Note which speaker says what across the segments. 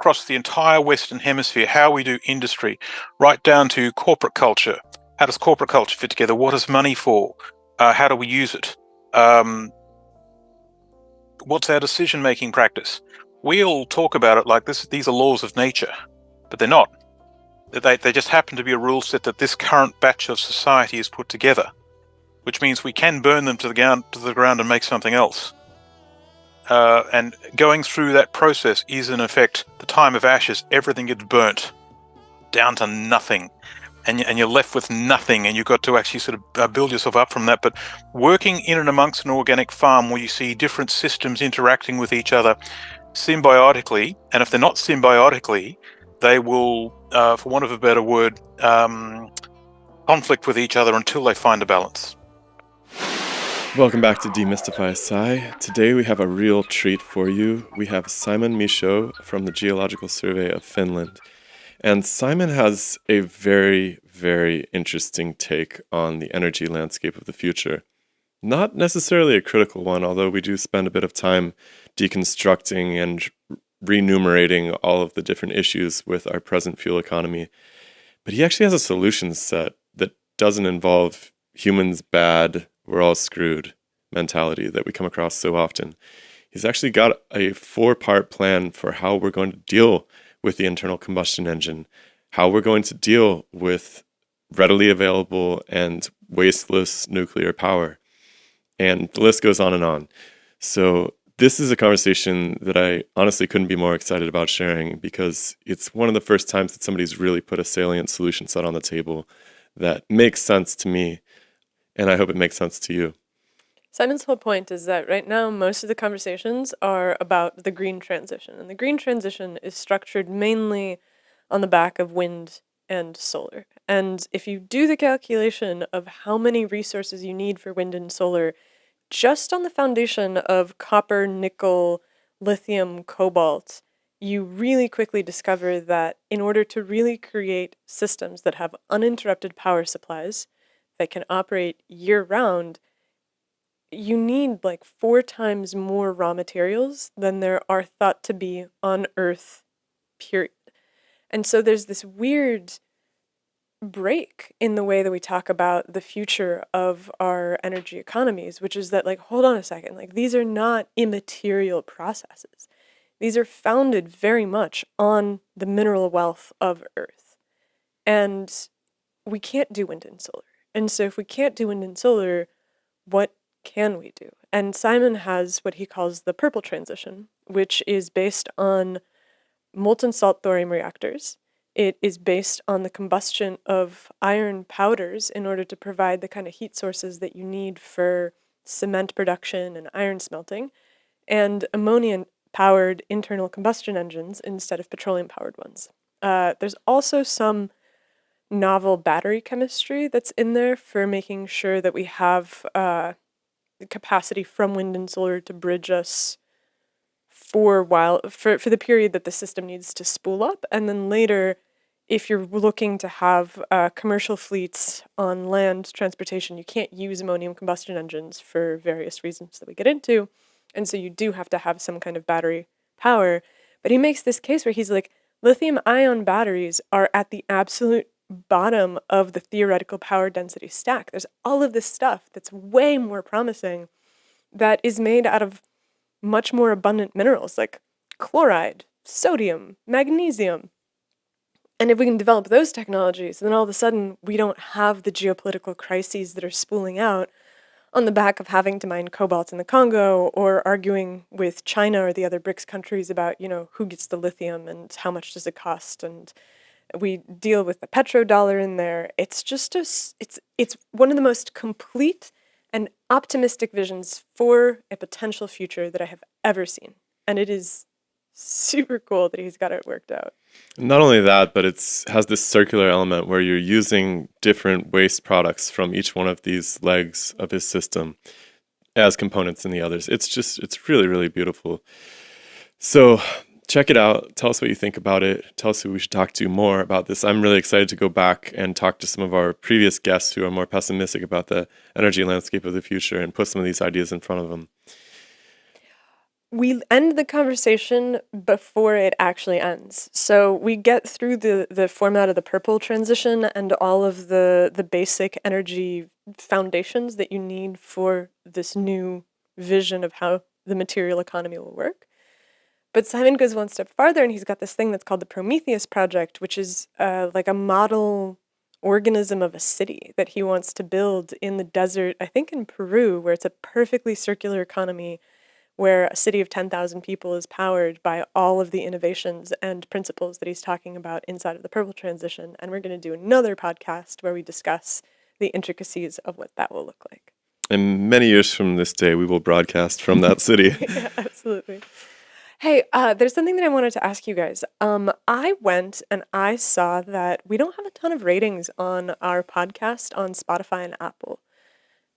Speaker 1: across the entire Western Hemisphere, how we do industry, right down to corporate culture. How does corporate culture fit together? What is money for? How do we use it? What's our decision-making practice? We all talk about it like these are laws of nature, but they're not. They just happen to be a rule set that this current batch of society has put together, which means we can burn them to the ground and make something else. And going through that process is, in effect, the time of ashes. Everything gets burnt down to nothing, and you're left with nothing, and you've got to actually sort of build yourself up from that. But working in and amongst an organic farm where you see different systems interacting with each other symbiotically, and if they're not symbiotically, they will, for want of a better word, conflict with each other until they find a balance.
Speaker 2: Welcome back to Demystify Sci. Today we have a real treat for you. We have Simon Michaux from the Geological Survey of Finland. And Simon has a very, very interesting take on the energy landscape of the future. Not necessarily a critical one, although we do spend a bit of time deconstructing and renumerating all of the different issues with our present fuel economy. But he actually has a solution set that doesn't involve humans bad, we're all screwed mentality that we come across so often. He's actually got a 4-part plan for how we're going to deal with the internal combustion engine, how we're going to deal with readily available and wasteless nuclear power. And the list goes on and on. So this is a conversation that I honestly couldn't be more excited about sharing, because it's one of the first times that somebody's really put a salient solution set on the table that makes sense to me, and I hope it makes sense to you.
Speaker 3: Simon's whole point is that right now most of the conversations are about the green transition, and the green transition is structured mainly on the back of wind and solar. And if you do the calculation of how many resources you need for wind and solar, just on the foundation of copper, nickel, lithium, cobalt, you really quickly discover that in order to really create systems that have uninterrupted power supplies that can operate year-round, you need like 4 times more raw materials than there are thought to be on Earth, period. And so there's this weird break in the way that we talk about the future of our energy economies, which is that, like, hold on a second, like, these are not immaterial processes. These are founded very much on the mineral wealth of Earth. And we can't do wind and solar. And so if we can't do wind and solar, what can we do? And Simon has what he calls the purple transition, which is based on molten salt thorium reactors. It is based on the combustion of iron powders in order to provide the kind of heat sources that you need for cement production and iron smelting, and ammonia-powered internal combustion engines instead of petroleum-powered ones. There's also some novel battery chemistry that's in there for making sure that we have the capacity from wind and solar to bridge us for the period that the system needs to spool up. And then later, if you're looking to have commercial fleets on land transportation, you can't use ammonium combustion engines for various reasons that we get into. And so you do have to have some kind of battery power. But he makes this case where he's like, lithium-ion batteries are at the absolute bottom of the theoretical power density stack. There's all of this stuff that's way more promising that is made out of much more abundant minerals like chloride, sodium, magnesium. And if we can develop those technologies, then all of a sudden we don't have the geopolitical crises that are spooling out on the back of having to mine cobalt in the Congo, or arguing with China or the other BRICS countries about, who gets the lithium and how much does it cost, and we deal with the petrodollar in there. It's just it's one of the most complete and optimistic visions for a potential future that I have ever seen. And it is super cool that he's got it worked out.
Speaker 2: Not only that, but it has this circular element where you're using different waste products from each one of these legs of his system as components in the others. It's really, really beautiful. So check it out. Tell us what you think about it. Tell us who we should talk to more about this. I'm really excited to go back and talk to some of our previous guests who are more pessimistic about the energy landscape of the future and put some of these ideas in front of them.
Speaker 3: we end the conversation before it actually ends. So we get through the format of the purple transition and all of the basic energy foundations that you need for this new vision of how the material economy will work. But Simon goes one step farther, and he's got this thing that's called the Prometheus Project, which is like a model organism of a city that he wants to build in the desert, I think in Peru, where it's a perfectly circular economy where a city of 10,000 people is powered by all of the innovations and principles that he's talking about inside of the purple transition. And we're going to do another podcast where we discuss the intricacies of what that will look like.
Speaker 2: And many years from this day, we will broadcast from that city.
Speaker 3: Yeah, absolutely. Hey, there's something that I wanted to ask you guys. I went and I saw that we don't have a ton of ratings on our podcast on Spotify and Apple.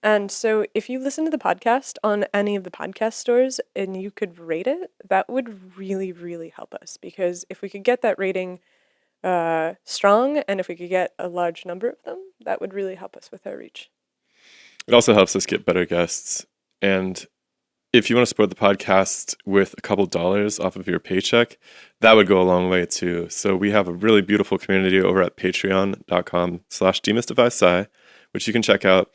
Speaker 3: And so if you listen to the podcast on any of the podcast stores and you could rate it, that would really, really help us. Because if we could get that rating strong and if we could get a large number of them, that would really help us with our reach.
Speaker 2: It also helps us get better guests. And if you want to support the podcast with a couple dollars off of your paycheck, that would go a long way too. So we have a really beautiful community over at patreon.com/demystifysci, which you can check out.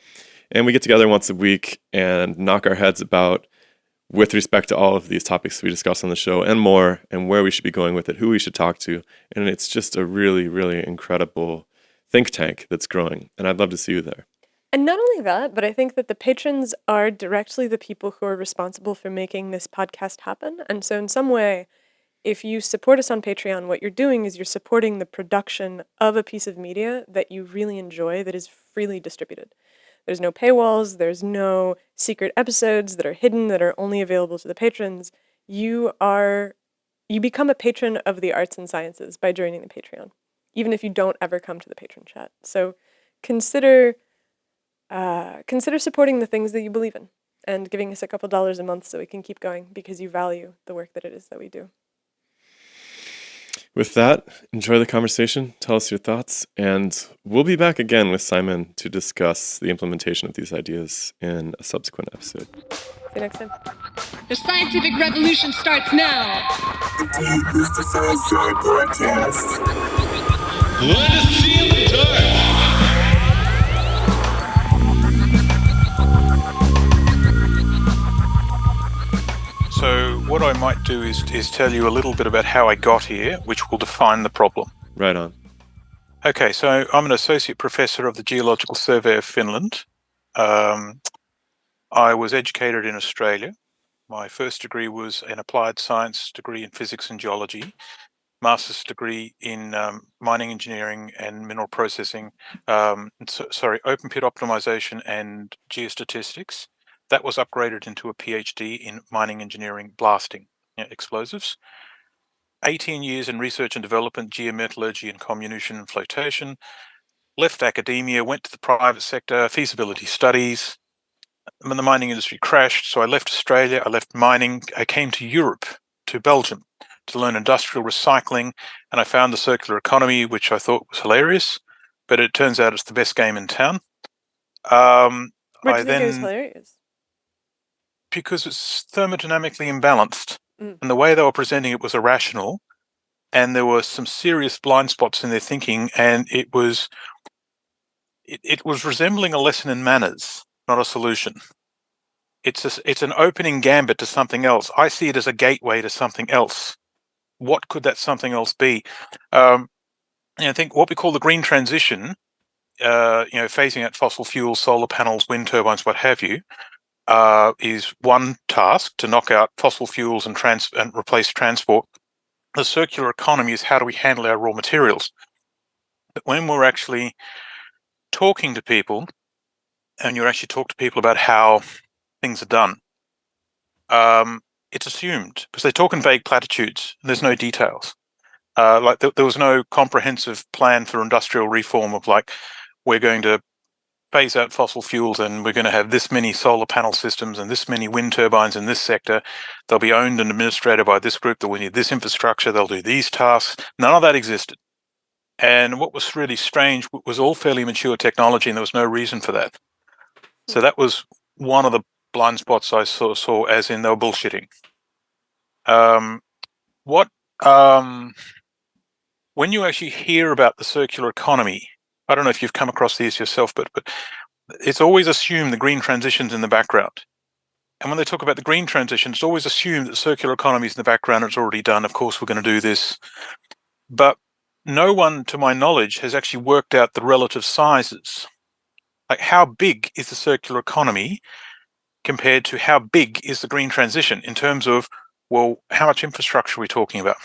Speaker 2: And we get together once a week and knock our heads about with respect to all of these topics we discuss on the show and more, and where we should be going with it, who we should talk to. And it's just a really, really incredible think tank that's growing. And I'd love to see you there.
Speaker 3: And not only that, but I think that the patrons are directly the people who are responsible for making this podcast happen. And so in some way, if you support us on Patreon, what you're doing is you're supporting the production of a piece of media that you really enjoy that is freely distributed. There's no paywalls, there's no secret episodes that are hidden, that are only available to the patrons. You become a patron of the arts and sciences by joining the Patreon, even if you don't ever come to the patron chat. So consider supporting the things that you believe in and giving us a couple dollars a month so we can keep going because you value the work that it is that we do.
Speaker 2: With that, enjoy the conversation, tell us your thoughts, and we'll be back again with Simon to discuss the implementation of these ideas in a subsequent episode.
Speaker 3: See you next time.
Speaker 4: The scientific revolution starts now.
Speaker 5: The Demystify Sci podcast.
Speaker 6: Let us see in the dark.
Speaker 1: So what I might do is tell you a little bit about how I got here, which will define the problem.
Speaker 2: Right on.
Speaker 1: Okay, so I'm an associate professor of the Geological Survey of Finland. I was educated in Australia. My first degree was an applied science degree in physics and geology, master's degree in mining engineering and mineral processing, open pit optimization and geostatistics. That was upgraded into a PhD in mining engineering blasting explosives. 18 years in research and development, geometallurgy and combustion and flotation. Left academia, went to the private sector, feasibility studies. When the mining industry crashed, so I left Australia, I left mining, I came to Europe, to Belgium, to learn industrial recycling, and I found the circular economy, which I thought was hilarious, but it turns out it's the best game in town.
Speaker 3: Why do you think it was hilarious?
Speaker 1: Because it's thermodynamically imbalanced, and the way they were presenting it was irrational, and there were some serious blind spots in their thinking, and it was resembling a lesson in manners, not a solution. It's an opening gambit to something else. I see it as a gateway to something else. What could that something else be? I think what we call the green transition, phasing out fossil fuels, solar panels, wind turbines, what have you, is one task to knock out fossil fuels and replace transport. The circular economy is how do we handle our raw materials. But when we're actually talking to people, and you actually talk to people about how things are done, it's assumed, because they talk in vague platitudes, and there's no details. There was no comprehensive plan for industrial reform of we're going to phase out fossil fuels and we're going to have this many solar panel systems and this many wind turbines in this sector. They'll be owned and administrated by this group, that we need this infrastructure, they'll do these tasks. None of that existed. And what was really strange was all fairly mature technology, and there was no reason for that. So that was one of the blind spots I saw as in they were bullshitting. What when you actually hear about the circular economy, I don't know if you've come across these yourself, but it's always assumed the green transition's in the background. And when they talk about the green transition, it's always assumed that circular economy is in the background. It's already done. Of course, we're going to do this. But no one, to my knowledge, has actually worked out the relative sizes. Like, how big is the circular economy compared to how big is the green transition in terms of, well, how much infrastructure are we talking about?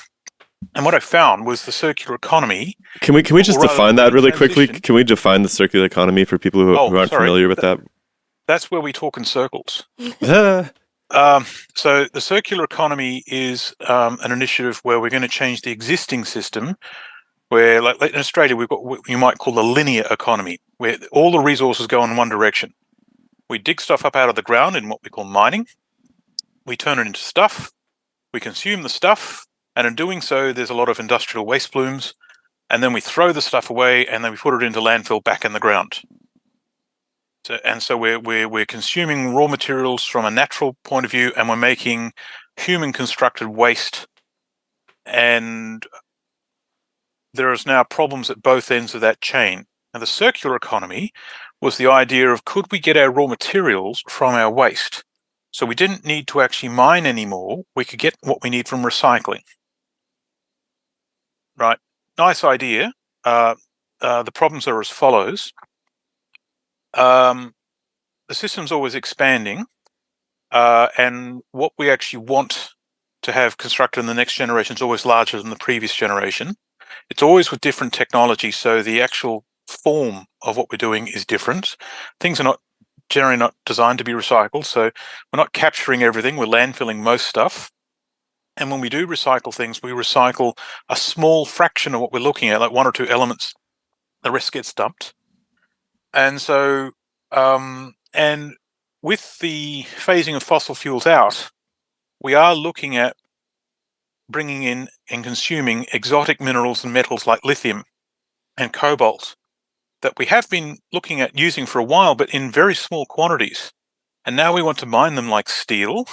Speaker 1: And what I found was the circular economy.
Speaker 2: Can we just define that really quickly? Can we define the circular economy for people who aren't familiar with that?
Speaker 1: That's where we talk in circles.
Speaker 2: Yeah.
Speaker 1: So the circular economy is an initiative where we're going to change the existing system, where, like in Australia, we've got what you might call the linear economy, where all the resources go in one direction. We dig stuff up out of the ground in what we call mining. We turn it into stuff. We consume the stuff. And in doing so, there's a lot of industrial waste plumes. And then we throw the stuff away, and then we put it into landfill back in the ground. So we're consuming raw materials from a natural point of view, and we're making human-constructed waste. And there is now problems at both ends of that chain. And the circular economy was the idea of, could we get our raw materials from our waste? So we didn't need to actually mine anymore. We could get what we need from recycling. Right? Nice idea. The problems are as follows. The system's always expanding, and what we actually want to have constructed in the next generation is always larger than the previous generation. It's always with different technology, so the actual form of what we're doing is different. Things are generally not designed to be recycled, so we're not capturing everything, we're landfilling most stuff. And when we do recycle things, we recycle a small fraction of what we're looking at, like one or two elements. The rest gets dumped. And so, and with the phasing of fossil fuels out, we are looking at bringing in and consuming exotic minerals and metals like lithium and cobalt that we have been looking at using for a while, but in very small quantities. And now we want to mine them like steel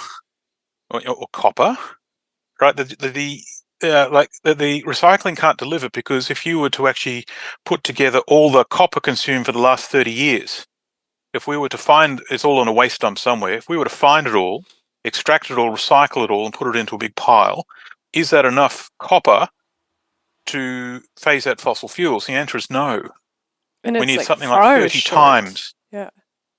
Speaker 1: or copper, right? The recycling can't deliver, because if you were to actually put together all the copper consumed for the last 30 years, if we were to find, it's all on a waste dump somewhere, if we were to find it all, extract it all, recycle it all, and put it into a big pile, is that enough copper to phase out fossil fuels? The answer is no.
Speaker 3: And
Speaker 1: we need
Speaker 3: like
Speaker 1: something like 30 times.
Speaker 3: Yeah.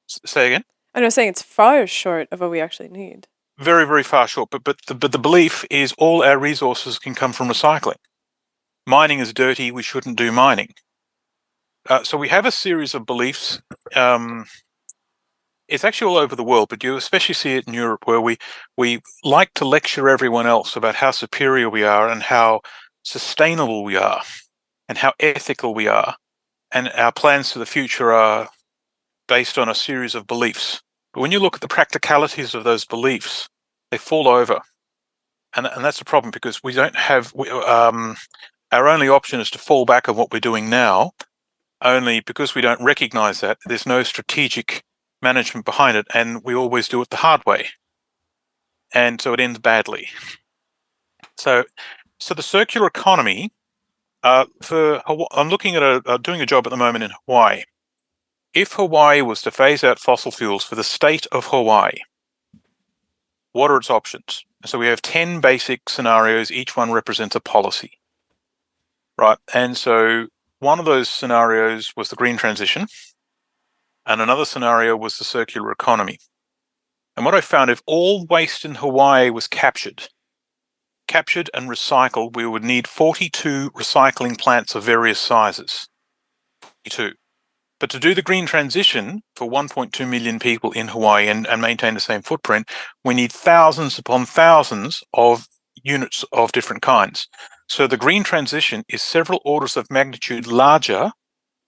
Speaker 1: Say again?
Speaker 3: And I was saying it's far short of what we actually need. Very,
Speaker 1: very far short. But the belief is all our resources can come from recycling. Mining is dirty. We shouldn't do mining. So we have a series of beliefs. It's actually all over the world, but you especially see it in Europe, where we like to lecture everyone else about how superior we are and how sustainable we are and how ethical we are. And our plans for the future are based on a series of beliefs. But when you look at the practicalities of those beliefs, they fall over. And that's a problem, because we don't have, our only option is to fall back on what we're doing now, only because we don't recognize that. There's no strategic management behind it, and we always do it the hard way. And so it ends badly. So the circular economy, I'm looking at doing a job at the moment in Hawaii. If Hawaii was to phase out fossil fuels for the state of Hawaii, what are its options? So we have 10 basic scenarios. Each one represents a policy, right? And so one of those scenarios was the green transition, and another scenario was the circular economy. And what I found, if all waste in Hawaii was captured and recycled, we would need 42 recycling plants of various sizes. 42. But to do the green transition for 1.2 million people in Hawaii and maintain the same footprint, we need thousands upon thousands of units of different kinds. So the green transition is several orders of magnitude larger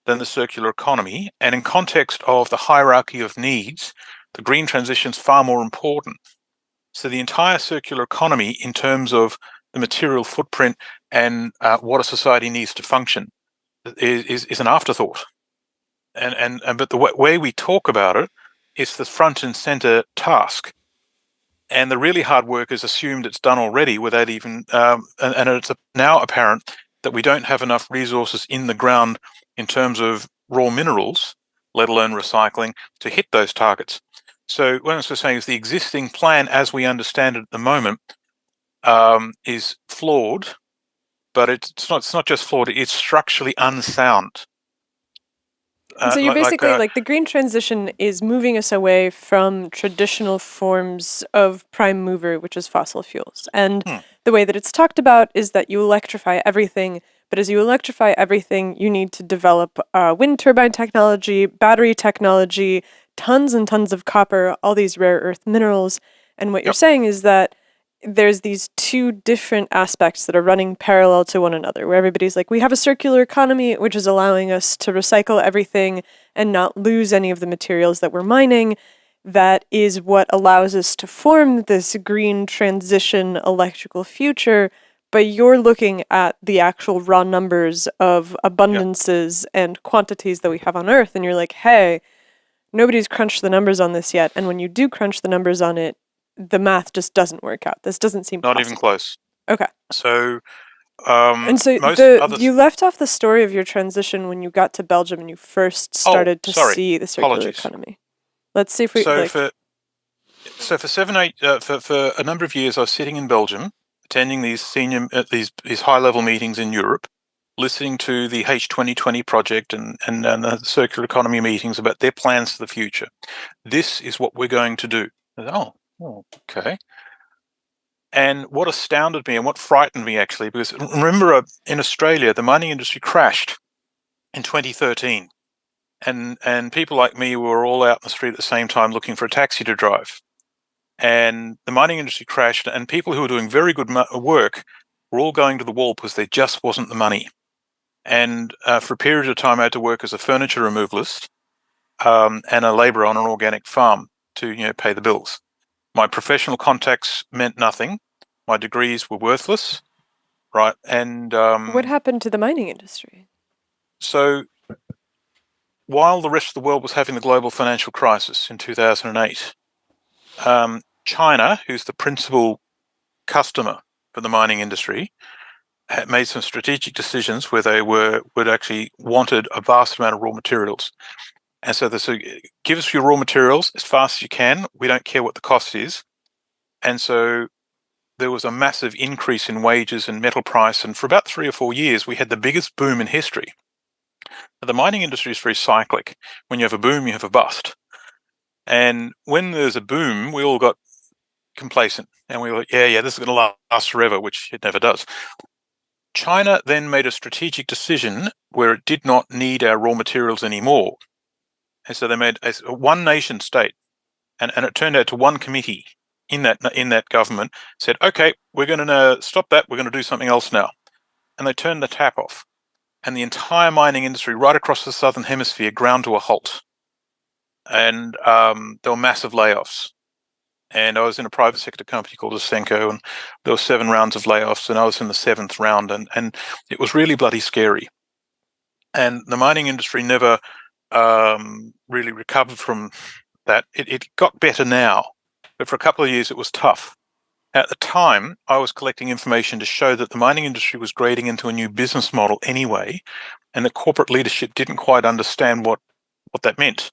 Speaker 1: than the circular economy. And in context of the hierarchy of needs, the green transition is far more important. So the entire circular economy, in terms of the material footprint and what a society needs to function, is an afterthought. But the way we talk about it is the front and center task. and the really hard work is assumed it's done already without even, and it's now apparent that we don't have enough resources in the ground in terms of raw minerals, let alone recycling, to hit those targets. So what I was saying is the existing plan as we understand it at the moment is flawed, but it's not just flawed, it's structurally unsound.
Speaker 3: So you're basically like the green transition is moving us away from traditional forms of prime mover, which is fossil fuels. And the way that it's talked about is that you electrify everything, but as you electrify everything, you need to develop wind turbine technology, battery technology, tons and tons of copper, all these rare earth minerals. And what you're saying is that there's these two different aspects that are running parallel to one another, where everybody's like, we have a circular economy, which is allowing us to recycle everything and not lose any of the materials that we're mining. That is what allows us to form this green transition electrical future. But you're looking at the actual raw numbers of abundances and quantities that we have on Earth, and you're like, hey, nobody's crunched the numbers on this yet. And when you do crunch the numbers on it, the math just doesn't work out. This doesn't seem
Speaker 1: not
Speaker 3: possible.
Speaker 1: even close.
Speaker 3: Okay.
Speaker 1: So,
Speaker 3: and so you left off the story of your transition when you got to Belgium and you first started to see the circular economy. Let's see if we
Speaker 1: for a number of years I was sitting in Belgium, attending these these high level meetings in Europe, listening to the H2020 project and the circular economy meetings about their plans for the future. This is what we're going to do. Okay. And what astounded me and what frightened me actually, because remember in Australia, the mining industry crashed in 2013. And people like me were all out in the street at the same time looking for a taxi to drive. And the mining industry crashed, and people who were doing very good work were all going to the wall because there just wasn't the money. And for a period of time, I had to work as a furniture removalist and a labourer on an organic farm to pay the bills. My professional contacts meant nothing. My degrees were worthless, right? And
Speaker 3: what happened to the mining industry?
Speaker 1: So while the rest of the world was having the global financial crisis in 2008, China, who's the principal customer for the mining industry, had made some strategic decisions where they would actually wanted a vast amount of raw materials. And so they said, give us your raw materials as fast as you can. We don't care what the cost is. And so there was a massive increase in wages and metal price. And for about 3 or 4 years, we had the biggest boom in history. The mining industry is very cyclic. When you have a boom, you have a bust. And when there's a boom, we all got complacent. And we were like, yeah, this is going to last forever, which it never does. China then made a strategic decision where it did not need our raw materials anymore. And so they made a one nation state. And it turned out to one committee in that government said, okay, we're going to stop that. We're going to do something else now. And they turned the tap off. And the entire mining industry right across the southern hemisphere ground to a halt. And there were massive layoffs. And I was in a private sector company called Asenco, and there were 7 rounds of layoffs, and I was in the 7th round, and it was really bloody scary. And the mining industry never really recovered from that. It got better now, but for a couple of years it was tough. At the time, I was collecting information to show that the mining industry was grading into a new business model anyway, and the corporate leadership didn't quite understand what that meant.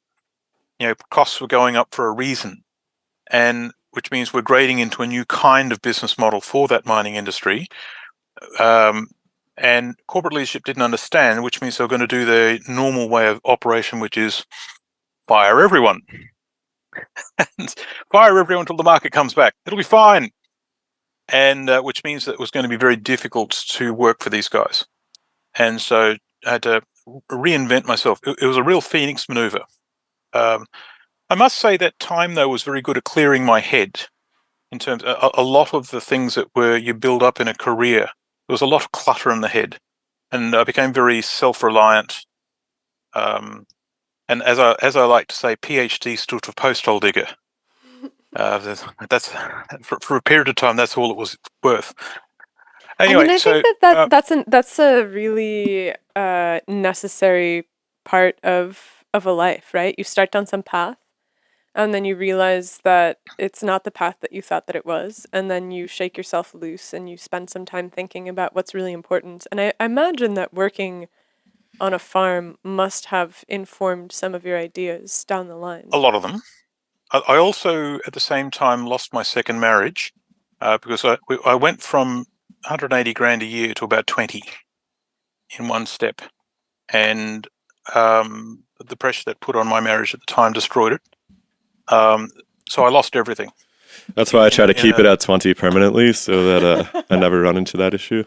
Speaker 1: Costs were going up for a reason, and which means we're grading into a new kind of business model for that mining industry. And corporate leadership didn't understand, which means they're going to do the normal way of operation, which is fire everyone. And fire everyone until the market comes back. It'll be fine. And which means that it was going to be very difficult to work for these guys. And so I had to reinvent myself. It was a real Phoenix maneuver. I must say that time, though, was very good at clearing my head in terms of a lot of the things that you build up in a career. There was a lot of clutter in the head, and I became very self-reliant. And as I like to say, PhD stood for posthole digger. That's for a period of time. That's all it was worth. Anyway,
Speaker 3: I think that's a really necessary part of a life, right? You start down some path, And then you realize that it's not the path that you thought that it was. And then you shake yourself loose and you spend some time thinking about what's really important. And I imagine that working on a farm must have informed some of your ideas down the line.
Speaker 1: A lot of them. I also, at the same time, lost my second marriage because I went from 180 grand a year to about 20 in one step. And the pressure that put on my marriage at the time destroyed it. So I lost everything.
Speaker 2: That's why I try to keep it at 20 permanently, so that I never run into that issue.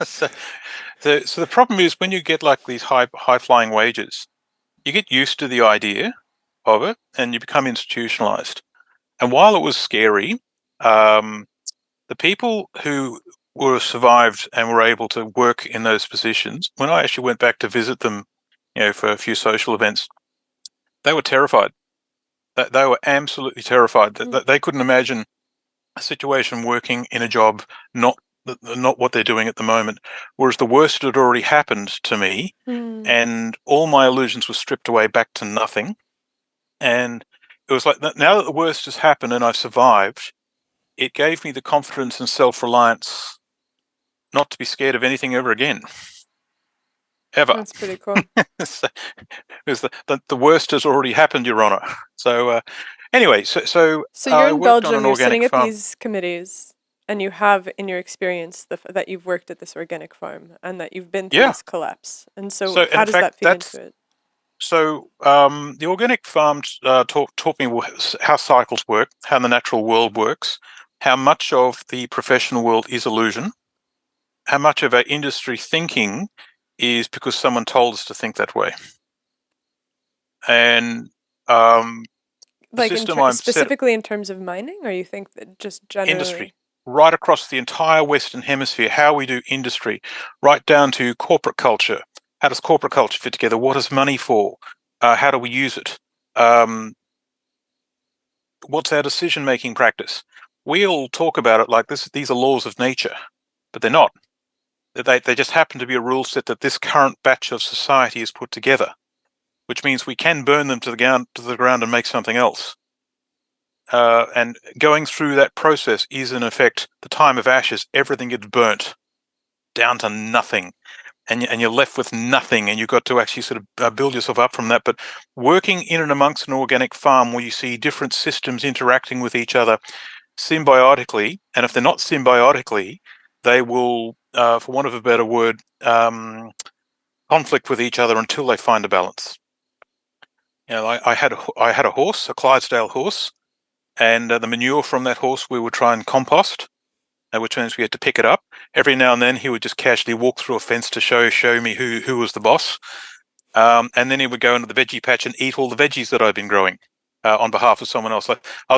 Speaker 1: So the problem is when you get like these high flying wages, you get used to the idea of it and you become institutionalized. And while it was scary, the people who were survived and were able to work in those positions, when I actually went back to visit them, for a few social events, they were terrified. They were absolutely terrified. They couldn't imagine a situation working in a job not what they're doing at the moment, whereas the worst had already happened to me, and all my illusions were stripped away back to nothing. And it was like, now that the worst has happened and I've survived, it gave me the confidence and self-reliance not to be scared of anything ever again. Ever.
Speaker 3: That's pretty cool.
Speaker 1: Because the worst has already happened, Your Honor. So anyway, so
Speaker 3: you're in Belgium, you're sitting at
Speaker 1: farm.
Speaker 3: these committees, and you have in your experience that you've worked at this organic farm and that you've been through this collapse. And so how does that feed into it?
Speaker 1: So the organic farm taught me how cycles work, how the natural world works, how much of the professional world is illusion, how much of our industry thinking is because someone told us to think that way. And
Speaker 3: like specifically in terms of mining, or you think that just generally?
Speaker 1: Industry, right across the entire Western Hemisphere, how we do industry, right down to corporate culture. How does corporate culture fit together? What is money for? How do we use it? What's our decision-making practice? We all talk about it like this. These are laws of nature, but they're not. They just happen to be a rule set that this current batch of society has put together, which means we can burn them to the ground and make something else. And going through that process is, in effect, the time of ashes. Everything gets burnt down to nothing, and you're left with nothing, and you've got to actually sort of build yourself up from that. But working in and amongst an organic farm where you see different systems interacting with each other symbiotically, and if they're not symbiotically, they will, for want of a better word, conflict with each other until they find a balance. I had a horse, a Clydesdale horse, and the manure from that horse we would try and compost, which means we had to pick it up. Every now and then he would just casually walk through a fence to show me who was the boss, and then he would go into the veggie patch and eat all the veggies that I'd been growing on behalf of someone else. Like I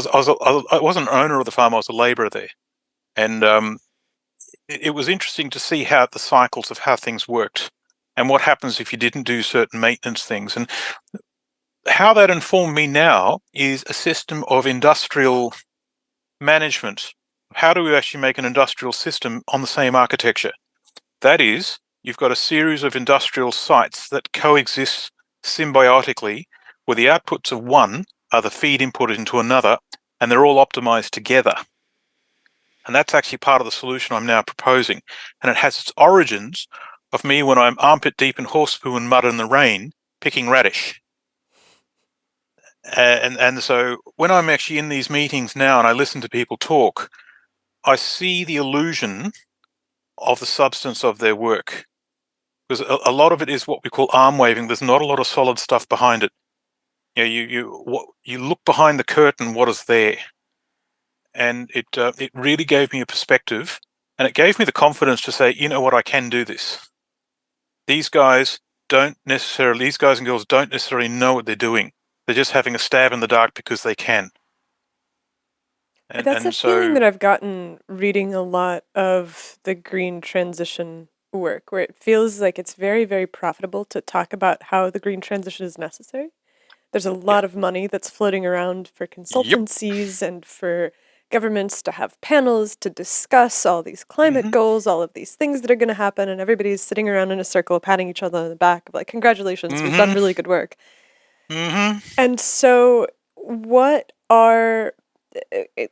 Speaker 1: wasn't an owner of the farm; I was a labourer there, and it was interesting to see how the cycles of how things worked and what happens if you didn't do certain maintenance things. And how that informed me now is a system of industrial management. How do we actually make an industrial system on the same architecture? That is, you've got a series of industrial sites that coexist symbiotically, where the outputs of one are the feed input into another, and they're all optimized together. And that's actually part of the solution I'm now proposing. And it has its origins of me when I'm armpit deep in horse poo and mud in the rain, picking radish. And so when I'm actually in these meetings now and I listen to people talk, I see the illusion of the substance of their work. Because a lot of it is what we call arm waving. There's not a lot of solid stuff behind it. You look behind the curtain, what is there? And it really gave me a perspective, and it gave me the confidence to say, you know what, I can do this. These guys and girls don't necessarily know what they're doing. They're just having a stab in the dark because they can.
Speaker 3: That's a feeling that I've gotten reading a lot of the green transition work, where it feels like it's very, very profitable to talk about how the green transition is necessary. There's a lot of money that's floating around for consultancies and for governments to have panels to discuss all these climate goals, all of these things that are going to happen, and everybody's sitting around in a circle patting each other on the back of like, congratulations, we've done really good work.
Speaker 1: Mm-hmm.
Speaker 3: And so, what are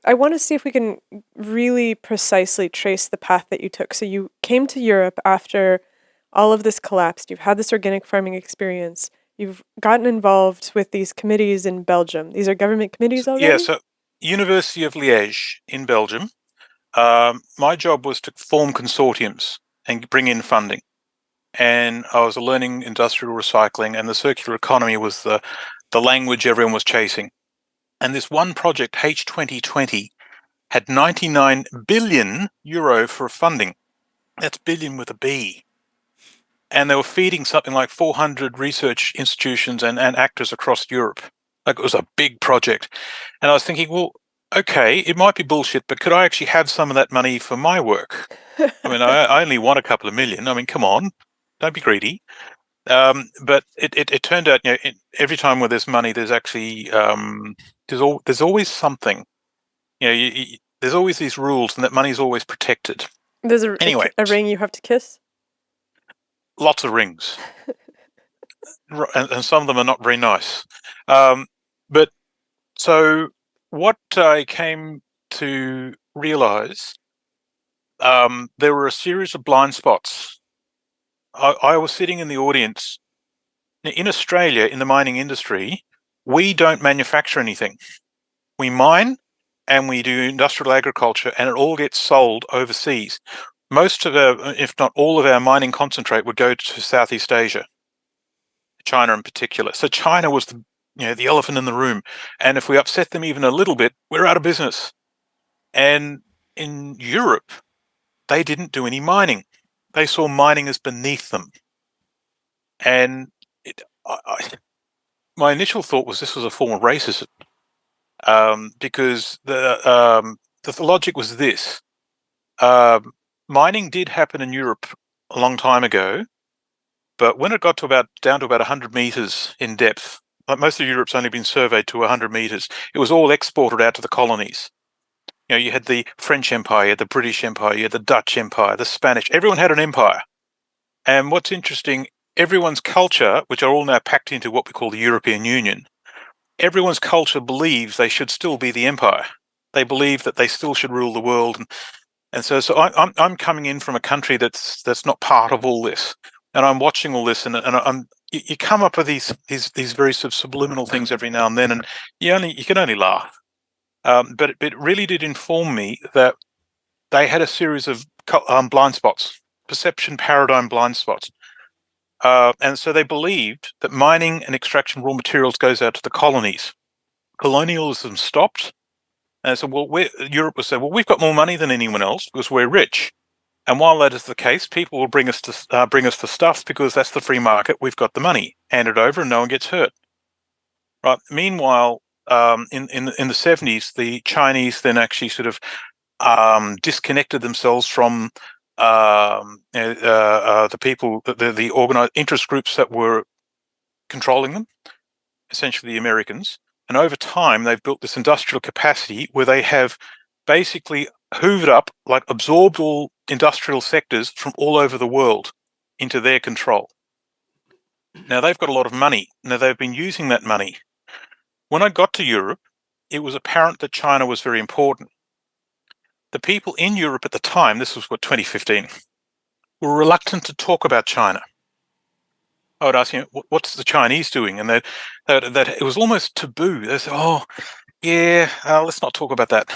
Speaker 3: I want to see if we can really precisely trace the path that you took. So you came to Europe after all of this collapsed. You've had this organic farming experience. You've gotten involved with these committees in Belgium. These are government committees
Speaker 1: Yeah,
Speaker 3: already?
Speaker 1: so University of Liège in Belgium. My job was to form consortiums and bring in funding. And I was learning industrial recycling, and the circular economy was the language everyone was chasing. And this one project, H2020, had 99 billion euro for funding. That's billion with a B. And they were feeding something like 400 research institutions and actors across Europe. Like, it was a big project. And I was thinking, well, okay, it might be bullshit, but could I actually have some of that money for my work? I mean, I only want a couple of million. I mean, come on, don't be greedy. But it turned out, every time where there's money, there's actually there's always something. There's always these rules, and that money's always protected.
Speaker 3: There's
Speaker 1: Anyway,
Speaker 3: a ring you have to kiss?
Speaker 1: lots of rings, and some of them are not very nice. But so what I came to realize, there were a series of blind spots. I was sitting in the audience. In Australia, in the mining industry, we don't manufacture anything. We mine and we do industrial agriculture, and it all gets sold overseas. Most of our, if not all of our mining concentrate would go to Southeast Asia, China in particular. So China was the elephant in the room. And if we upset them even a little bit, we're out of business. And in Europe, they didn't do any mining. They saw mining as beneath them. And my initial thought was this was a form of racism, because the logic was this. Mining did happen in Europe a long time ago, but when it got down to about 100 meters in depth, like most of Europe's only been surveyed to 100 meters, it was all exported out to the colonies. You had the French Empire, you had the British Empire, you had the Dutch Empire, the Spanish. Everyone had an empire. And what's interesting, everyone's culture, which are all now packed into what we call the European Union, everyone's culture believes they should still be the empire. They believe that they still should rule the world. And so I'm coming in from a country that's not part of all this, and I'm watching all this, and you come up with these very sort of subliminal things every now and then, and you can only laugh. But it really did inform me that they had a series of blind spots, perception paradigm blind spots. And so they believed that mining and extraction raw materials goes out to the colonies. Colonialism stopped. And so, Europe would say, well, we've got more money than anyone else because we're rich. And while that is the case, people will bring us the stuff because that's the free market. We've got the money. Hand it over and no one gets hurt. Right. Meanwhile, in the 70s, the Chinese then actually sort of disconnected themselves from the people, the organized interest groups that were controlling them, essentially the Americans. And over time, they've built this industrial capacity where they have basically hoovered up, like absorbed all industrial sectors from all over the world into their control. Now, they've got a lot of money. Now, they've been using that money. When I got to Europe, it was apparent that China was very important. The people in Europe at the time, this was 2015, were reluctant to talk about China. I would ask, what's the Chinese doing? And that it was almost taboo. They said, oh, yeah, let's not talk about that.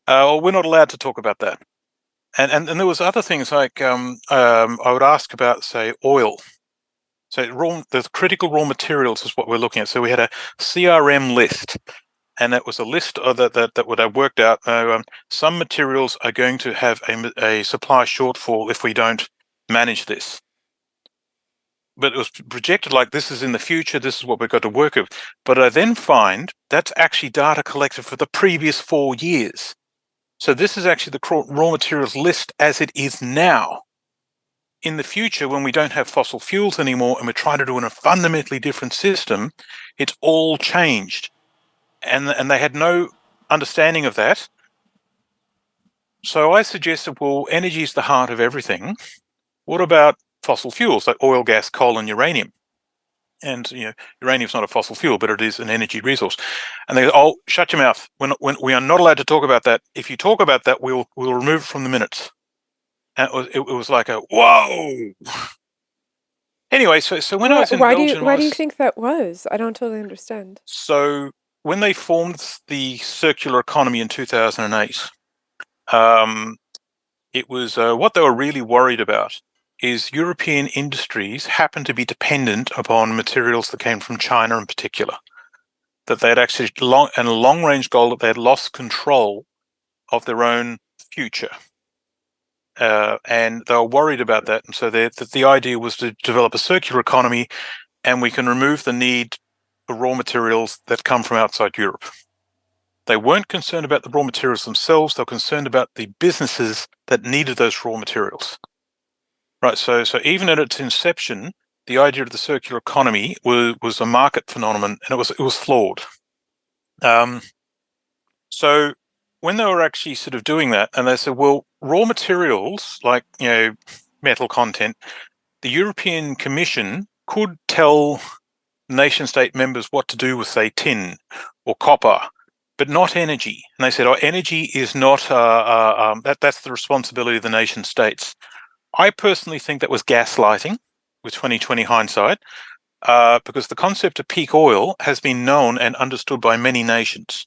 Speaker 1: Or we're not allowed to talk about that. And there was other things like I would ask about, say, oil. So the critical raw materials is what we're looking at. So we had a CRM list, and that was a list that would have worked out some materials are going to have a supply shortfall if we don't manage this. But it was projected like this is in the future, this is what we've got to work with. But I then find that's actually data collected for the previous 4 years. So this is actually the raw materials list as it is now. In the future, when we don't have fossil fuels anymore and we're trying to do in a fundamentally different system, it's all changed. And they had no understanding of that. So I suggested, well, energy is the heart of everything. What about fossil fuels like oil, gas, coal, and uranium? And uranium's not a fossil fuel, but it is an energy resource. And they go, "Oh, shut your mouth! When we are not allowed to talk about that. If you talk about that, we'll remove it from the minutes." And it was like a whoa. Anyway, so when I was in Belgium,
Speaker 3: why do you think that was? I don't totally understand.
Speaker 1: So when they formed the circular economy in 2008, it was what they were really worried about is European industries happen to be dependent upon materials that came from China in particular. That they had actually a long-range goal that they had lost control of their own future. And they were worried about that. And so the idea was to develop a circular economy, and we can remove the need for raw materials that come from outside Europe. They weren't concerned about the raw materials themselves. They were concerned about the businesses that needed those raw materials. Right. So even at its inception, the idea of the circular economy was a market phenomenon, and it was flawed. So when they were actually sort of doing that, and they said, well, raw materials like metal content, the European Commission could tell nation-state members what to do with, say, tin or copper, but not energy. And they said, "Oh, energy is not that's the responsibility of the nation-states." I personally think that was gaslighting, with 2020 hindsight, because the concept of peak oil has been known and understood by many nations.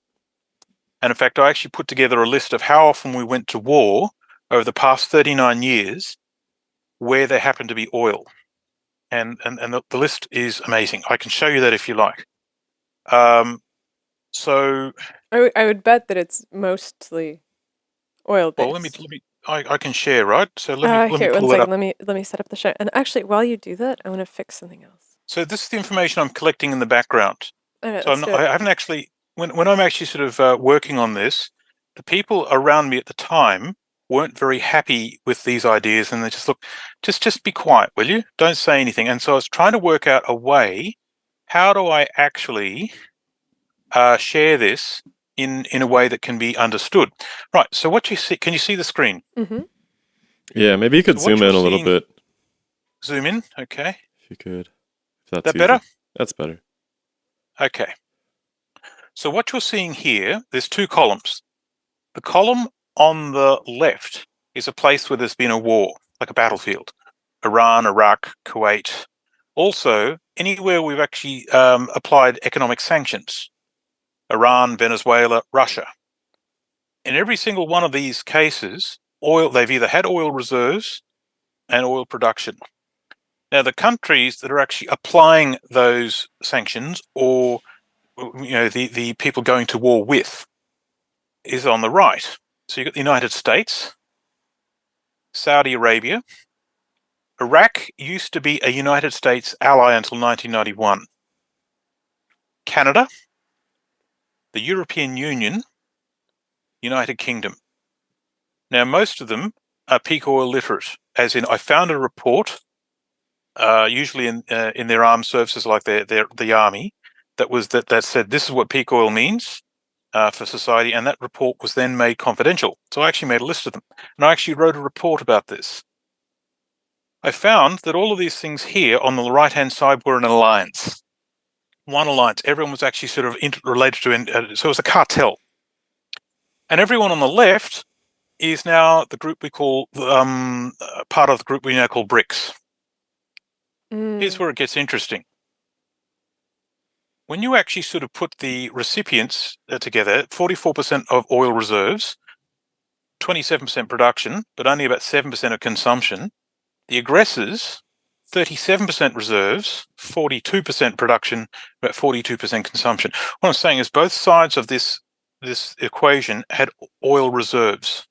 Speaker 1: And in fact, I actually put together a list of how often we went to war over the past 39 years where there happened to be oil. And the list is amazing. I can show you that if you like. So
Speaker 3: I would bet that it's mostly oil-based.
Speaker 1: well, let me I can share, right? So let me
Speaker 3: here,
Speaker 1: pull
Speaker 3: one
Speaker 1: it up.
Speaker 3: second. Let me set up the share. And actually, while you do that, I want to fix something else.
Speaker 1: So this is the information I'm collecting in the background.
Speaker 3: All right,
Speaker 1: So
Speaker 3: let's do it.
Speaker 1: I haven't actually when I'm actually sort of working on this, the people around me at the time weren't very happy with these ideas, and they just look, just be quiet, will you? Don't say anything. And so I was trying to work out a way. How do I actually share this in a way that can be understood? Right. So what you see? Can you see the screen?
Speaker 3: Mm-hmm.
Speaker 2: Yeah, maybe you could
Speaker 1: So what
Speaker 2: zoom in
Speaker 1: you're
Speaker 2: a little
Speaker 1: seeing-
Speaker 2: bit.
Speaker 1: Zoom in. Okay.
Speaker 2: If you could. If that's
Speaker 1: That better?
Speaker 2: easy. That's better.
Speaker 1: Okay. So what you're seeing here, there's two columns. The column on the left is a place where there's been a war, like a battlefield. Iran, Iraq, Kuwait. Also, anywhere we've actually applied economic sanctions. Iran, Venezuela, Russia. In every single one of these cases, they've either had oil reserves and oil production. Now, the countries that are actually applying those sanctions, or the people going to war with, is on the right. So you've got the United States, Saudi Arabia. Iraq used to be a United States ally until 1991. Canada, the European Union, United Kingdom. Now, most of them are peak oil literate, as in I found a report, usually in their armed services like the army, that said this is what peak oil means for society, and that report was then made confidential. So I actually made a list of them, and I actually wrote a report about this. I found that all of these things here on the right-hand side were an alliance. One alliance. Everyone was actually sort of related to, so it was a cartel. And everyone on the left is now the group we call, part of the group we now call BRICS. Here's where it gets interesting. When you actually sort of put the recipients together, 44% of oil reserves, 27% production, but only about 7% of consumption. The aggressors, 37% reserves, 42% production, about 42% consumption. What I'm saying is both sides of this equation had oil reserves.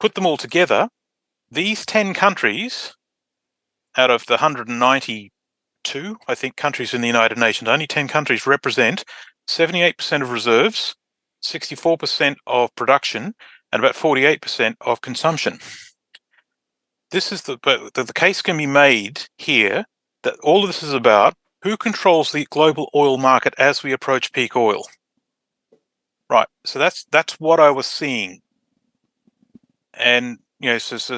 Speaker 1: Put them all together, these 10 countries out of the 192, I think, countries in the United Nations, only 10 countries represent 78% of reserves, 64% of production, and about 48% of consumption. This is the case can be made here that all of this is about who controls the global oil market as we approach peak oil. Right. So that's what I was seeing. And so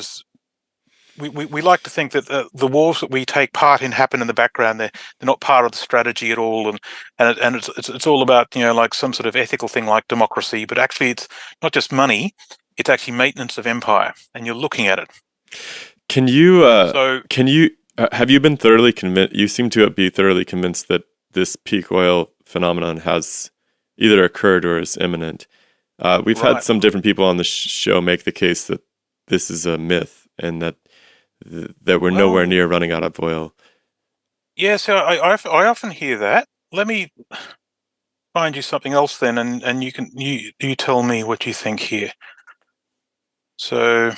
Speaker 1: we like to think that the wars that we take part in happen in the background. They're not part of the strategy at all, and it's all about, you know, like some sort of ethical thing like democracy. But actually, it's not just money; it's actually maintenance of empire, and you're looking at it.
Speaker 2: Can you
Speaker 1: So
Speaker 2: have you been thoroughly convinced? You seem to be thoroughly convinced that this peak oil phenomenon has either occurred or is imminent. We've had
Speaker 1: Right.
Speaker 2: some different people on the show make the case that this is a myth and that we're
Speaker 1: Well,
Speaker 2: nowhere near running out of oil.
Speaker 1: yeah, so I often hear that. Let me find you something else then, and you tell me what you think here. So,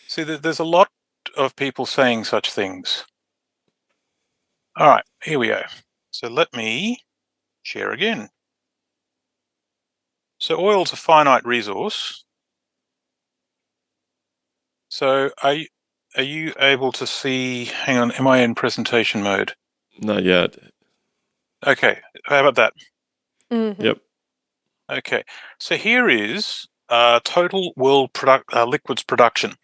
Speaker 1: see, there's a lot of people saying such things. All right, here we go. So let me share again. So oil's a finite resource. So are you able to see? Hang on, am I in presentation mode?
Speaker 2: Not yet.
Speaker 1: Okay, how about that?
Speaker 3: Mhm.
Speaker 2: Yep.
Speaker 1: Okay, so here is total world liquids production.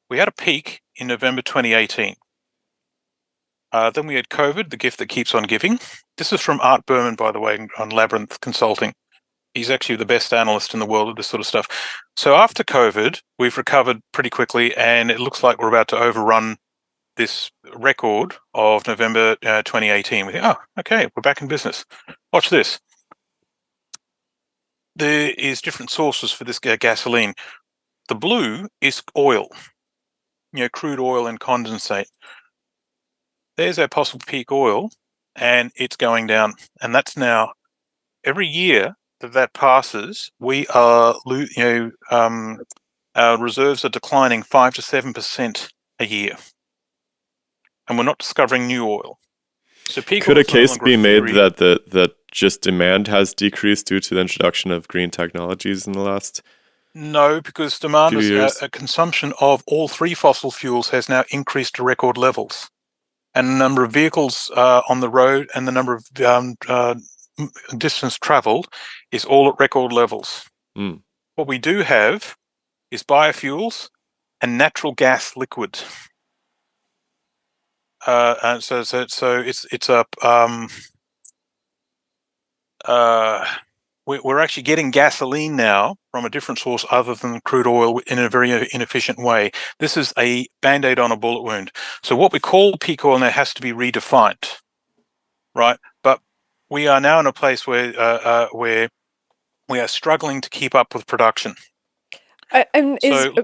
Speaker 1: We had a peak in November 2018. Then we had COVID, the gift that keeps on giving. This is from Art Berman, by the way, on Labyrinth Consulting. He's actually the best analyst in the world of this sort of stuff. So after COVID, we've recovered pretty quickly, and it looks like we're about to overrun this record of November 2018. We think, oh, okay, we're back in business. Watch this. There is different sources for this gasoline. The blue is oil, you know, crude oil and condensate. There's our possible peak oil, and it's going down. And that's now every year that passes, we are, our reserves are declining 5 to 7% a year, and we're not discovering new oil. So peak
Speaker 2: Could
Speaker 1: oil
Speaker 2: a
Speaker 1: is no
Speaker 2: case
Speaker 1: longer
Speaker 2: be
Speaker 1: a
Speaker 2: made
Speaker 1: theory.
Speaker 2: that just demand has decreased due to the introduction of green technologies in the last?
Speaker 1: No, because demand
Speaker 2: Few
Speaker 1: is
Speaker 2: years.
Speaker 1: consumption of all three fossil fuels has now increased to record levels, and the number of vehicles on the road and the number of distance traveled is all at record levels.
Speaker 2: Mm.
Speaker 1: What we do have is biofuels and natural gas liquid. And so it's a we're actually getting gasoline now from a different source other than crude oil in a very inefficient way. This is a band-aid on a bullet wound. So what we call peak oil now has to be redefined, right? But we are now in a place where we are struggling to keep up with production.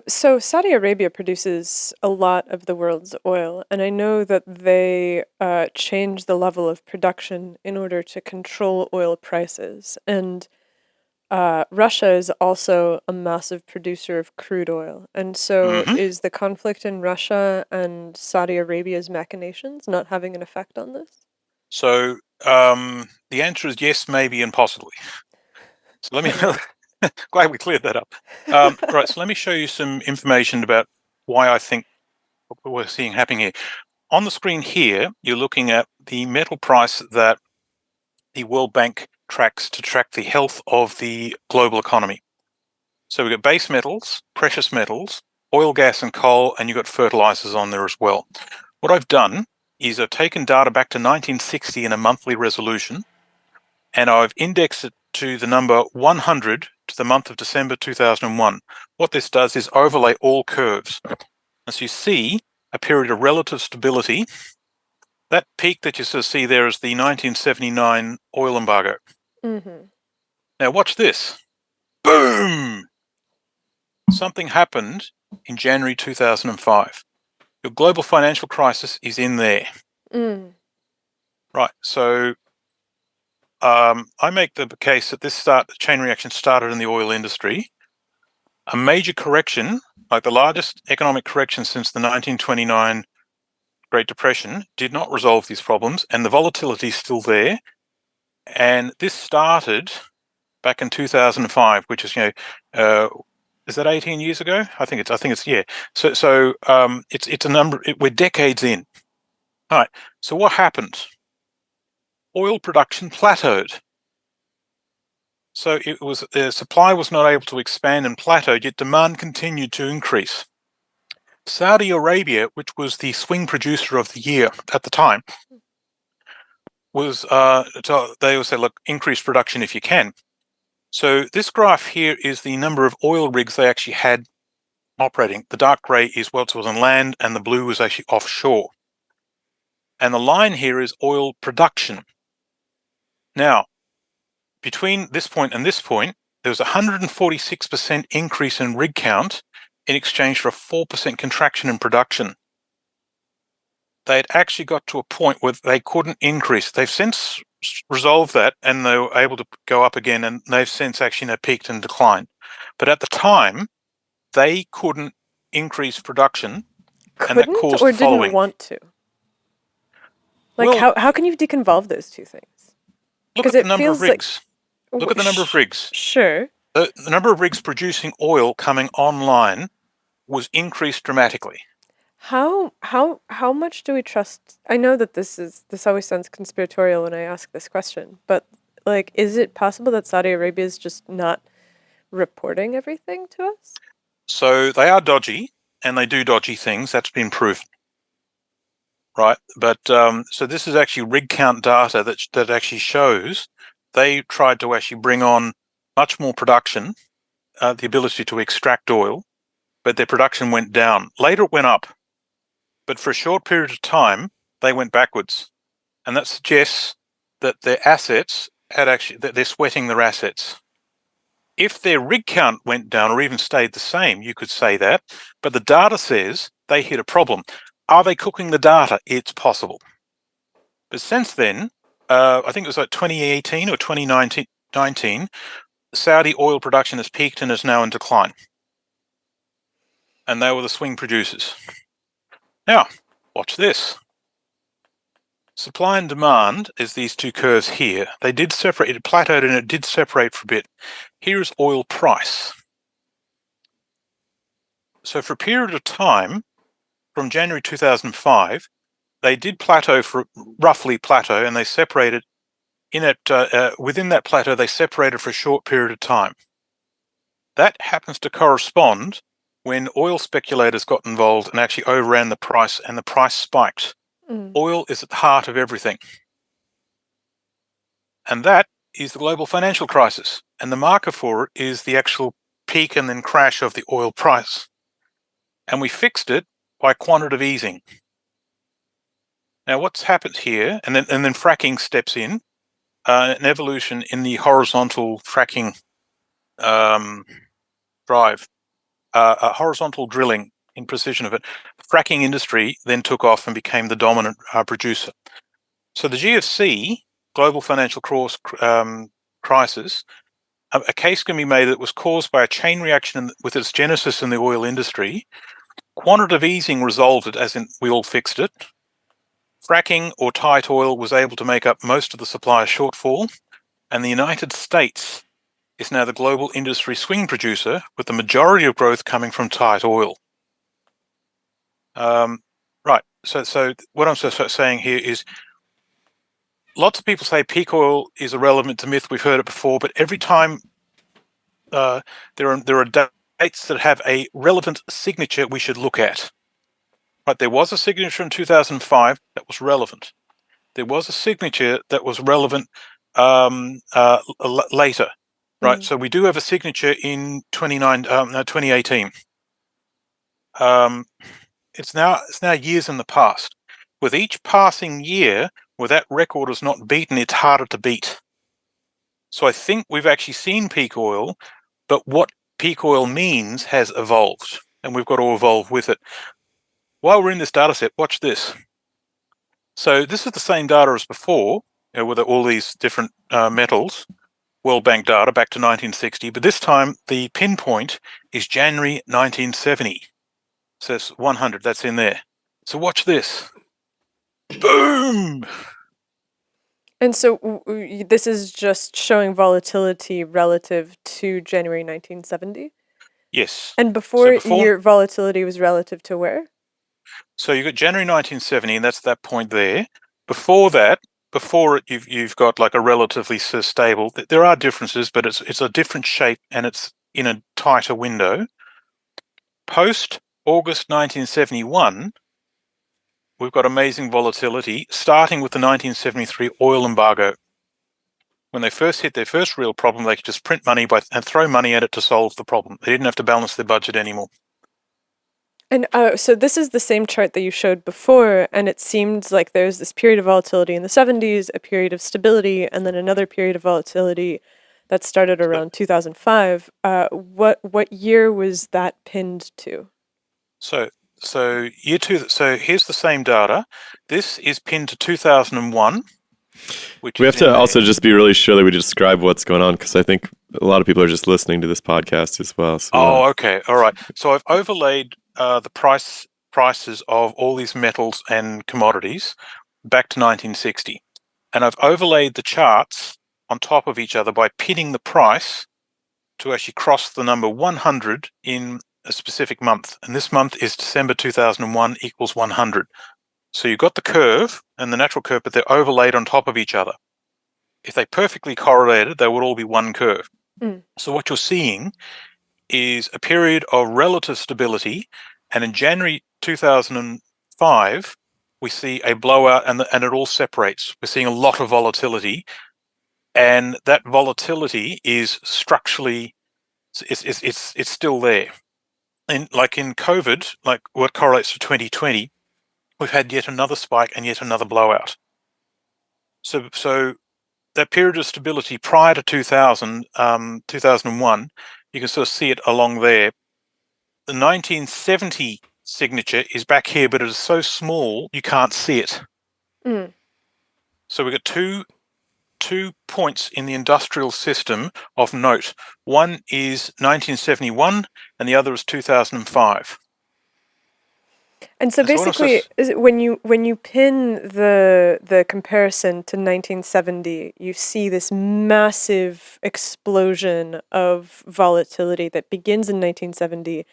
Speaker 3: So Saudi Arabia produces a lot of the world's oil, and I know that they change the level of production in order to control oil prices. And Russia is also a massive producer of crude oil. And so
Speaker 1: Mhm.
Speaker 3: is the conflict in Russia and Saudi Arabia's machinations not having an effect on this?
Speaker 1: So the answer is yes, maybe, and possibly. So let me. Glad we cleared that up. Right, so let me show you some information about why I think what we're seeing happening here. On the screen here, you're looking at the metal price that the World Bank tracks to track the health of the global economy. So we've got base metals, precious metals, oil, gas, and coal, and you've got fertilizers on there as well. What I've done is I've taken data back to 1960 in a monthly resolution, and I've indexed it to the number 100 to the month of December 2001. What this does is overlay all curves. As you see, a period of relative stability. That peak that you sort of see there is the 1979 oil embargo.
Speaker 3: Mm-hmm.
Speaker 1: Now watch this. Boom! Something happened in January 2005. Your global financial crisis is in there.
Speaker 3: Mm.
Speaker 1: Right, so I make the case that the chain reaction started in the oil industry. A major correction, like the largest economic correction since the 1929 Great Depression, did not resolve these problems, and the volatility is still there. And this started back in 2005, which is, is that 18 years ago? I think it's yeah. So it's a number. We're decades in. All right. So what happened? Oil production plateaued. So it was supply was not able to expand and plateau, yet demand continued to increase. Saudi Arabia, which was the swing producer of the year at the time, was they would say, look, increase production if you can. So this graph here is the number of oil rigs they actually had operating. The dark grey is what was on land, and the blue was actually offshore. And the line here is oil production. Now, between this point and this point, there was a 146% increase in rig count in exchange for a 4% contraction in production. They had actually got to a point where they couldn't increase. They've since resolved that, and they were able to go up again, and they've since actually peaked and declined. But at the time, they couldn't increase production, and that
Speaker 3: Couldn't
Speaker 1: caused
Speaker 3: or
Speaker 1: the following.
Speaker 3: didn't want to? Like,
Speaker 1: Well,
Speaker 3: how can you deconvolve those two things?
Speaker 1: look
Speaker 3: 'Cause
Speaker 1: at the
Speaker 3: it
Speaker 1: number of
Speaker 3: feels like-
Speaker 1: rigs. Look at the number of rigs.
Speaker 3: Sure.
Speaker 1: The number of rigs producing oil coming online was increased dramatically.
Speaker 3: How much do we trust? I know that this always sounds conspiratorial when I ask this question, but like, is it possible that Saudi Arabia is just not reporting everything to us?
Speaker 1: So they are dodgy, and they do dodgy things. That's been proven, right? But so this is actually rig count data that actually shows they tried to actually bring on much more production, the ability to extract oil, but their production went down. Later it went up, but for a short period of time they went backwards, and that suggests that their assets that they're sweating their assets. If their rig count went down or even stayed the same, you could say that, but the data says they hit a problem. Are they cooking the data? It's possible. But since then, I think it was like 2018 or 2019, Saudi oil production has peaked and is now in decline. And they were the swing producers. Now, watch this. Supply and demand is these two curves here. They did separate, it plateaued and it did separate for a bit. Here's oil price. So for a period of time, from January 2005, they did plateau roughly plateau, and they separated within that plateau, they separated for a short period of time. That happens to correspond when oil speculators got involved and actually overran the price, and the price spiked. Oil is at the heart of everything. And that is the global financial crisis. And the marker for it is the actual peak and then crash of the oil price. And we fixed it by quantitative easing. Now, what's happened here, and then fracking steps in, an evolution in the horizontal fracking drive, horizontal drilling in precision of it. The fracking industry then took off and became the dominant producer. So the GFC, global financial crisis, a case can be made that it was caused by a chain reaction with its genesis in the oil industry. Quantitative easing resolved it, as in we all fixed it. Fracking or tight oil was able to make up most of the supply shortfall, and the United States is now the global industry swing producer, with the majority of growth coming from tight oil. Right, so what I'm saying here is lots of people say peak oil is irrelevant to myth. We've heard it before, but every time there are dates that have a relevant signature we should look at. Right, there was a signature in 2005 that was relevant. There was a signature that was relevant later. Right, so we do have a signature in 2018. It's now years in the past. With each passing year where that record is not beaten, it's harder to beat. So I think we've actually seen peak oil, but what peak oil means has evolved, and we've got to evolve with it. While we're in this data set, watch this. So this is the same data as before, with all these different metals, World Bank data back to 1960, but this time the pinpoint is January 1970. So it's 100, that's in there. So watch this. Boom!
Speaker 3: And so this is just showing volatility relative to January 1970?
Speaker 1: Yes.
Speaker 3: And before your volatility was relative to where?
Speaker 1: So you got January 1970, and that's that point there. Before that, before it, you've got like a relatively stable. There are differences, but it's a different shape and it's in a tighter window. Post August 1971, we've got amazing volatility, starting with the 1973 oil embargo. When they first hit their first real problem, they could just print money and throw money at it to solve the problem. They didn't have to balance their budget anymore.
Speaker 3: And so this is the same chart that you showed before, and it seemed like there's this period of volatility in the 70s, a period of stability, and then another period of volatility that started around 2005. What year was that pinned to?
Speaker 1: So year two. So here's the same data. This is pinned to 2001.
Speaker 2: We have to also just be really sure that we describe what's going on, because I think a lot of people are just listening to this podcast as well. So,
Speaker 1: okay, all right. So I've overlaid the prices of all these metals and commodities back to 1960, and I've overlaid the charts on top of each other by pinning the price to actually cross the number 100 in a specific month, and this month is December 2001 equals 100. So you've got the curve and the natural curve, but they're overlaid on top of each other. If they perfectly correlated, they would all be one curve. So what you're seeing is a period of relative stability, and in January 2005, we see a blowout, and it all separates. We're seeing a lot of volatility, and that volatility is structurally, it's still there. In COVID, like what correlates to 2020, we've had yet another spike and yet another blowout. So that period of stability prior to 2001, you can sort of see it along there. The 1970 signature is back here, but it is so small you can't see it. So we've got two points in the industrial system of note. One is 1971 and the other is 2005.
Speaker 3: And so basically, when you pin the comparison to 1970, you see this massive explosion of volatility that begins in 1970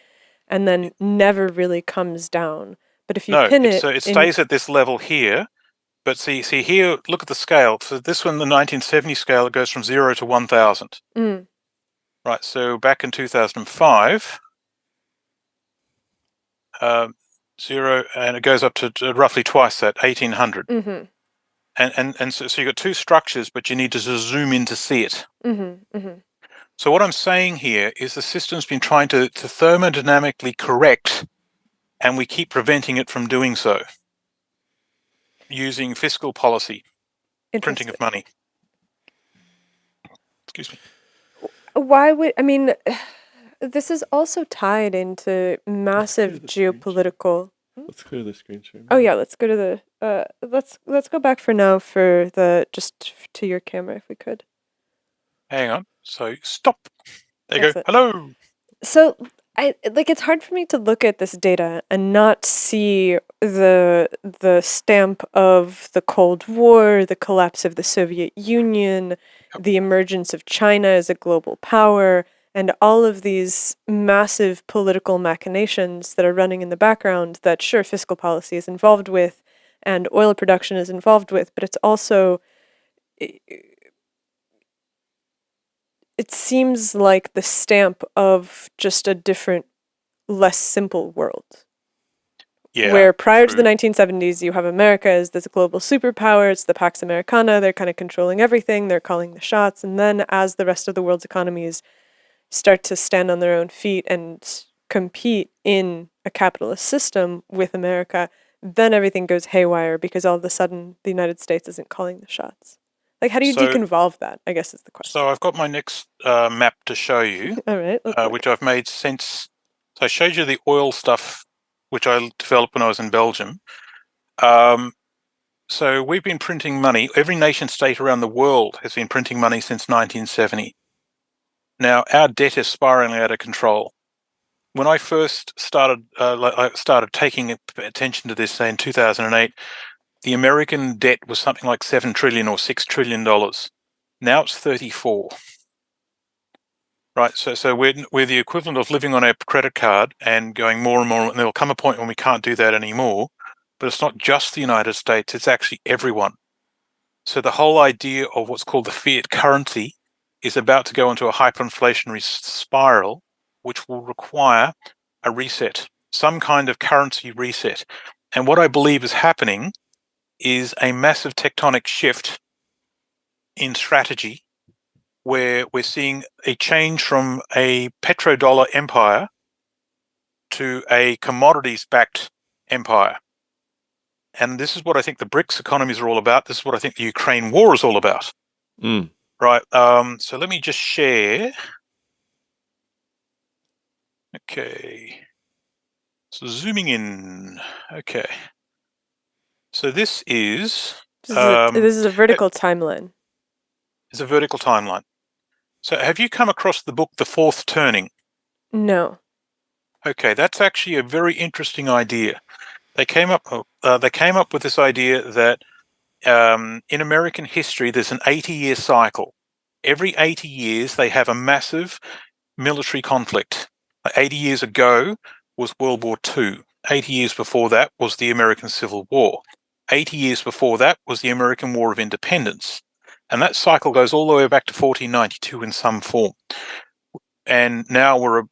Speaker 3: and then never really comes down. But if you pin it,
Speaker 1: so it stays at this level here. But see here, look at the scale. So this one, the 1970 scale, it goes from 0 to 1,000. Right, so back in 2005, 0, and it goes up to roughly twice that, 1,800. And so you've got two structures, but you need to zoom in to see it. So what I'm saying here is the system's been trying to thermodynamically correct, and we keep preventing it from doing so, using fiscal policy, printing of money. Excuse me.
Speaker 3: Why would, I mean, this is also tied into massive geopolitical.
Speaker 2: Let's clear the screen share.
Speaker 3: Oh yeah, let's go to the let's go back for now for the just to your camera if we could.
Speaker 1: Hang on. So stop. There you go. Hello.
Speaker 3: So it's hard for me to look at this data and not see the stamp of the Cold War, the collapse of the Soviet Union, the emergence of China as a global power, and all of these massive political machinations that are running in the background that, sure, fiscal policy is involved with and oil production is involved with, but it's also, it seems like the stamp of just a different, less simple world.
Speaker 1: Yeah,
Speaker 3: where prior to the 1970s, you have America as this global superpower, it's the Pax Americana, they're kind of controlling everything, they're calling the shots, and then as the rest of the world's economies start to stand on their own feet and compete in a capitalist system with America, then everything goes haywire because all of a sudden the United States isn't calling the shots. Like, how do you deconvolve that, I guess is the question.
Speaker 1: So I've got my next map to show you,
Speaker 3: all right,
Speaker 1: which I've made since, so I showed you the oil stuff, which I developed when I was in Belgium. So we've been printing money. Every nation state around the world has been printing money since 1970. Now, our debt is spiraling out of control. When I first started, I started taking attention to this, say, in 2008, the American debt was something like $7 trillion or $6 trillion. Now it's 34. Right, so we're the equivalent of living on a credit card and going more and more, and there'll come a point when we can't do that anymore. But it's not just the United States; it's actually everyone. So the whole idea of what's called the fiat currency is about to go into a hyperinflationary spiral, which will require a reset, some kind of currency reset. And what I believe is happening is a massive tectonic shift in strategy, where we're seeing a change from a petrodollar empire to a commodities-backed empire. And this is what I think the BRICS economies are all about. This is what I think the Ukraine war is all about.
Speaker 2: Mm.
Speaker 1: Right. So let me just share. Okay. So zooming in. Okay. So this is
Speaker 3: This is a vertical timeline.
Speaker 1: it's a vertical timeline. So have you come across the book The Fourth Turning?
Speaker 3: No.
Speaker 1: Okay, that's actually a very interesting idea. They came up with this idea that in American history there's an 80-year cycle. Every 80 years they have a massive military conflict. 80 years ago was World War II. 80 years before that was the American Civil War. 80 years before that was the American War of Independence. And that cycle goes all the way back to 1492 in some form. And now we're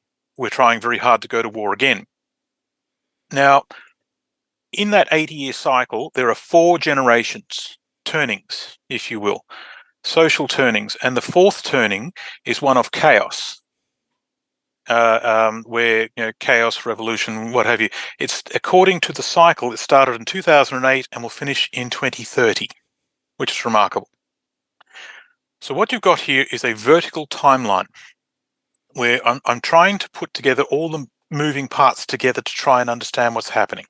Speaker 1: trying very hard to go to war again. Now, in that 80-year cycle, there are 4 generations, turnings, if you will, social turnings. And the fourth turning is one of chaos. Where chaos, revolution, what have you. It's according to the cycle. It started in 2008 and will finish in 2030, which is remarkable. So what you've got here is a vertical timeline where I'm trying to put together all the moving parts together to try and understand what's happening.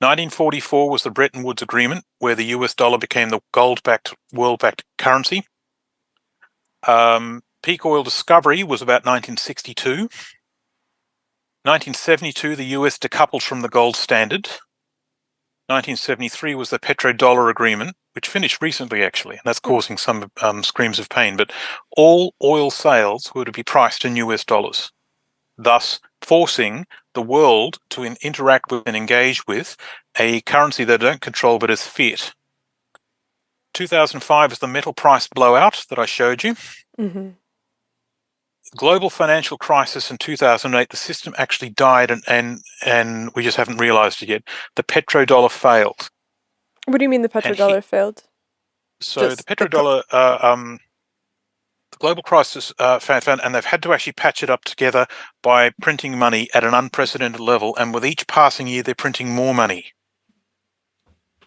Speaker 1: 1944 was the Bretton Woods Agreement, where the US dollar became the gold-backed, world-backed currency. Peak oil discovery was about 1962. 1972, the US decoupled from the gold standard. 1973 was the petrodollar agreement, which finished recently, actually, and that's causing some screams of pain. But all oil sales were to be priced in US dollars, thus forcing the world to interact with and engage with a currency they don't control but is fiat. 2005 is the metal price blowout that I showed you.
Speaker 3: Mm-hmm.
Speaker 1: Global financial crisis in 2008, the system actually died, and we just haven't realized it yet. The petrodollar failed.
Speaker 3: What do you mean the petrodollar failed?
Speaker 1: So the petrodollar, the global crisis found, and they've had to actually patch it up together by printing money at an unprecedented level, and with each passing year, they're printing more money.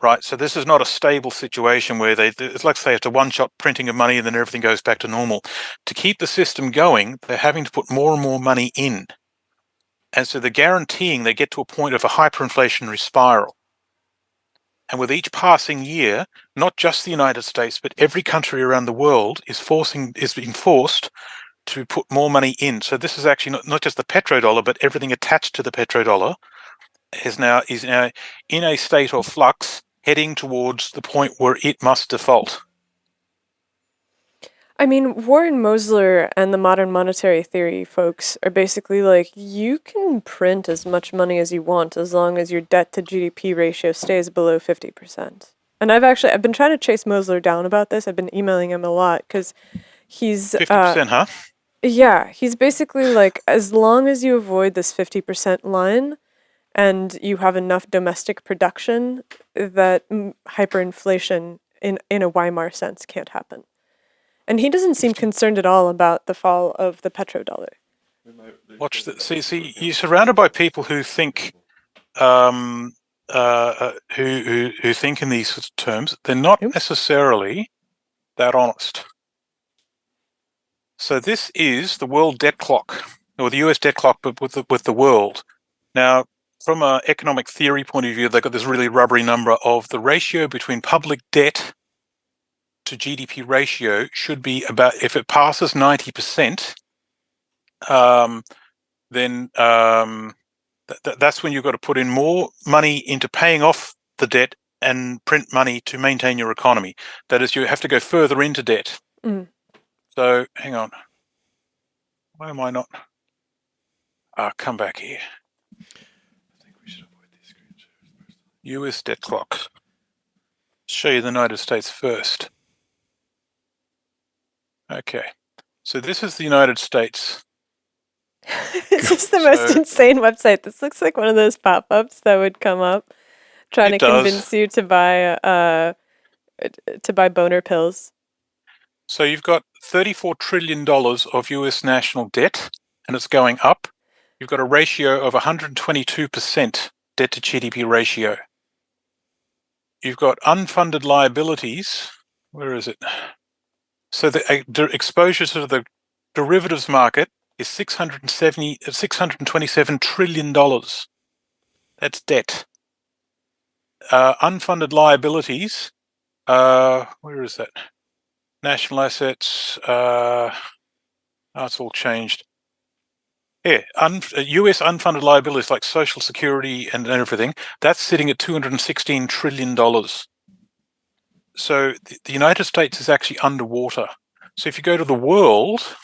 Speaker 1: Right, so this is not a stable situation where it's like, say, it's a one-shot printing of money and then everything goes back to normal. To keep the system going, they're having to put more and more money in. And so they're guaranteeing they get to a point of a hyperinflationary spiral. And with each passing year, not just the United States, but every country around the world is being forced to put more money in. So this is actually not just the petrodollar, but everything attached to the petrodollar is now in a state of flux, heading towards the point where it must default.
Speaker 3: I mean, Warren Mosler and the modern monetary theory folks are basically like, you can print as much money as you want as long as your debt to GDP ratio stays below 50%. And I've been trying to chase Mosler down about this. I've been emailing him a lot because he's
Speaker 1: 50%, huh?
Speaker 3: Yeah, he's basically like, as long as you avoid this 50% line and you have enough domestic production, that hyperinflation in a Weimar sense can't happen. And he doesn't seem concerned at all about the fall of the petrodollar.
Speaker 1: Watch the see. You're surrounded by people who think, who think in these terms. They're not necessarily that honest. So this is the world debt clock, or the US debt clock, but with the world. Now, from an economic theory point of view, they've got this really rubbery number of the ratio between public debt to GDP ratio should be about, if it passes 90%, then that's when you've got to put in more money into paying off the debt and print money to maintain your economy. That is, you have to go further into debt.
Speaker 3: Mm.
Speaker 1: So, hang on. Why am I not? Come back here. I think we should avoid these screen shares. US debt clock. show you the United States first. Okay, so this is the United States.
Speaker 3: This is the most
Speaker 1: So-
Speaker 3: insane website. This looks like one of those pop-ups that would come up trying
Speaker 1: It
Speaker 3: to
Speaker 1: does.
Speaker 3: convince you to buy boner pills.
Speaker 1: So you've got $34 trillion of US national debt, and it's going up. You've got a ratio of 122% debt to GDP ratio. You've got unfunded liabilities. Where is it? So the exposure to the derivatives market is $627 trillion. That's debt. Unfunded liabilities, where is that? National assets, it's all changed. Yeah, US unfunded liabilities like Social Security and everything, that's sitting at $216 trillion. So the United States is actually underwater. So if you go to the world,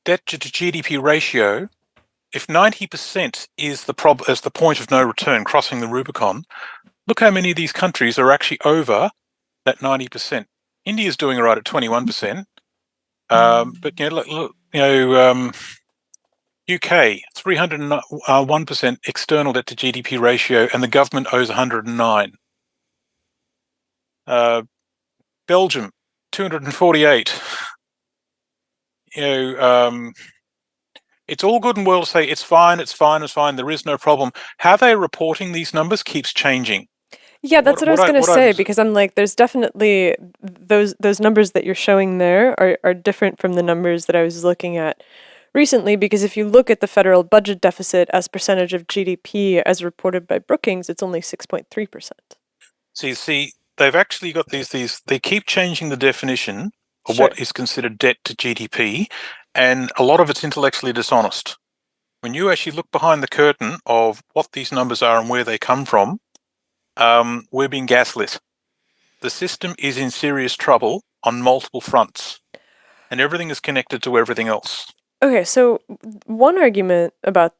Speaker 1: debt to GDP ratio, if 90% is the point of no return, crossing the Rubicon, look how many of these countries are actually over that 90%. India's doing all right at 21%, but UK 301% external debt to GDP ratio, and the government owes 109. Belgium 248. It's all good and well to say it's fine, it's fine, it's fine. There is no problem. How they're reporting these numbers keeps changing.
Speaker 3: Yeah, that's what I was going to say, because I'm like, there's definitely those numbers that you're showing there are different from the numbers that I was looking at recently, because if you look at the federal budget deficit as percentage of GDP as reported by Brookings, it's only 6.3%.
Speaker 1: So you see, they've actually got these they keep changing the definition of
Speaker 3: Sure.
Speaker 1: what is considered debt to GDP, and a lot of it's intellectually dishonest. When you actually look behind the curtain of what these numbers are and where they come from, we're being gaslit. The system is in serious trouble on multiple fronts, and everything is connected to everything else.
Speaker 3: Okay, so one argument that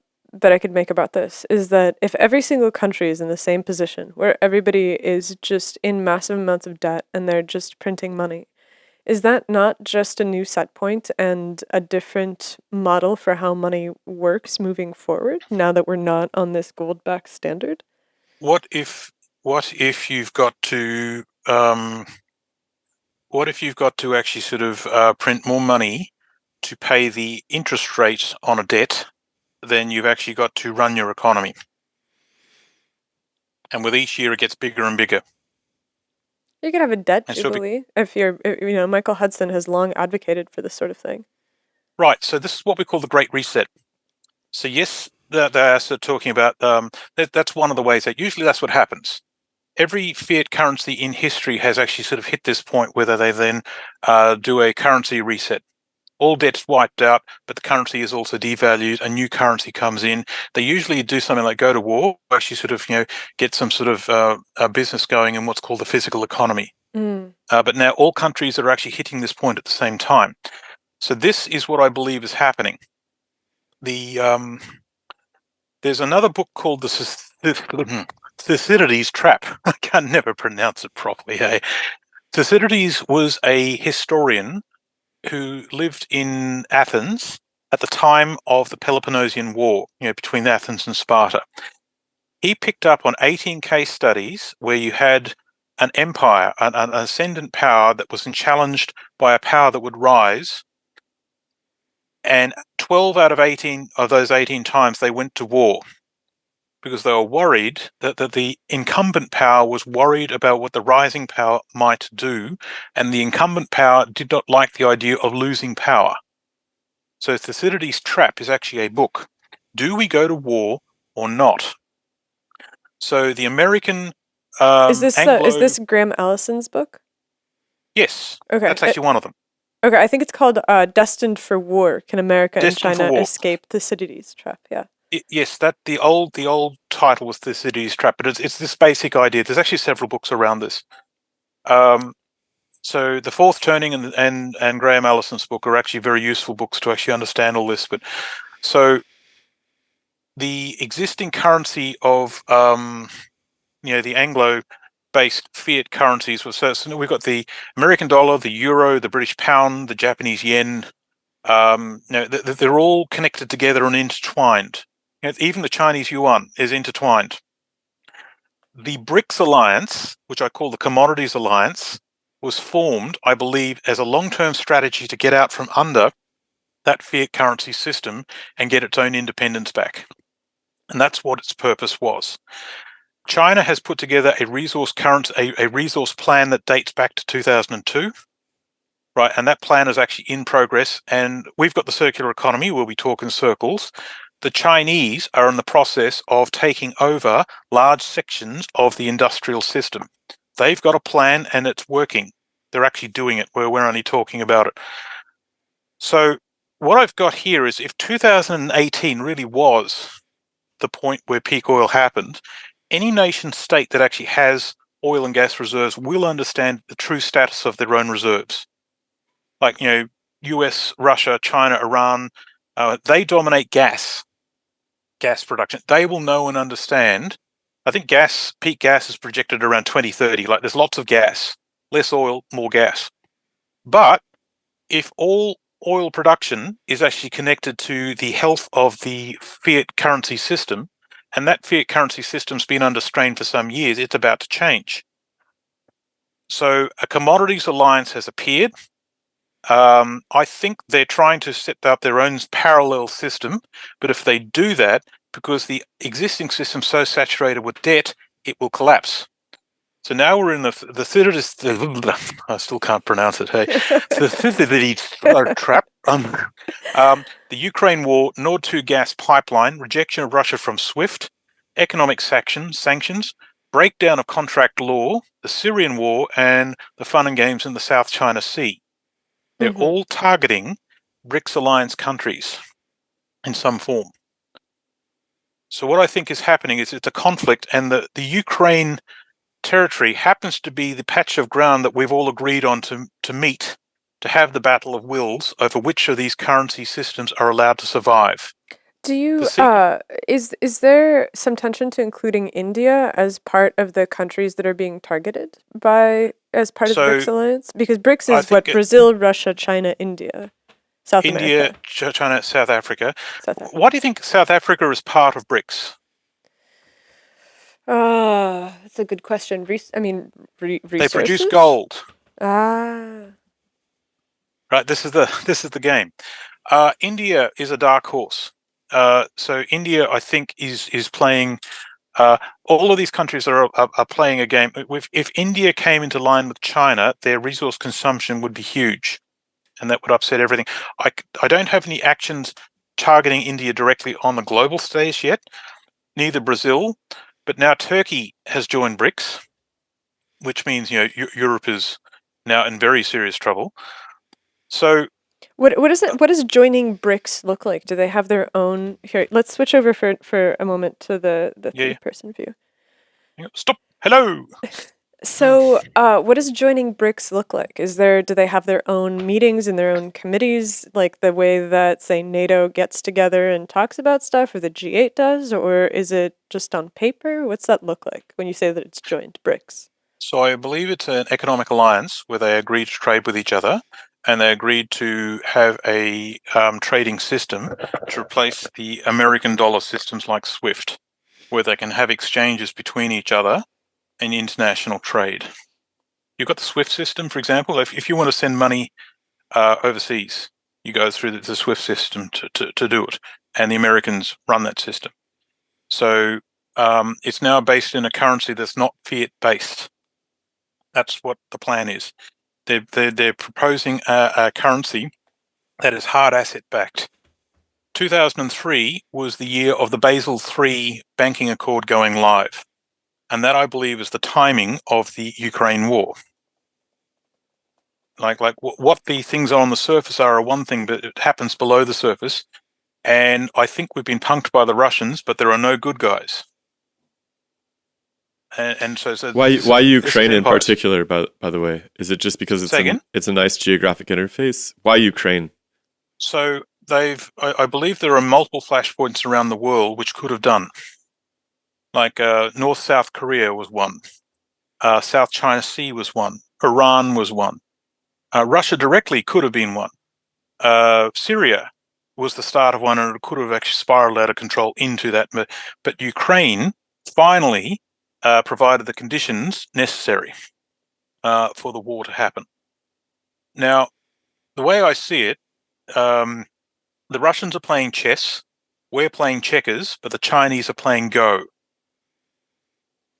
Speaker 3: I could make about this is that if every single country is in the same position, where everybody is just in massive amounts of debt and they're just printing money, is that not just a new set point and a different model for how money works moving forward, now that we're not on this gold-backed standard?
Speaker 1: What if you've got to actually sort of print more money to pay the interest rate on a debt than you've actually got to run your economy? And with each year, it gets bigger and bigger.
Speaker 3: You could have a debt
Speaker 1: And so
Speaker 3: jubilee if Michael Hudson has long advocated for this sort of thing.
Speaker 1: Right. So this is what we call the Great Reset. So yes, they're sort of talking about that's one of the ways that usually that's what happens. Every fiat currency in history has actually sort of hit this point where they then do a currency reset. All debt's wiped out, but the currency is also devalued. A new currency comes in. They usually do something like go to war, actually sort of get some sort of business going in what's called the physical economy. But now all countries are actually hitting this point at the same time. So this is what I believe is happening. There's another book called the Thucydides Trap. I can never pronounce it properly. Thucydides was a historian who lived in Athens at the time of the Peloponnesian War, between Athens and Sparta. He picked up on 18 case studies where you had an empire, an ascendant power that was challenged by a power that would rise, and 12 out of 18 of those 18 times they went to war because they were worried that the incumbent power was worried about what the rising power might do, and the incumbent power did not like the idea of losing power. So Thucydides' Trap is actually a book. Do we go to war or not? So the American
Speaker 3: Is this Graham Allison's book?
Speaker 1: Yes,
Speaker 3: Okay,
Speaker 1: that's actually one of them.
Speaker 3: Okay, I think it's called Destined for War. Can America
Speaker 1: Destined
Speaker 3: and
Speaker 1: for
Speaker 3: China
Speaker 1: War.
Speaker 3: escape Thucydides' Trap? Yeah.
Speaker 1: Yes, that the old title was Thucydides' Trap, but it's this basic idea. There's actually several books around this. So the Fourth Turning and Graham Allison's book are actually very useful books to actually understand all this. But so the existing currency of the Anglo based fiat currencies. So we've got the American dollar, the euro, the British pound, the Japanese yen. They're all connected together and intertwined. Even the Chinese yuan is intertwined. The BRICS alliance, which I call the Commodities Alliance, was formed, I believe, as a long-term strategy to get out from under that fiat currency system and get its own independence back. And that's what its purpose was. China has put together a resource plan that dates back to 2002, right? And that plan is actually in progress. And we've got the circular economy where we talk in circles. The Chinese are in the process of taking over large sections of the industrial system. They've got a plan and it's working. They're actually doing it where we're only talking about it. So what I've got here is if 2018 really was the point where peak oil happened, any nation state that actually has oil and gas reserves will understand the true status of their own reserves. Like, US, Russia, China, Iran, they dominate gas production. They will know and understand. I think peak gas is projected around 2030. Like, there's lots of gas, less oil, more gas. But if all oil production is actually connected to the health of the fiat currency system, and that fiat currency system's been under strain for some years, it's about to change. So a commodities alliance has appeared. I think they're trying to set up their own parallel system, but if they do that, because the existing system's so saturated with debt, it will collapse. So now we're in the I still can't pronounce it. Hey, the trap. The Ukraine war, Nord 2 gas pipeline, rejection of Russia from SWIFT, economic sanctions, breakdown of contract law, the Syrian war, and the fun and games in the South China Sea. They're all targeting BRICS alliance countries in some form. So what I think is happening is it's a conflict, and the Ukraine territory happens to be the patch of ground that we've all agreed on to meet, to have the battle of wills over which of these currency systems are allowed to survive.
Speaker 3: Do you is there some tension to including India as part of the countries that are being targeted as part of the BRICS alliance? Because BRICS is Brazil, Russia, China, India, South America.
Speaker 1: China, South Africa. Why do you think South Africa is part of BRICS?
Speaker 3: That's a good question. Resources?
Speaker 1: They produce gold.
Speaker 3: Right,
Speaker 1: this is the game. India is a dark horse. So India, I think, is playing. All of these countries are playing a game. If India came into line with China, their resource consumption would be huge, and that would upset everything. I don't have any actions targeting India directly on the global stage yet. Neither Brazil. But now Turkey has joined BRICS, which means Europe is now in very serious trouble. So,
Speaker 3: what does joining BRICS look like? Do they have their own? Here, let's switch over for a moment to the third person view.
Speaker 1: Stop. Hello.
Speaker 3: So, what does joining BRICS look like? Do they have their own meetings and their own committees, like the way that, say, NATO gets together and talks about stuff, or the G8 does, or is it just on paper? What's that look like when you say that it's joined BRICS?
Speaker 1: So I believe it's an economic alliance where they agreed to trade with each other, and they agreed to have a trading system to replace the American dollar systems like SWIFT, where they can have exchanges between each other in international trade. You've got the SWIFT system, for example. If you want to send money overseas, you go through the SWIFT system to do it, and the Americans run that system. So it's now based in a currency that's not fiat-based. That's what the plan is. They're proposing a currency that is hard asset-backed. 2003 was the year of the Basel III banking accord going live. And that, I believe, is the timing of the Ukraine war. Like what the things on the surface are one thing, but it happens below the surface. And I think we've been punked by the Russians, but there are no good guys. And so
Speaker 2: why Ukraine in particular? By the way, is it just because it's a nice geographic interface? Why Ukraine?
Speaker 1: So I believe there are multiple flashpoints around the world which could have done. Like North-South Korea was one. South China Sea was one. Iran was one. Russia directly could have been one. Syria was the start of one, and it could have actually spiraled out of control into that. But Ukraine finally provided the conditions necessary for the war to happen. Now, the way I see it, the Russians are playing chess, we're playing checkers, but the Chinese are playing Go.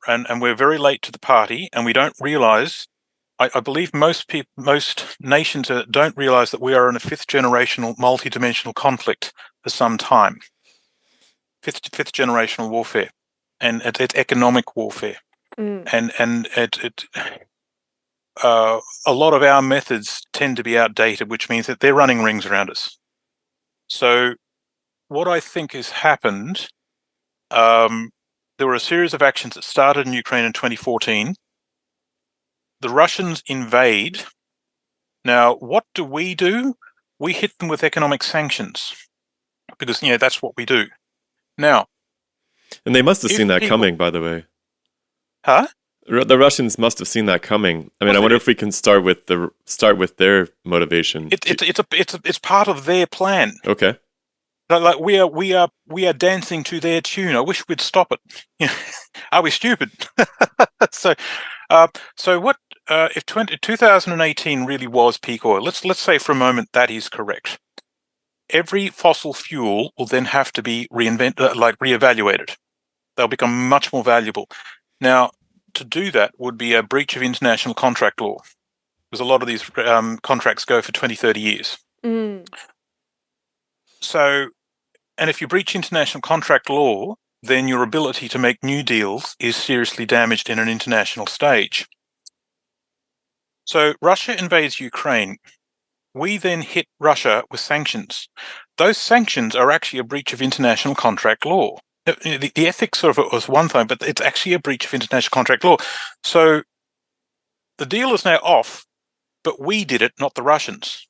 Speaker 1: And we're very late to the party, and we don't realize. I believe most nations don't realize that we are in a fifth generational, multi-dimensional conflict for some time. Fifth generational warfare, and it's economic warfare, and a lot of our methods tend to be outdated, which means that they're running rings around us. So, what I think has happened, there were a series of actions that started in Ukraine in 2014. The Russians invade. Now, what do? We hit them with economic sanctions because that's what we do. Now,
Speaker 2: and they must have seen that coming, by the way.
Speaker 1: Huh?
Speaker 2: The Russians must have seen that coming. I mean, I wonder if we can start with their motivation.
Speaker 1: It's part of their plan.
Speaker 2: Okay.
Speaker 1: Like we are dancing to their tune. I wish we'd stop it. Are we stupid? So what? If 2018 really was peak oil, let's say for a moment that is correct. Every fossil fuel will then have to be reevaluated. They'll become much more valuable. Now, to do that would be a breach of international contract law, because a lot of these contracts go for 20, 30 years. So, and if you breach international contract law, then your ability to make new deals is seriously damaged in an international stage. So Russia invades Ukraine. We then hit Russia with sanctions. Those sanctions are actually a breach of international contract law. The ethics of it was one thing, but it's actually a breach of international contract law. So the deal is now off, but we did it, not the Russians.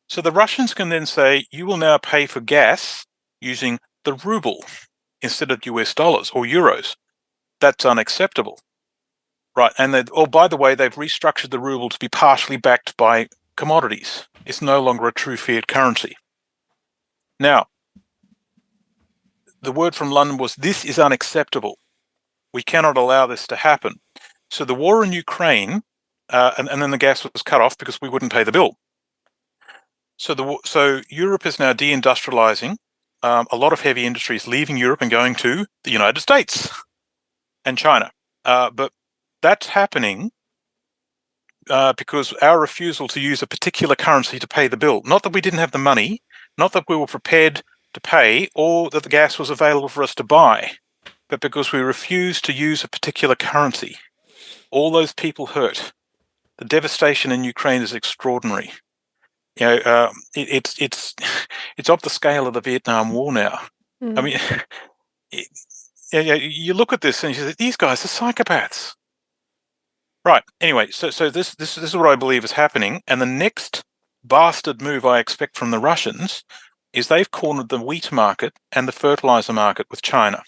Speaker 1: So the Russians can then say, you will now pay for gas using the ruble instead of US dollars or euros. That's unacceptable. Right, and by the way, they've restructured the ruble to be partially backed by commodities. It's no longer a true fiat currency. Now, the word from London was, this is unacceptable. We cannot allow this to happen. So the war in Ukraine, and then the gas was cut off because we wouldn't pay the bill. So Europe is now deindustrializing. A lot of heavy industry is leaving Europe and going to the United States and China. But that's happening because our refusal to use a particular currency to pay the bill, not that we didn't have the money, not that we were prepared to pay or that the gas was available for us to buy, but because we refused to use a particular currency. All those people hurt. The devastation in Ukraine is extraordinary. It's of the scale of the Vietnam War now. I mean, you look at this and you say, these guys are psychopaths. Right. Anyway, so this is what I believe is happening, and the next bastard move I expect from the Russians is they've cornered the wheat market and the fertilizer market with China.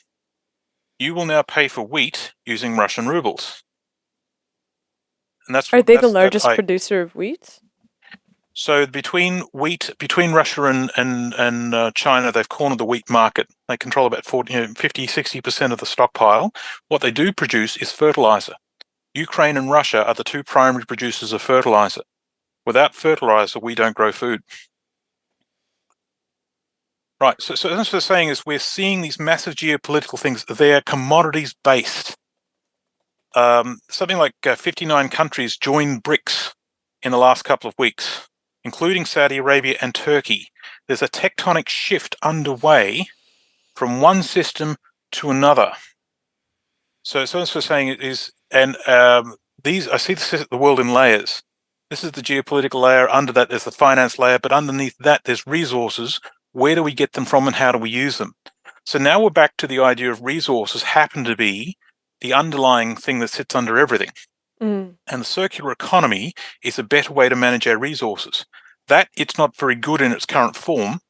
Speaker 1: You will now pay for wheat using Russian rubles. And
Speaker 3: Are they the largest producer of wheat?
Speaker 1: So between Russia and China, they've cornered the wheat market. They control about 50-60% of the stockpile. What they do produce is fertilizer. Ukraine and Russia are the two primary producers of fertilizer. Without fertilizer, we don't grow food. Right, so that's what I'm saying is we're seeing these massive geopolitical things. They're commodities-based. Something like 59 countries joined BRICS in the last couple of weeks, including Saudi Arabia and Turkey. There's a tectonic shift underway from one system to another. So that's what I'm saying is, and I see the world in layers. This is the geopolitical layer. Under that, there's the finance layer, but underneath that, there's resources. Where do we get them from and how do we use them? So now we're back to the idea of resources happen to be the underlying thing that sits under everything. And the circular economy is a better way to manage our resources. That it's not very good in its current form.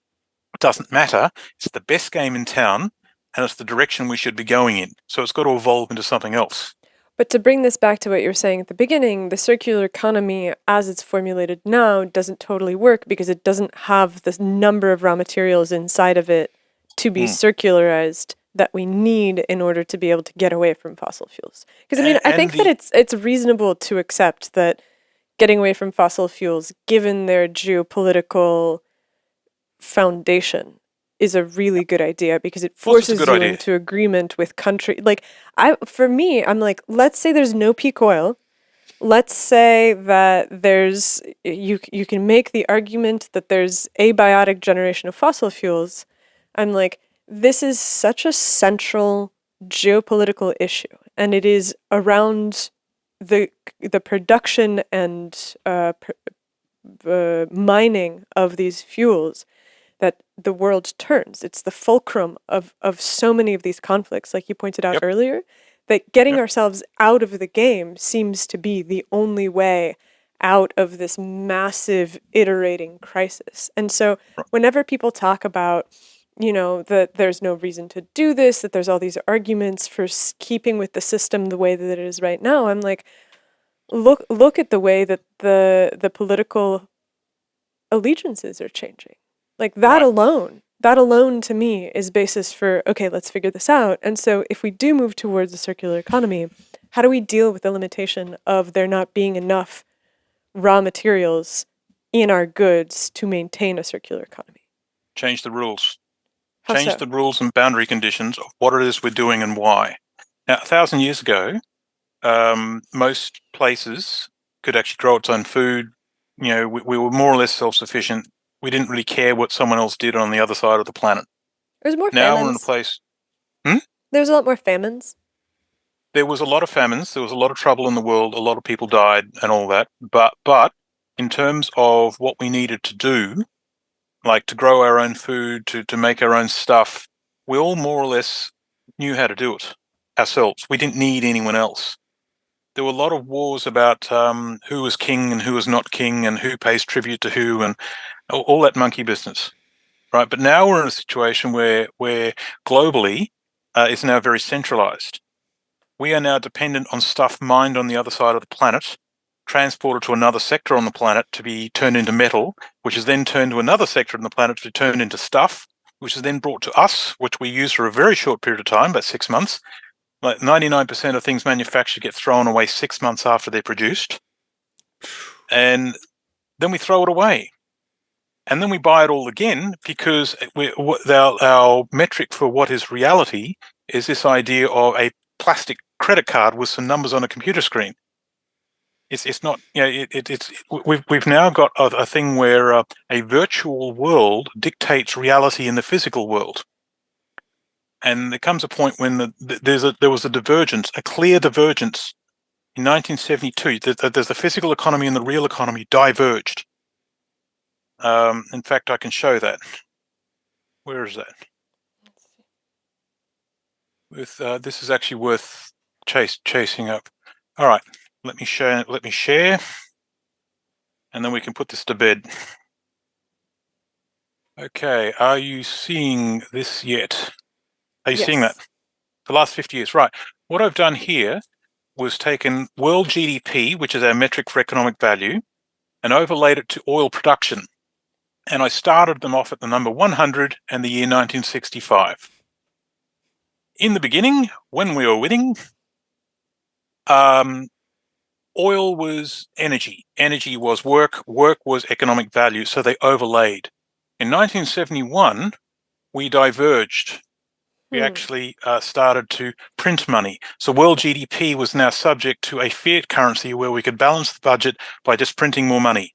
Speaker 1: It doesn't matter. It's the best game in town, and it's the direction we should be going in. So it's got to evolve into something else.
Speaker 3: But to bring this back to what you were saying at the beginning, the circular economy, as it's formulated now, doesn't totally work because it doesn't have the number of raw materials inside of it to be circularized that we need in order to be able to get away from fossil fuels. Because I mean, I think that it's reasonable to accept that getting away from fossil fuels, given their geopolitical foundation, is a really good idea because it forces you into agreement with country. Like for me, I'm like, let's say there's no peak oil. Let's say that there's you can make the argument that there's abiotic generation of fossil fuels. I'm like, this is such a central geopolitical issue, and it is around the production and mining of these fuels that the world turns. It's the fulcrum of so many of these conflicts, like you pointed out earlier, that getting ourselves out of the game seems to be the only way out of this massive iterating crisis. And so whenever people talk about, that there's no reason to do this, that there's all these arguments for keeping with the system the way that it is right now, I'm like, look at the way that the political allegiances are changing. Like that alone to me is basis for, okay, let's figure this out. And so if we do move towards a circular economy, how do we deal with the limitation of there not being enough raw materials in our goods to maintain a circular economy?
Speaker 1: Change the rules.
Speaker 3: Change
Speaker 1: the rules and boundary conditions of what it is we're doing and why. Now, 1,000 years ago, most places could actually grow its own food. We were more or less self-sufficient. We didn't really care what someone else did on the other side of the planet.
Speaker 3: There's more
Speaker 1: now
Speaker 3: famines.
Speaker 1: We're in a place.
Speaker 3: There's a lot more famines.
Speaker 1: There was a lot of famines. There was a lot of trouble in the world. A lot of people died and all that. But in terms of what we needed to do, like to grow our own food, to make our own stuff, we all more or less knew how to do it ourselves. We didn't need anyone else. There were a lot of wars about who was king and who was not king and who pays tribute to who and all that monkey business, right? But now we're in a situation where globally it's now very centralized. We are now dependent on stuff mined on the other side of the planet, transported to another sector on the planet to be turned into metal, which is then turned to another sector on the planet to be turned into stuff, which is then brought to us, which we use for a very short period of time, about 6 months. Like 99% of things manufactured get thrown away 6 months after they're produced. And then we throw it away. And then we buy it all again because our metric for what is reality is this idea of a plastic credit card with some numbers on a computer screen. It's not, we've now got a thing where a virtual world dictates reality in the physical world. And there comes a point when there was a divergence, a clear divergence in 1972. There's the physical economy and the real economy diverged. In fact, I can show that. Where is that? This is actually worth chasing up. All right, let me share, and then we can put this to bed. Okay, are you seeing this yet? Are you seeing that? The last 50 years, right. What I've done here was taken world GDP, which is our metric for economic value, and overlaid it to oil production. And I started them off at the number 100 and the year 1965. In the beginning, when we were winning, oil was energy. Energy was work. Work was economic value. So they overlaid. In 1971, we diverged. We actually started to print money. So world GDP was now subject to a fiat currency where we could balance the budget by just printing more money.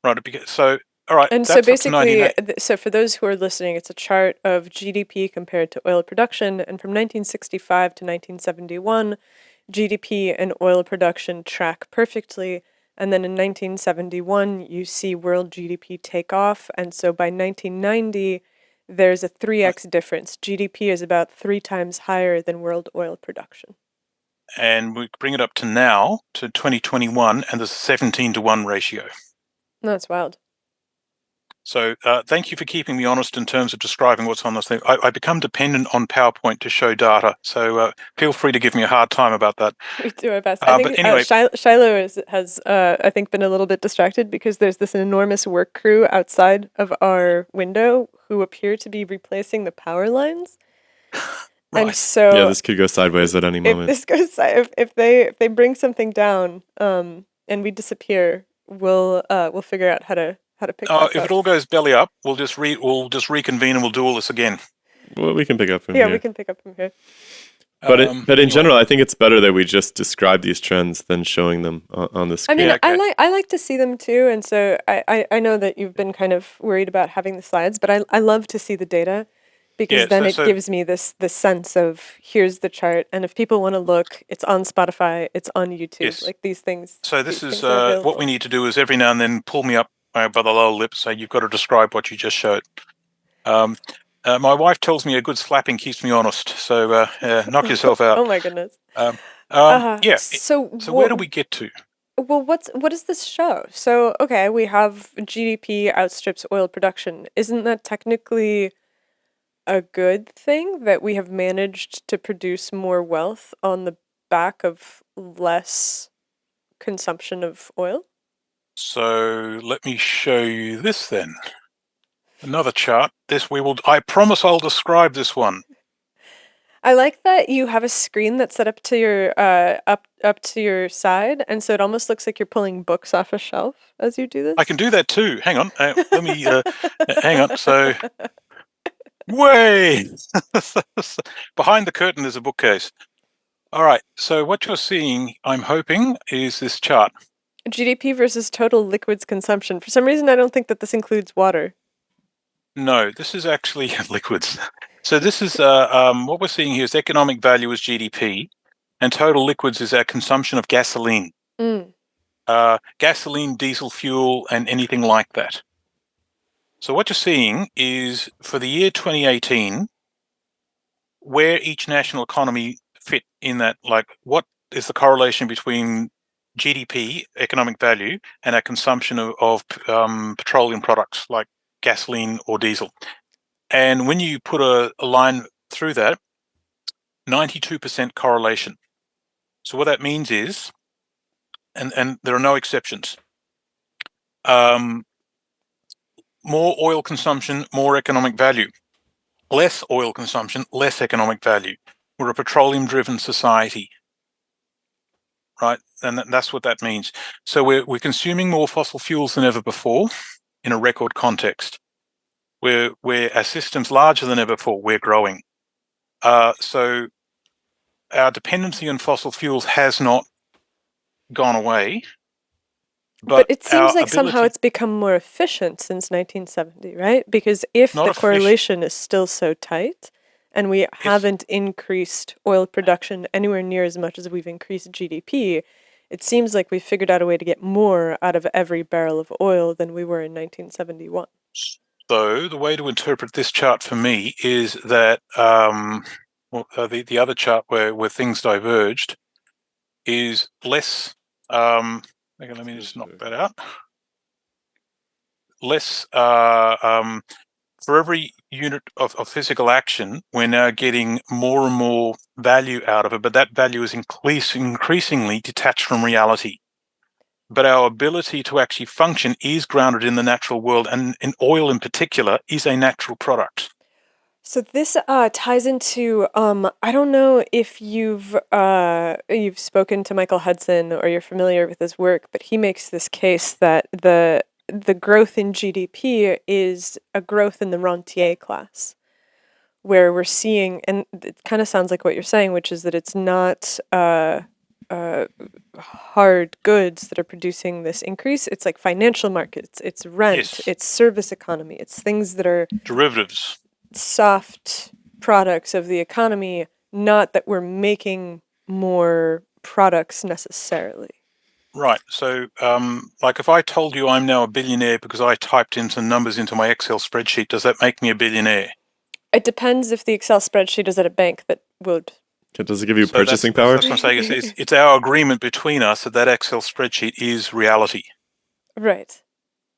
Speaker 1: Right. So, all right.
Speaker 3: And so basically, so for those who are listening, it's a chart of GDP compared to oil production. And from 1965 to 1971, GDP and oil production track perfectly. And then in 1971, you see world GDP take off. And so by 1990, there's a 3x difference. GDP is about 3 times higher than world oil production.
Speaker 1: And we bring it up to now, to 2021, and there's a 17-to-1 ratio.
Speaker 3: That's wild.
Speaker 1: So thank you for keeping me honest in terms of describing what's on this thing. I become dependent on PowerPoint to show data, so feel free to give me a hard time about that.
Speaker 3: We do our best. I think
Speaker 1: but anyway,
Speaker 3: Shiloh has I think, been a little bit distracted because there's this enormous work crew outside of our window who appear to be replacing the power lines. And
Speaker 1: right.
Speaker 3: so
Speaker 2: Yeah, this could go sideways at any
Speaker 3: if
Speaker 2: moment.
Speaker 3: this goes if they bring something down and we disappear, we'll figure out how to pick back
Speaker 1: If
Speaker 3: up.
Speaker 1: it all goes belly up, we'll just reconvene and we'll do all this again.
Speaker 2: Well, we can pick up from
Speaker 3: Yeah,
Speaker 2: here.
Speaker 3: we can pick up from here.
Speaker 2: But in
Speaker 1: anyway.
Speaker 2: general, I think it's better that we just describe these trends than showing them on the
Speaker 3: I
Speaker 2: screen.
Speaker 3: mean,
Speaker 1: Yeah, okay.
Speaker 3: I like to see them too, and so I know that you've been kind of worried about having the slides, but I love to see the data because
Speaker 1: Yeah,
Speaker 3: then
Speaker 1: so-
Speaker 3: it gives me this sense of here's the chart, and if people want to look, it's on Spotify, it's on YouTube,
Speaker 1: Yes.
Speaker 3: like these things.
Speaker 1: So this
Speaker 3: these
Speaker 1: is
Speaker 3: things are
Speaker 1: what
Speaker 3: available.
Speaker 1: we need to do is every now and then pull me up by the lower lip, say you've got to describe what you just showed. My wife tells me a good slapping keeps me honest, so knock yourself out.
Speaker 3: Oh my goodness.
Speaker 1: Yeah.
Speaker 3: So
Speaker 1: Where do we get to?
Speaker 3: Well, what does this show? So, okay, we have GDP outstrips oil production. Isn't that technically a good thing that we have managed to produce more wealth on the back of less consumption of oil?
Speaker 1: So let me show you this then. Another chart. I promise I'll describe this one.
Speaker 3: I like that you have a screen that's set up to your up to your side, and so it almost looks like you're pulling books off a shelf as you do this.
Speaker 1: I can do that too. Hang on. Let me hang on. So way behind the curtain there's a bookcase. All right. So what you're seeing, I'm hoping, is this chart.
Speaker 3: GDP versus total liquids consumption. For some reason, I don't think that this includes water.
Speaker 1: No, this is actually liquids. So this is what we're seeing here is economic value is GDP, and total liquids is our consumption of gasoline. Gasoline, diesel fuel, and anything like that. So what you're seeing is for the year 2018, where each national economy fit in that, like what is the correlation between GDP, economic value, and our consumption of petroleum products like gasoline or diesel. And when you put a line through that, 92% correlation. So what that means is, and there are no exceptions, more oil consumption, more economic value. Less oil consumption, less economic value. We're a petroleum-driven society, right? And that's what that means. So we're consuming more fossil fuels than ever before in a record context. Where our system's larger than ever before, we're growing. So our dependency on fossil fuels has not gone away.
Speaker 3: But it seems like somehow it's become more efficient since 1970, right? Because if the correlation is still so tight and we haven't increased oil production anywhere near as much as we've increased GDP, it seems like we've figured out a way to get more out of every barrel of oil than we were in 1971.
Speaker 1: So the way to interpret this chart for me is that the other chart where things diverged is less. Let me just knock that out. Less for every unit of physical action, we're now getting more and more value out of it, but that value is increasingly detached from reality. But our ability to actually function is grounded in the natural world, and in oil in particular is a natural product.
Speaker 3: So this ties into I don't know if you've spoken to Michael Hudson or you're familiar with his work, but he makes this case that the growth in GDP is a growth in the rentier class, where we're seeing, and it kind of sounds like what you're saying, which is that it's not hard goods that are producing this increase. It's like financial markets, it's rent, it's service economy, it's things that are
Speaker 1: derivatives,
Speaker 3: soft products of the economy, not that we're making more products necessarily.
Speaker 1: Right. So, like if I told you I'm now a billionaire because I typed in some numbers into my Excel spreadsheet, does that make me a billionaire?
Speaker 3: It depends if the Excel spreadsheet is at a bank that would.
Speaker 2: Does it give you purchasing power?
Speaker 1: That's what I'm saying. It's our agreement between us that Excel spreadsheet is reality.
Speaker 3: Right.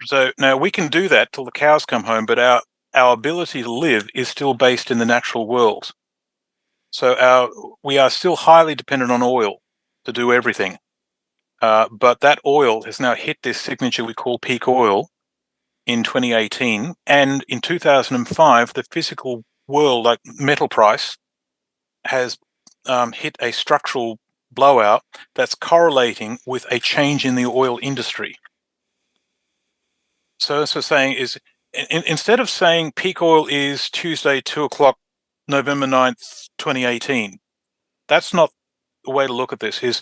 Speaker 1: So now we can do that till the cows come home, but our ability to live is still based in the natural world. So we are still highly dependent on oil to do everything. But that oil has now hit this signature we call peak oil in 2018. And in 2005, the physical world, like metal price, has hit a structural blowout that's correlating with a change in the oil industry. So as we're saying is, instead of saying peak oil is Tuesday, 2:00, November 9th, 2018, that's not the way to look at this. Is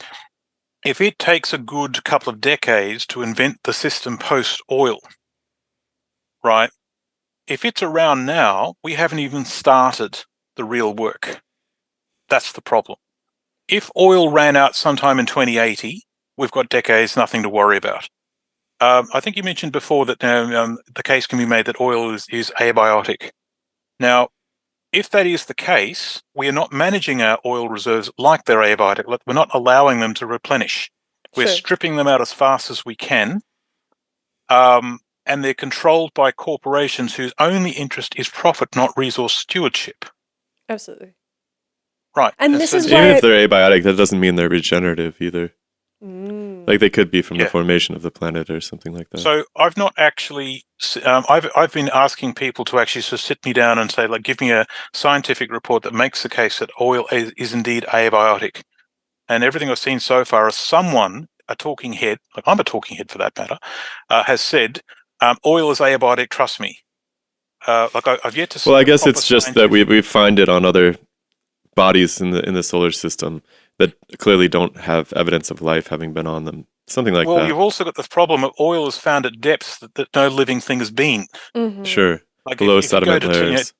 Speaker 1: if it takes a good couple of decades to invent the system post-oil, right? If it's around now, we haven't even started the real work. That's the problem. If oil ran out sometime in 2080, we've got decades, nothing to worry about. I think you mentioned before that the case can be made that oil is abiotic. Now, if that is the case, we are not managing our oil reserves like they're abiotic. We're not allowing them to replenish. We're stripping them out as fast as we can. And they're controlled by corporations whose only interest is profit, not resource stewardship.
Speaker 3: Absolutely.
Speaker 1: Right.
Speaker 3: And this is
Speaker 2: Even
Speaker 3: why
Speaker 2: if they're abiotic, that doesn't mean they're regenerative either. Like they could be from the formation of the planet or something like that.
Speaker 1: So I've not actually. I've been asking people to actually sort of sit me down and say, like, give me a scientific report that makes the case that oil is indeed abiotic. And everything I've seen so far is someone, a talking head, like I'm a talking head for that matter, has said oil is abiotic. Trust me. I've yet to see.
Speaker 2: Well, I guess it's just that we find it on other bodies in the solar system that clearly don't have evidence of life having been on them. Something like that.
Speaker 1: Well, you've also got the problem of oil is found at depths that no living thing has been.
Speaker 3: Mm-hmm.
Speaker 2: Sure.
Speaker 1: Like
Speaker 2: below
Speaker 1: if
Speaker 2: sediment
Speaker 1: you go to,
Speaker 2: layers.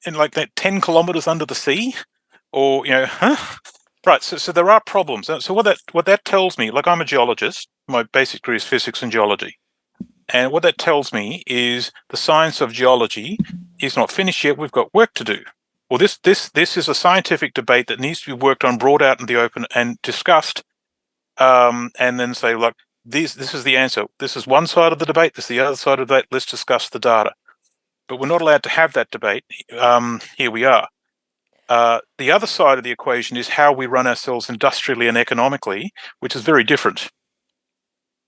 Speaker 1: in like that 10 kilometers under the sea, or right. So there are problems. So what that tells me, like I'm a geologist, my basic degree is physics and geology, and what that tells me is the science of geology is not finished yet. We've got work to do. Well, this is a scientific debate that needs to be worked on, brought out in the open, and discussed. And then say, like, this is the answer. This is one side of the debate. This is the other side of the debate. Let's discuss the data. But we're not allowed to have that debate. Here we are. The other side of the equation is how we run ourselves industrially and economically, which is very different.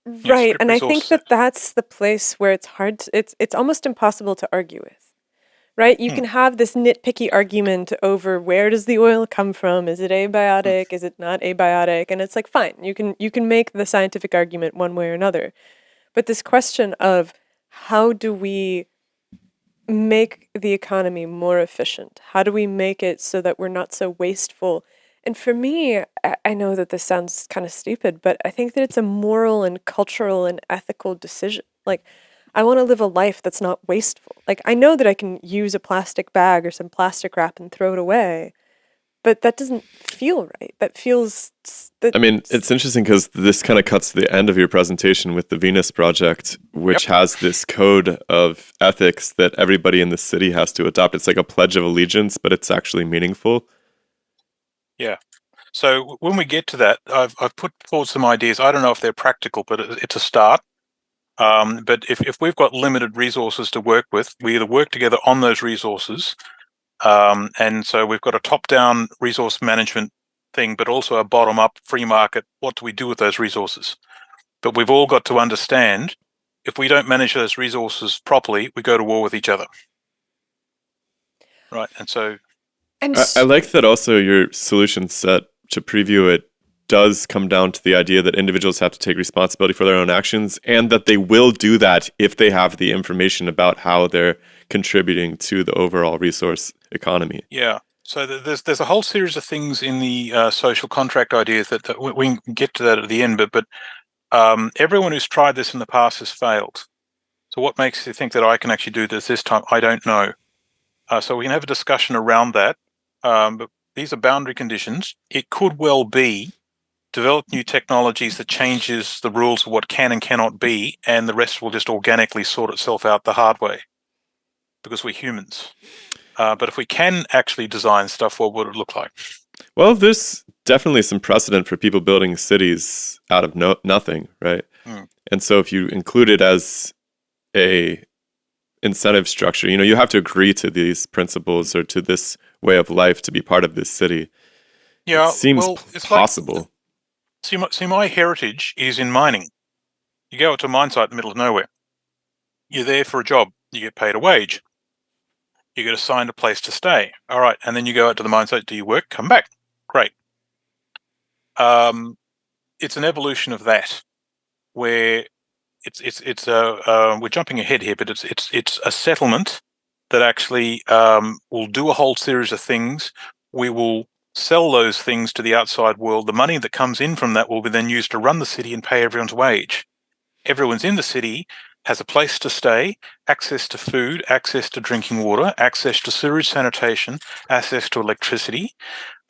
Speaker 3: Right, and I think that's the place where it's hard. It's almost impossible to argue with. Right, you can have this nitpicky argument over where does the oil come from? Is it abiotic? Is it not abiotic? And it's like, fine, you can make the scientific argument one way or another. But this question of how do we make the economy more efficient? How do we make it so that we're not so wasteful? And for me, I know that this sounds kind of stupid, but I think that it's a moral and cultural and ethical decision. Like, I want to live a life that's not wasteful. Like, I know that I can use a plastic bag or some plastic wrap and throw it away, but that doesn't feel right. That feels...
Speaker 2: I mean, it's interesting because this kind of cuts to the end of your presentation with the Venus Project, which has this code of ethics that everybody in the city has to adopt. It's like a pledge of allegiance, but it's actually meaningful.
Speaker 1: Yeah. So when we get to that, I've put forward some ideas. I don't know if they're practical, but it's a start. But if we've got limited resources to work with, we either work together on those resources, and so we've got a top-down resource management thing, but also a bottom-up free market. What do we do with those resources? But we've all got to understand, if we don't manage those resources properly, we go to war with each other. Right, and so...
Speaker 2: I like that also your solution set, to preview it, does come down to the idea that individuals have to take responsibility for their own actions, and that they will do that if they have the information about how they're contributing to the overall resource economy.
Speaker 1: Yeah. So there's a whole series of things in the social contract ideas that we can get to that at the end, but everyone who's tried this in the past has failed. So what makes you think that I can actually do this time? I don't know. So we can have a discussion around that. But these are boundary conditions. It could well be develop new technologies that changes the rules of what can and cannot be, and the rest will just organically sort itself out the hard way, because we're humans. But if we can actually design stuff, what would it look like?
Speaker 2: Well, there's definitely some precedent for people building cities out of nothing, right? And so if you include it as a incentive structure. You have to agree to these principles or to this way of life to be part of this city. It
Speaker 1: Yeah,
Speaker 2: seems
Speaker 1: well, it's like,
Speaker 2: possible.
Speaker 1: see, my heritage is in mining. You go to a mine site in the middle of nowhere. You're there for a job. You get paid a wage. You get assigned a place to stay. All right, and then you go out to the mine site. Do you work? Come back. Great. It's an evolution of that, where we're jumping ahead here, but it's a settlement that actually will do a whole series of things. We will sell those things to the outside world. The money that comes in from that will be then used to run the city and pay everyone's wage. Everyone's in the city has a place to stay, access to food, access to drinking water, access to sewage sanitation, access to electricity,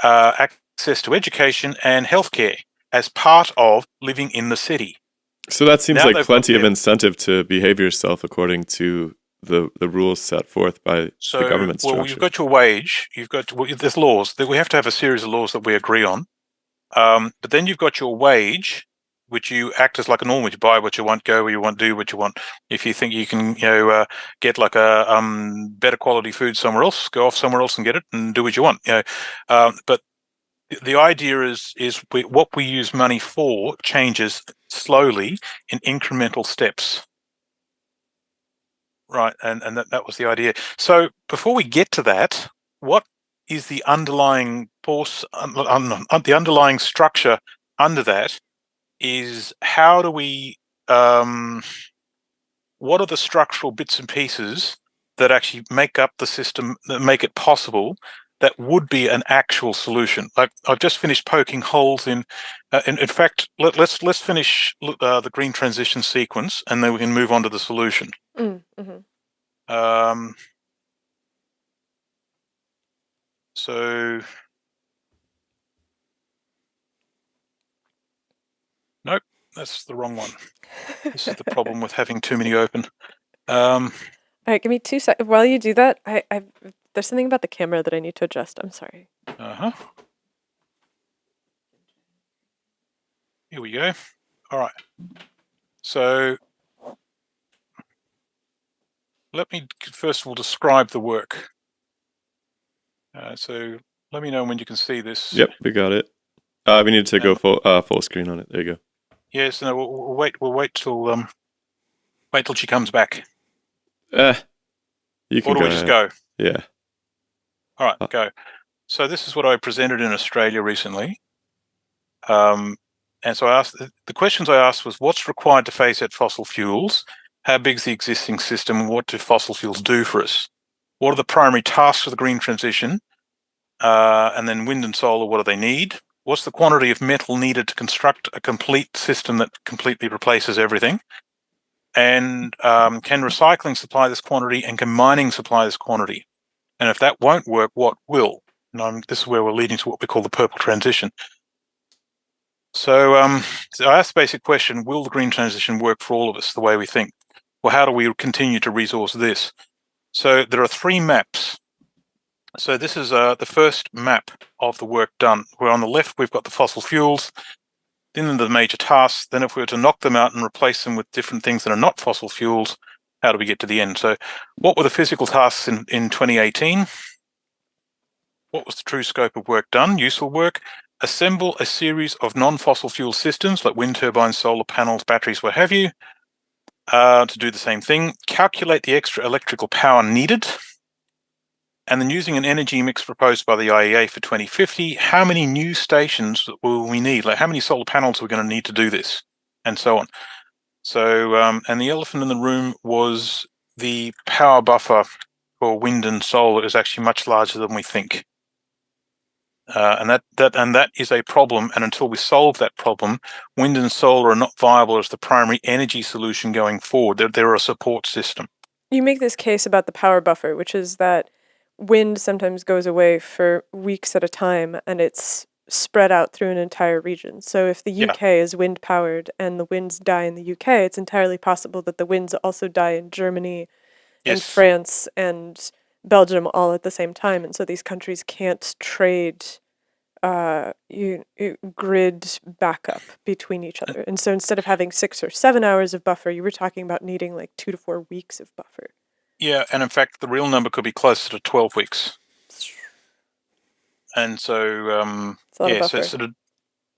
Speaker 1: access to education and healthcare as part of living in the city.
Speaker 2: So that seems
Speaker 1: Now
Speaker 2: like
Speaker 1: they've
Speaker 2: plenty of
Speaker 1: got-
Speaker 2: incentive to behave yourself according to the rules set forth by the government structure.
Speaker 1: You've got your wage. There's laws that we have to have a series of laws that we agree on. But then you've got your wage, which you act as like a normal. You buy what you want, go where you want, do what you want. If you think you can, get like a better quality food somewhere else, go off somewhere else and get it and do what you want. But the idea is what we use money for changes slowly in incremental steps. Right, and that was the idea. So before we get to that, what is the underlying force, the underlying structure under that is how do we, what are the structural bits and pieces that actually make up the system, that make it possible, that would be an actual solution? Like I've just finished poking holes in fact, let's finish the green transition sequence and then we can move on to the solution.
Speaker 3: Mm-hmm.
Speaker 1: So nope, that's the wrong one. This is the problem with having too many open.
Speaker 3: All right, give me 2 seconds. While you do that, there's something about the camera that I need to adjust. I'm sorry.
Speaker 1: Here we go. All right. So let me first of all describe the work. So let me know when you can see this.
Speaker 2: Yep, we got it. We need to go full screen on it. There you go. Yes,
Speaker 1: no, we'll wait. We'll wait till she comes back.
Speaker 2: You can
Speaker 1: or do we just go?
Speaker 2: Yeah.
Speaker 1: All right, go. So this is what I presented in Australia recently. And so the questions I asked was, what's required to phase out fossil fuels? How big is the existing system? And what do fossil fuels do for us? What are the primary tasks of the green transition? And then wind and solar, what do they need? What's the quantity of metal needed to construct a complete system that completely replaces everything? And can recycling supply this quantity, and can mining supply this quantity? And if that won't work, what will? And this is where we're leading to what we call the purple transition. So I asked the basic question, will the green transition work for all of us the way we think? Well, how do we continue to resource this? So there are 3 maps. So this is the first map of the work done, where on the left we've got the fossil fuels, then the major tasks. Then if we were to knock them out and replace them with different things that are not fossil fuels, how do we get to the end? So what were the physical tasks in 2018? What was the true scope of work done? Useful work. Assemble a series of non-fossil fuel systems like wind turbines, solar panels, batteries, what have you, to do the same thing. Calculate the extra electrical power needed. And then using an energy mix proposed by the IEA for 2050, how many new stations will we need? Like how many solar panels are we going to need to do this? And so on. So, and the elephant in the room was the power buffer for wind and solar is actually much larger than we think. And that is a problem. And until we solve that problem, wind and solar are not viable as the primary energy solution going forward. They're a support system.
Speaker 3: You make this case about the power buffer, which is that wind sometimes goes away for weeks at a time, and it's spread out through an entire region. So if the UK is wind powered and the winds die in the UK, it's entirely possible that the winds also die in Germany and France and Belgium all at the same time. And so these countries can't trade grid backup between each other. And so instead of having 6 or 7 hours of buffer, you were talking about needing like 2 to 4 weeks of buffer.
Speaker 1: Yeah, and in fact, the real number could be closer to 12 weeks. And so,
Speaker 3: It's a lot of
Speaker 1: yeah,
Speaker 3: buffer.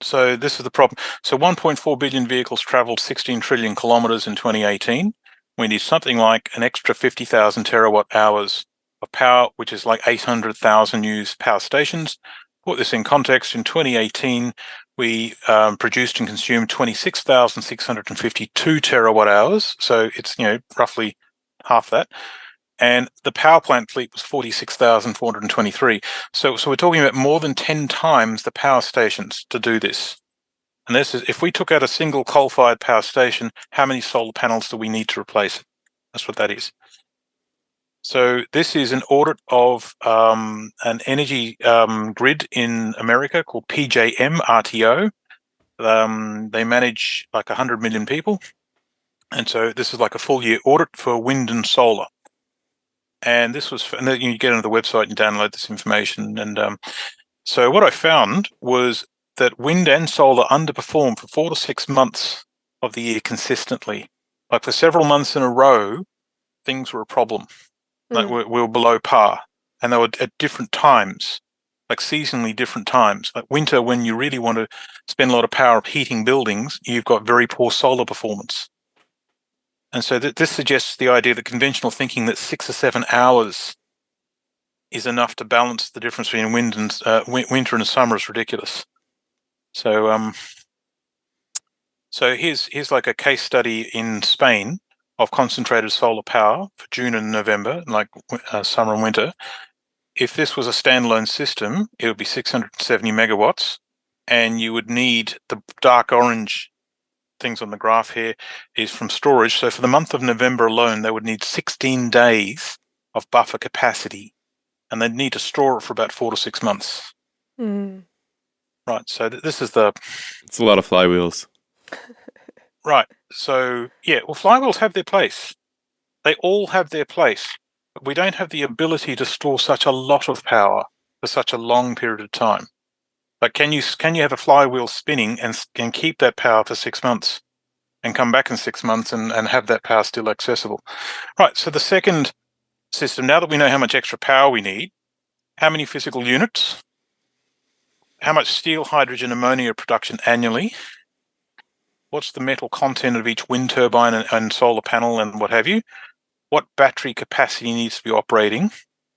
Speaker 1: so this is the problem. So 1.4 billion vehicles traveled 16 trillion kilometers in 2018. We need something like an extra 50,000 terawatt hours of power, which is like 800,000 used power stations. Put this in context, in 2018, we produced and consumed 26,652 terawatt hours. So it's, roughly half that. And the power plant fleet was 46,423. So we're talking about more than 10 times the power stations to do this. And this is, if we took out a single coal-fired power station, how many solar panels do we need to replace it? That's what that is. So this is an audit of an energy grid in America called PJM RTO. They manage like 100 million people. And so this is like a full year audit for wind and solar. And this was, and then you get onto the website and download this information. And so what I found was that wind and solar underperformed for 4 to 6 months of the year consistently. Like for several months in a row, things were a problem. Like we were below par, and they were at different times, like seasonally different times. Like winter, when you really want to spend a lot of power heating buildings, you've got very poor solar performance. And so this suggests the idea that conventional thinking that 6 or 7 hours is enough to balance the difference between winter and summer is ridiculous. So here's like a case study in Spain of concentrated solar power for June and November, like summer and winter. If this was a standalone system, it would be 670 megawatts, and you would need the dark orange things on the graph here is from storage. So for the month of November alone, they would need 16 days of buffer capacity, and they'd need to store it for about 4 to 6 months. Right. So this is
Speaker 2: it's a lot of flywheels.
Speaker 1: Right. So yeah, well, flywheels have their place. They all have their place, but we don't have the ability to store such a lot of power for such a long period of time. Like, can you have a flywheel spinning and keep that power for 6 months and come back in 6 months and have that power still accessible? Right, so the second system, now that we know how much extra power we need, how many physical units, how much steel, hydrogen, ammonia production annually, what's the metal content of each wind turbine and solar panel and what have you, what battery capacity needs to be operating,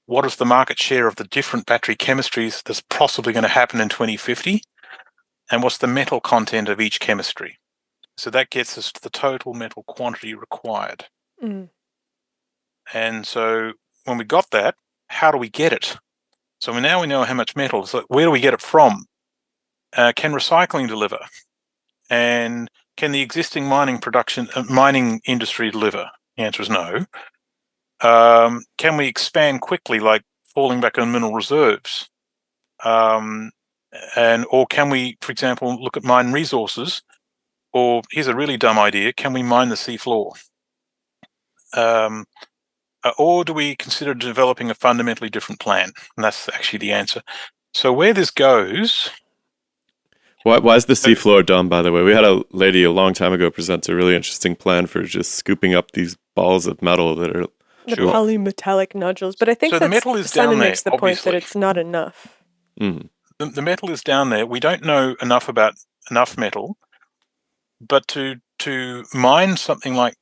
Speaker 1: what is the market share of the different battery chemistries that's possibly going to happen in 2050? And what's the metal content of each chemistry? So that gets us to the total metal quantity required. And so when we got that, how do we get it? So now we know how much metal. So where do we get it from? Can recycling deliver? And can the existing mining industry deliver? The answer is no. Can we expand quickly, like falling back on mineral reserves? Or can we, for example, look at mine resources? Or here's a really dumb idea: can we mine the seafloor? Or do we consider developing a fundamentally different plan? And that's actually the answer. So where this goes.
Speaker 2: Why is the seafloor dumb, by the way? We had a lady a long time ago present a really interesting plan for just scooping up these balls of metal that are
Speaker 3: the polymetallic nodules. But I think
Speaker 1: so the metal is
Speaker 3: Simon
Speaker 1: down there,
Speaker 3: makes the
Speaker 1: obviously.
Speaker 3: point that it's not enough.
Speaker 1: The metal is down there. We don't know enough about enough metal, but to mine something like,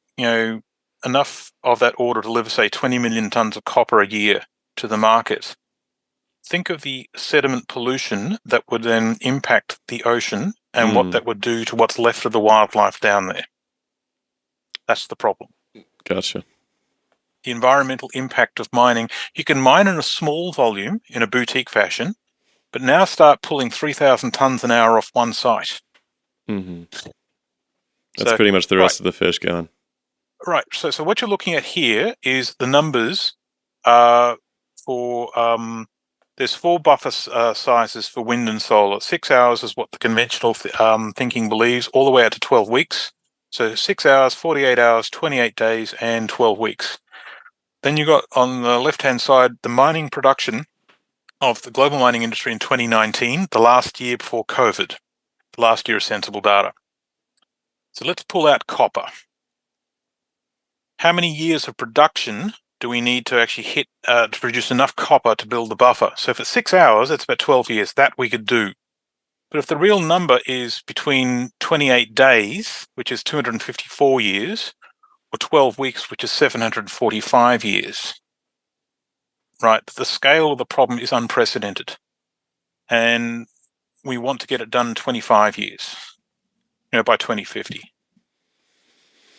Speaker 1: enough of that order to deliver, say, 20 million tons of copper a year to the market. Think of the sediment pollution that would then impact the ocean and what that would do to what's left of the wildlife down there. That's the problem.
Speaker 2: Gotcha.
Speaker 1: The environmental impact of mining. You can mine in a small volume in a boutique fashion, but now start pulling 3,000 tons an hour off one site.
Speaker 2: That's pretty much the rest of the fish gone.
Speaker 1: Right. So what you're looking at here is the numbers for there's 4 buffer sizes for wind and solar. 6 hours is what the conventional thinking believes, all the way out to 12 weeks. So 6 hours, 48 hours, 28 days, and 12 weeks. Then you got on the left-hand side the mining production of the global mining industry in 2019, the last year before COVID, the last year of sensible data. So let's pull out copper. How many years of production do we need to actually hit to produce enough copper to build the buffer? So if it's 6 hours, that's about 12 years. That we could do. But if the real number is between 28 days, which is 254 years, or 12 weeks, which is 745 years, right? The scale of the problem is unprecedented. And we want to get it done in 25 years, by 2050.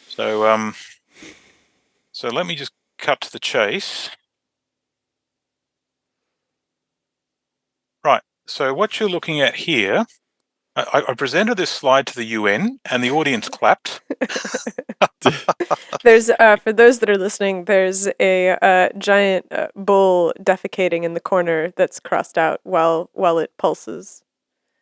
Speaker 1: So let me just cut to the chase. Right, so what you're looking at here, I presented this slide to the UN and the audience clapped.
Speaker 3: There's, for those that are listening, there's a giant bull defecating in the corner that's crossed out while it pulses.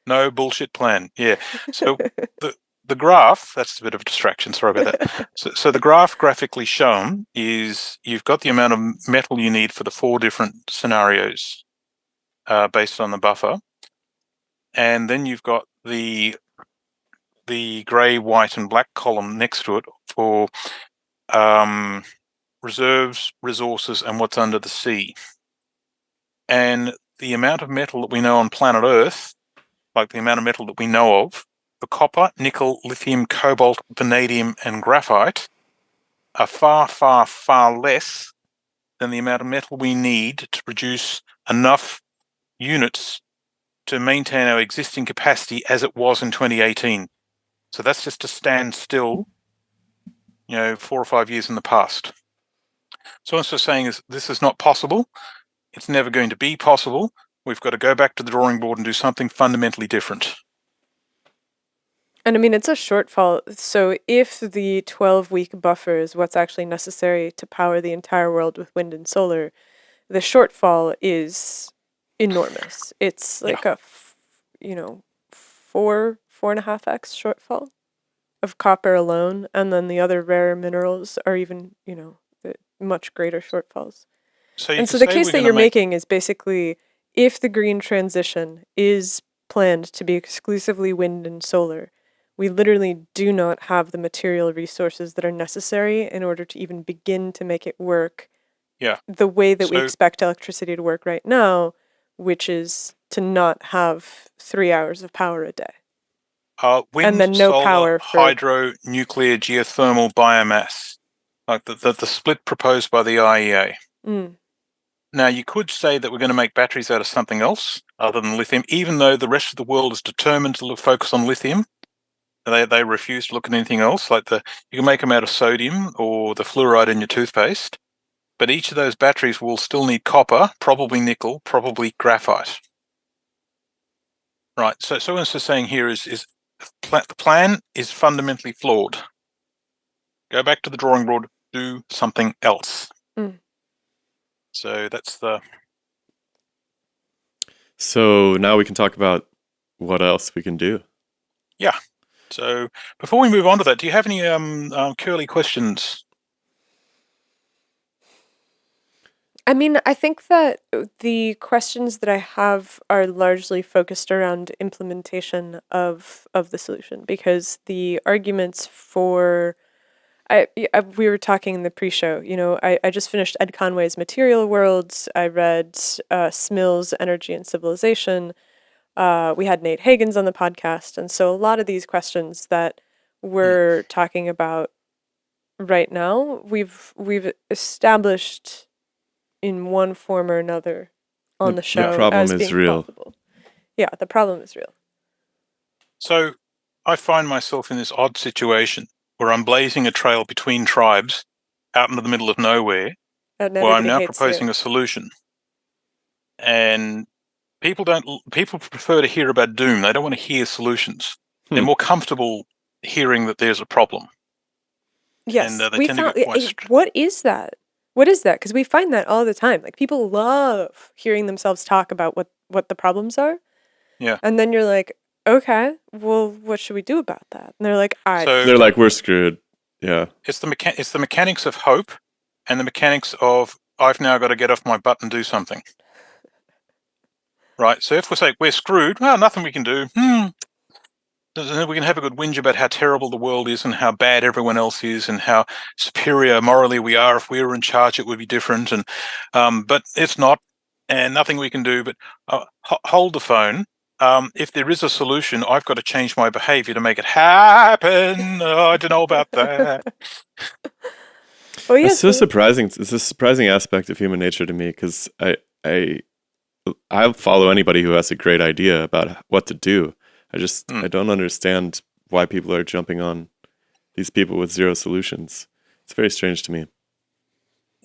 Speaker 1: No bullshit plan. Yeah. So the graph, that's a bit of a distraction, sorry about that. So the graph graphically shown is you've got the amount of metal you need for the 4 different scenarios based on the buffer. And then you've got the grey, white, and black column next to it for reserves, resources, and what's under the sea. And the amount of metal that we know on planet Earth, like the amount of metal that we know of, for copper, nickel, lithium, cobalt, vanadium, and graphite, are far, far, far less than the amount of metal we need to produce enough units to maintain our existing capacity as it was in 2018. So that's just to stand still, 4 or 5 years in the past. So what I'm saying is this is not possible. It's never going to be possible. We've got to go back to the drawing board and do something fundamentally different.
Speaker 3: And I mean, it's a shortfall. So if the 12-week buffer is what's actually necessary to power the entire world with wind and solar, the shortfall is enormous. It's like a 4.5x shortfall of copper alone, and then the other rare minerals are even, much greater shortfalls. So the case that you're making is basically, if the green transition is planned to be exclusively wind and solar, we literally do not have the material resources that are necessary in order to even begin to make it work the way that we expect electricity to work right now, which is to not have 3 hours of power a day.
Speaker 1: Wind,
Speaker 3: and then no
Speaker 1: solar,
Speaker 3: power for
Speaker 1: hydro, nuclear, geothermal, biomass, like the split proposed by the IEA. Now, you could say that we're going to make batteries out of something else other than lithium, even though the rest of the world is determined to focus on lithium. They refuse to look at anything else. You can make them out of sodium or the fluoride in your toothpaste, but each of those batteries will still need copper, probably nickel, probably graphite. Right. So what I'm saying here is the plan is fundamentally flawed. Go back to the drawing board. Do something else. So that's the.
Speaker 2: So now we can talk about what else we can do.
Speaker 1: Yeah. So before we move on to that, do you have any curly questions?
Speaker 3: I mean, I think that the questions that I have are largely focused around implementation of the solution, because the arguments for we were talking in the pre-show, I just finished Ed Conway's Material Worlds. I read Smill's Energy and Civilization. We had Nate Hagens on the podcast. And so a lot of these questions that we're talking about right now, we've established in one form or another on the show.
Speaker 2: The problem
Speaker 3: as
Speaker 2: is
Speaker 3: being
Speaker 2: real.
Speaker 3: Possible. Yeah, the problem is real.
Speaker 1: So I find myself in this odd situation where I'm blazing a trail between tribes out into the middle of nowhere, where I'm now proposing a solution. And people prefer to hear about doom. They don't want to hear solutions. They're more comfortable hearing that there's a problem.
Speaker 3: Yes,
Speaker 1: and they tend to get quite
Speaker 3: what is that? What is that? Because we find that all the time. Like, people love hearing themselves talk about what the problems are.
Speaker 1: Yeah.
Speaker 3: And then you're like, okay, well, what should we do about that? And they're like,
Speaker 2: they're like, we're screwed. Yeah.
Speaker 1: It's the mechanics of hope and the mechanics of I've now got to get off my butt and do something. right? So if we say we're screwed, well, nothing we can do. We can have a good whinge about how terrible the world is and how bad everyone else is and how superior morally we are. If we were in charge, it would be different. And but it's not, and nothing we can do. But hold the phone. If there is a solution, I've got to change my behavior to make it happen. I don't know about that.
Speaker 3: Oh
Speaker 2: It's
Speaker 3: yes.
Speaker 2: so surprising. It's a surprising aspect of human nature to me because I follow anybody who has a great idea about what to do. I don't understand why people are jumping on these people with zero solutions. It's very strange to me.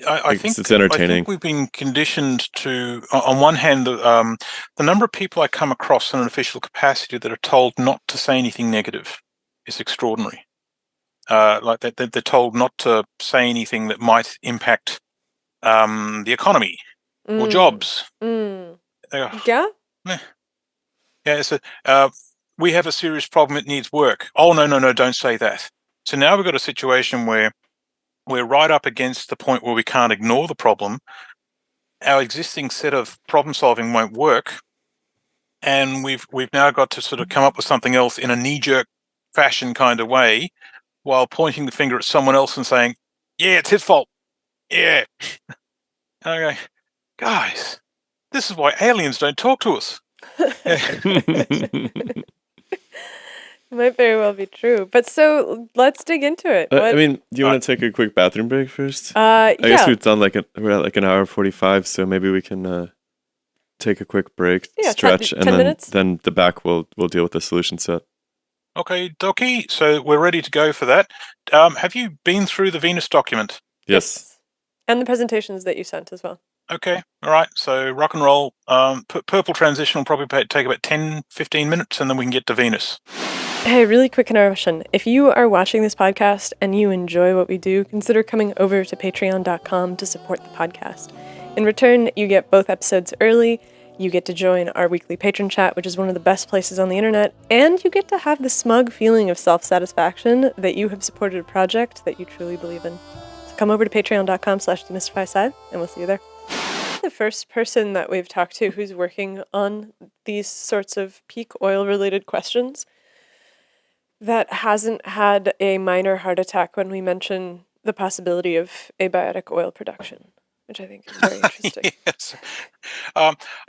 Speaker 1: I think
Speaker 2: it's entertaining.
Speaker 1: I think we've been conditioned to, on one hand, the number of people I come across in an official capacity that are told not to say anything negative is extraordinary. Like they're told not to say anything that might impact the economy or jobs.
Speaker 3: Yeah.
Speaker 1: Yeah, so we have a serious problem. It needs work. Oh, no, don't say that. So now we've got a situation where we're right up against the point where we can't ignore the problem. Our existing set of problem solving won't work. And we've now got to sort of come up with something else in a knee-jerk fashion kind of way while pointing the finger at someone else and saying, yeah, it's his fault. Yeah. Okay. Guys, this is why aliens don't talk to us.
Speaker 3: It might very well be true. But so let's dig into it.
Speaker 2: I mean, do you want to take a quick bathroom break first?
Speaker 3: I
Speaker 2: guess we've done we're at like an hour 45, so maybe we can take a quick break, stretch,
Speaker 3: 10
Speaker 2: and
Speaker 3: minutes?
Speaker 2: then the back we'll deal with the solution set.
Speaker 1: Okay, Doki. So we're ready to go for that. Have you been through the Venus document?
Speaker 2: Yes.
Speaker 3: And the presentations that you sent as well.
Speaker 1: Okay, all right. So rock and roll. Purple transition will probably take about 10, 15 minutes, and then we can get to Venus.
Speaker 3: Hey, really quick interruption. If you are watching this podcast and you enjoy what we do, consider coming over to patreon.com to support the podcast. In return, you get both episodes early, you get to join our weekly patron chat, which is one of the best places on the internet, and you get to have the smug feeling of self-satisfaction that you have supported a project that you truly believe in. So come over to patreon.com/demystifysci, and we'll see you there. The first person that we've talked to who's working on these sorts of peak oil-related questions that hasn't had a minor heart attack when we mention the possibility of abiotic oil production, which I think is very interesting.
Speaker 1: Yes.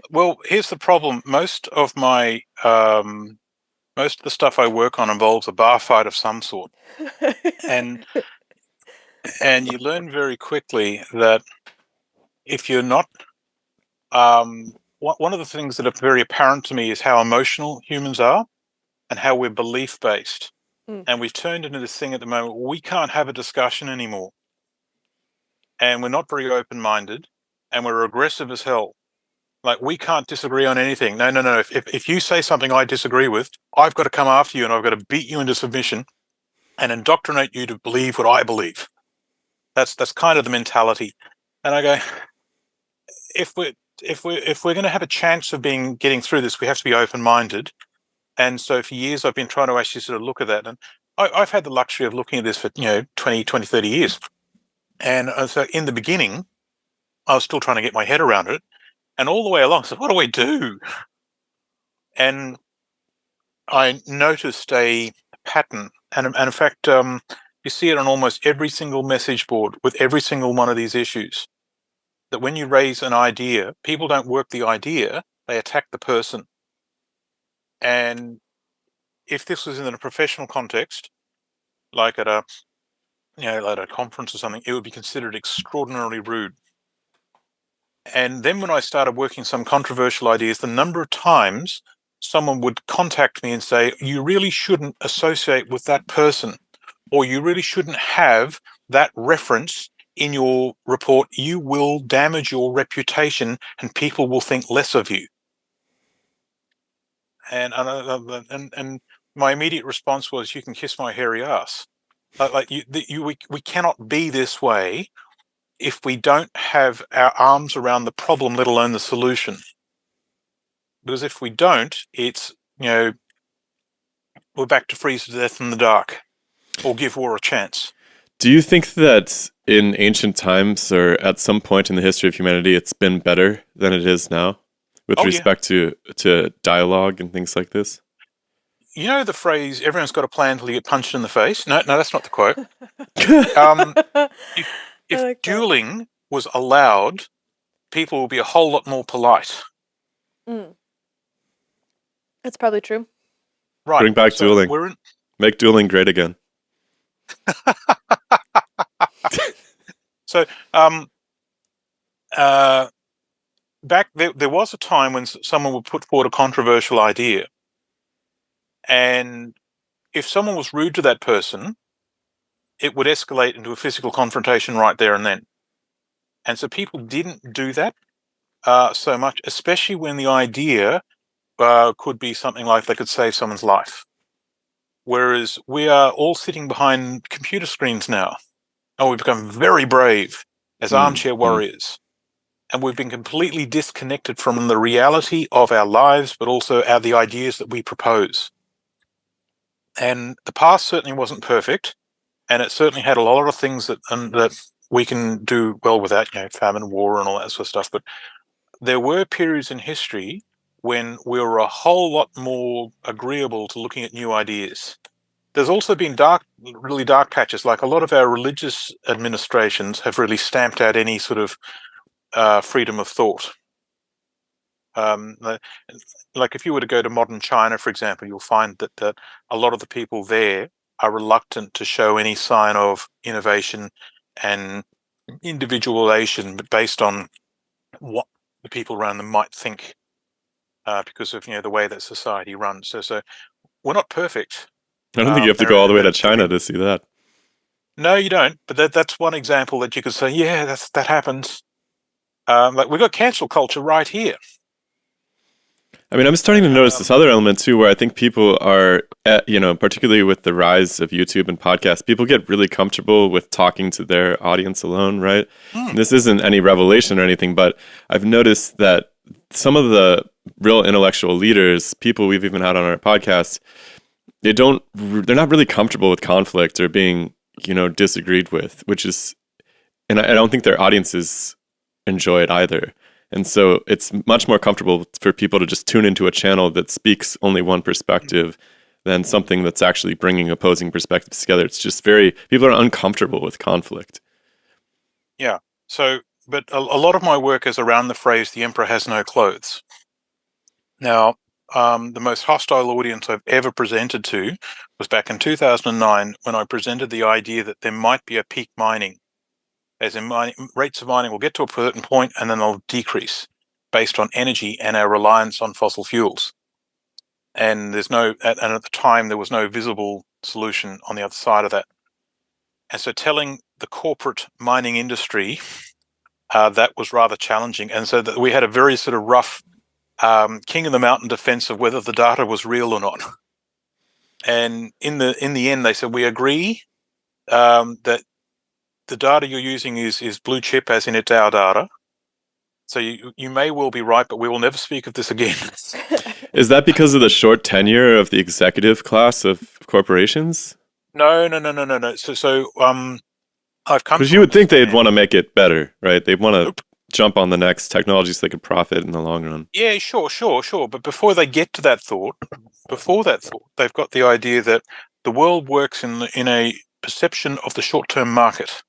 Speaker 1: Well, here's the problem. Most of the stuff I work on involves a bar fight of some sort, and you learn very quickly that if you're not, one of the things that are very apparent to me is how emotional humans are and how we're belief-based. And we've turned into this thing at the moment, we can't have a discussion anymore. And we're not very open-minded, and we're aggressive as hell. Like, we can't disagree on anything. No. If you say something I disagree with, I've got to come after you and I've got to beat you into submission and indoctrinate you to believe what I believe. That's kind of the mentality. And I go, if we're going to have a chance of getting through this, we have to be open-minded. And so for years, I've been trying to actually sort of look at that. And I've had the luxury of looking at this for, 20, 30 years. And so in the beginning, I was still trying to get my head around it. And all the way along, I said, what do I do? And I noticed a pattern. And in fact, you see it on almost every single message board with every single one of these issues. That when you raise an idea, people don't work the idea, they attack the person. And if this was in a professional context, like at a conference or something, it would be considered extraordinarily rude. And then when I started working some controversial ideas, the number of times someone would contact me and say, you really shouldn't associate with that person, or you really shouldn't have that reference in your report. You will damage your reputation and people will think less of you. And my immediate response was, you can kiss my hairy ass. We cannot be this way if we don't have our arms around the problem, let alone the solution. Because if we don't, it's, we're back to freeze to death in the dark or give war a chance.
Speaker 2: Do you think that in ancient times or at some point in the history of humanity, it's been better than it is now? with
Speaker 1: Oh, yeah.
Speaker 2: respect to dialogue and things like this?
Speaker 1: You know the phrase, everyone's got a plan till you get punched in the face? No, that's not the quote. Um, if
Speaker 3: I
Speaker 1: if
Speaker 3: like that.
Speaker 1: dueling was allowed, people would be a whole lot more polite.
Speaker 3: That's probably true.
Speaker 1: Right.
Speaker 2: Bring back
Speaker 1: So
Speaker 2: dueling.
Speaker 1: we're in.
Speaker 2: Make dueling great again.
Speaker 1: So back there was a time when someone would put forward a controversial idea, and if someone was rude to that person, it would escalate into a physical confrontation right there and then. And so people didn't do that so much, especially when the idea could be something like they could save someone's life. Whereas we are all sitting behind computer screens now, and we've become very brave as armchair warriors. And we've been completely disconnected from the reality of our lives, but also the ideas that we propose. And the past certainly wasn't perfect, and it certainly had a lot of things that we can do well without, famine, war, and all that sort of stuff. But there were periods in history when we were a whole lot more agreeable to looking at new ideas. There's also been really dark patches, like a lot of our religious administrations have really stamped out any sort of freedom of thought. Like if you were to go to modern China, for example, you'll find that a lot of the people there are reluctant to show any sign of innovation and individualization, but based on what the people around them might think, because of the way that society runs. So we're not perfect.
Speaker 2: I don't think you have to go all the way to China to see that.
Speaker 1: No, you don't. But that's one example that you could say, yeah, that happens. Like we've got cancel culture right here.
Speaker 2: I mean, I'm starting to notice this other element too, where I think people are, particularly with the rise of YouTube and podcasts, people get really comfortable with talking to their audience alone, right? This isn't any revelation or anything, but I've noticed that some of the real intellectual leaders, people we've even had on our podcast, they're not really comfortable with conflict or being, disagreed with, and I don't think their audiences enjoy it either. And so it's much more comfortable for people to just tune into a channel that speaks only one perspective than something that's actually bringing opposing perspectives together. It's just people are uncomfortable with conflict.
Speaker 1: Yeah. So, but a lot of my work is around the phrase, the emperor has no clothes. Now, the most hostile audience I've ever presented to was back in 2009 when I presented the idea that there might be a peak mining. As in, rates of mining will get to a certain point and then they'll decrease based on energy and our reliance on fossil fuels. And at the time there was no visible solution on the other side of that. And so telling the corporate mining industry that was rather challenging. And so that we had a very sort of rough king of the mountain defense of whether the data was real or not. And in the end, they said, we agree that the data you're using is blue chip, as in it's our data. So you may well be right, but we will never speak of this again.
Speaker 2: Is that because of the short tenure of the executive class of corporations?
Speaker 1: No. So I've come.
Speaker 2: Because you would think they'd want to make it better, right? They'd want to jump on the next technology so they could profit in the long run.
Speaker 1: Yeah, sure. But before they get to that thought, they've got the idea that the world works in a perception of the short-term market.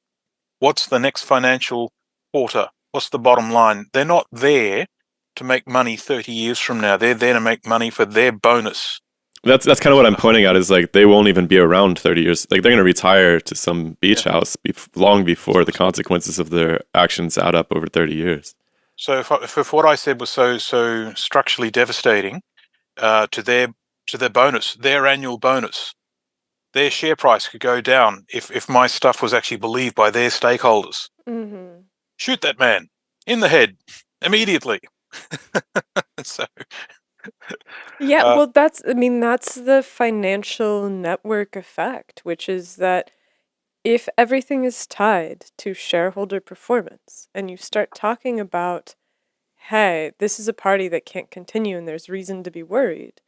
Speaker 1: What's the next financial quarter? What's the bottom line? They're not there to make money 30 years from now. They're there to make money for their bonus.
Speaker 2: That's kind of what I'm pointing at, is like they won't even be around 30 years. Like they're going to retire to some beach house long before the consequences of their actions add up over 30 years.
Speaker 1: So if what I said was so structurally devastating to their bonus, their annual bonus, their share price could go down if my stuff was actually believed by their stakeholders.
Speaker 3: Mm-hmm.
Speaker 1: Shoot that man in the head immediately. So
Speaker 3: Yeah, well, that's the financial network effect, which is that if everything is tied to shareholder performance and you start talking about, hey, this is a party that can't continue and there's reason to be worried,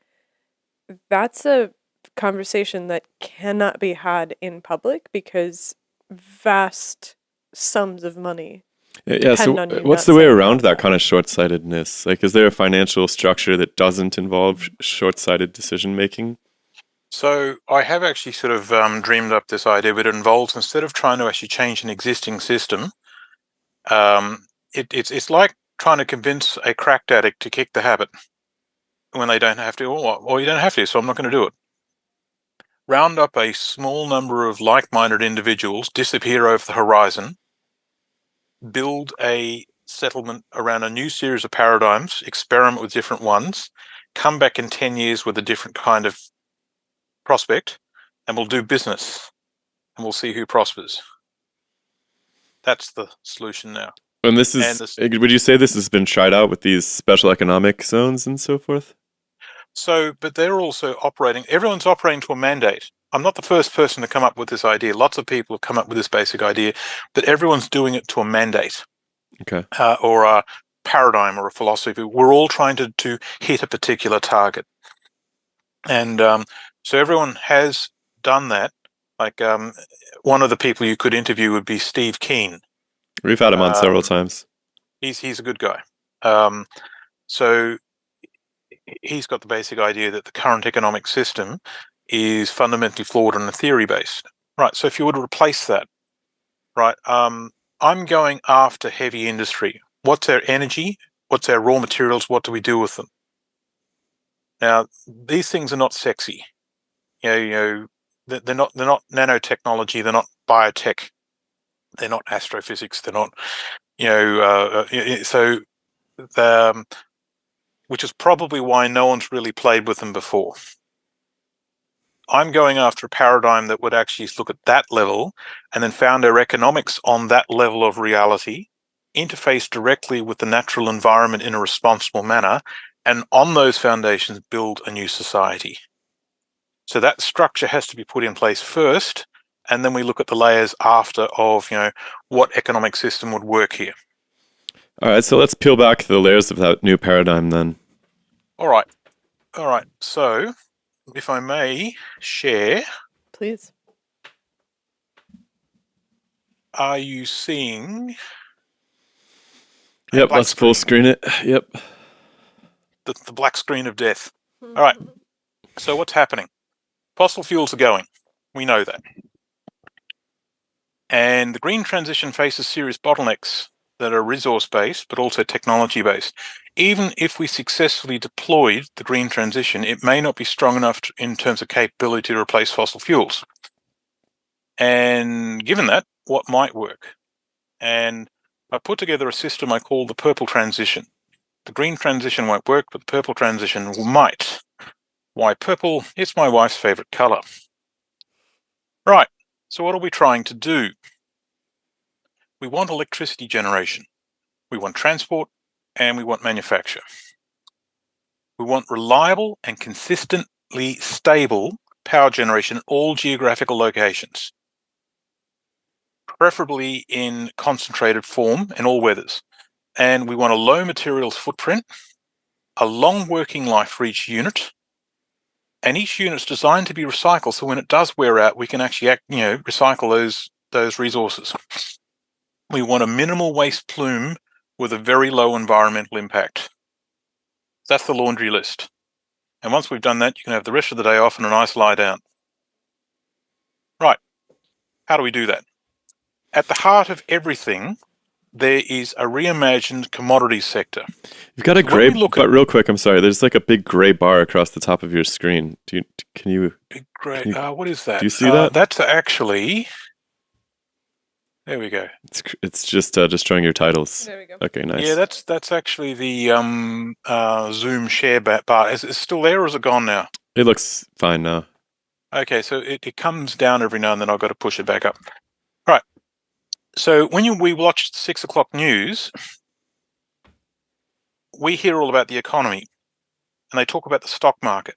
Speaker 3: that's a conversation that cannot be had in public because vast sums of money
Speaker 2: Yeah, so
Speaker 3: depend on you
Speaker 2: what's
Speaker 3: not
Speaker 2: the way
Speaker 3: saying
Speaker 2: around that
Speaker 3: about
Speaker 2: kind of short-sightedness? Like, is there a financial structure that doesn't involve short-sighted decision making?
Speaker 1: So I have actually sort of dreamed up this idea, but it involves, instead of trying to actually change an existing system, it's like trying to convince a crack addict to kick the habit when they don't have to, or you don't have to, so I'm not going to do it. Round up a small number of like-minded individuals, disappear over the horizon, build a settlement around a new series of paradigms, experiment with different ones, come back in 10 years with a different kind of prospect, and we'll do business, and we'll see who prospers. That's the solution now.
Speaker 2: And this is, would you say this has been tried out with these special economic zones and so forth?
Speaker 1: So, but they're also operating, everyone's operating to a mandate. I'm not the first person to come up with this idea. Lots of people have come up with this basic idea, but everyone's doing it to a mandate.
Speaker 2: Okay.
Speaker 1: Or a paradigm or a philosophy. We're all trying to hit a particular target. And so everyone has done that. Like one of the people you could interview would be Steve Keen.
Speaker 2: We've had him on several times.
Speaker 1: He's a good guy. So he's got the basic idea that the current economic system is fundamentally flawed and theory based. Right. So if you were to replace that, right, I'm going after heavy industry. What's our energy? What's our raw materials? What do we do with them? Now, these things are not sexy. You know, they're not nanotechnology. They're not biotech. They're not astrophysics. They're not, so which is probably why no one's really played with them before. I'm going after a paradigm that would actually look at that level and then found our economics on that level of reality, interface directly with the natural environment in a responsible manner, and on those foundations build a new society. So that structure has to be put in place first, and then we look at the layers after of, what economic system would work here.
Speaker 2: All right, so let's peel back the layers of that new paradigm then.
Speaker 1: All right. So, if I may share.
Speaker 3: Please.
Speaker 1: Are you seeing?
Speaker 2: Yep, let's full screen it. Yep.
Speaker 1: The black screen of death. All right. So what's happening? Fossil fuels are going. We know that. And the green transition faces serious bottlenecks that are resource-based, but also technology-based. Even if we successfully deployed the green transition, it may not be strong enough in terms of capability to replace fossil fuels. And given that, what might work? And I put together a system I call the purple transition. The green transition won't work, but the purple transition might. Why purple? It's my wife's favorite color. Right, so what are we trying to do? We want electricity generation. We want transport, and we want manufacture. We want reliable and consistently stable power generation in all geographical locations, preferably in concentrated form in all weathers. And we want a low materials footprint, a long working life for each unit, and each unit's designed to be recycled, so when it does wear out, we can actually recycle those resources. We want a minimal waste plume with a very low environmental impact. That's the laundry list. And once we've done that, you can have the rest of the day off and a nice lie down. Right. How do we do that? At the heart of everything, there is a reimagined commodities sector.
Speaker 2: You've got a gray, but real quick, I'm sorry. There's like a big gray bar across the top of your screen. Can you?
Speaker 1: Big gray. What is that?
Speaker 2: Do you see that?
Speaker 1: That's actually. There we go.
Speaker 2: It's just showing your titles.
Speaker 3: There we go.
Speaker 2: Okay, nice.
Speaker 1: Yeah, that's actually the Zoom share bar. Is it still there, or is it gone now?
Speaker 2: It looks fine now.
Speaker 1: Okay, so it comes down every now and then. I've got to push it back up. All right. So when we watch the 6 o'clock news, we hear all about the economy, and they talk about the stock market.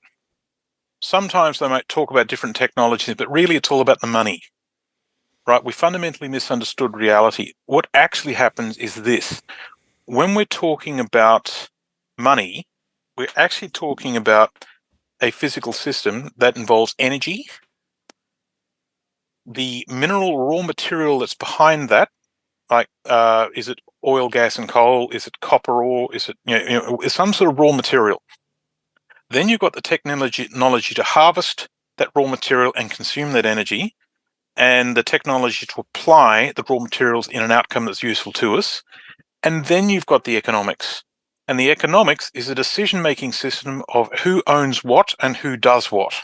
Speaker 1: Sometimes they might talk about different technologies, but really it's all about the money. Right? We fundamentally misunderstood reality. What actually happens is this. When we're talking about money, we're actually talking about a physical system that involves energy, the mineral raw material that's behind that, like is it oil, gas, and coal? Is it copper ore? Is it some sort of raw material? Then you've got the technology to harvest that raw material and consume that energy, and the technology to apply the raw materials in an outcome that's useful to us. And then you've got the economics. And the economics is a decision-making system of who owns what and who does what.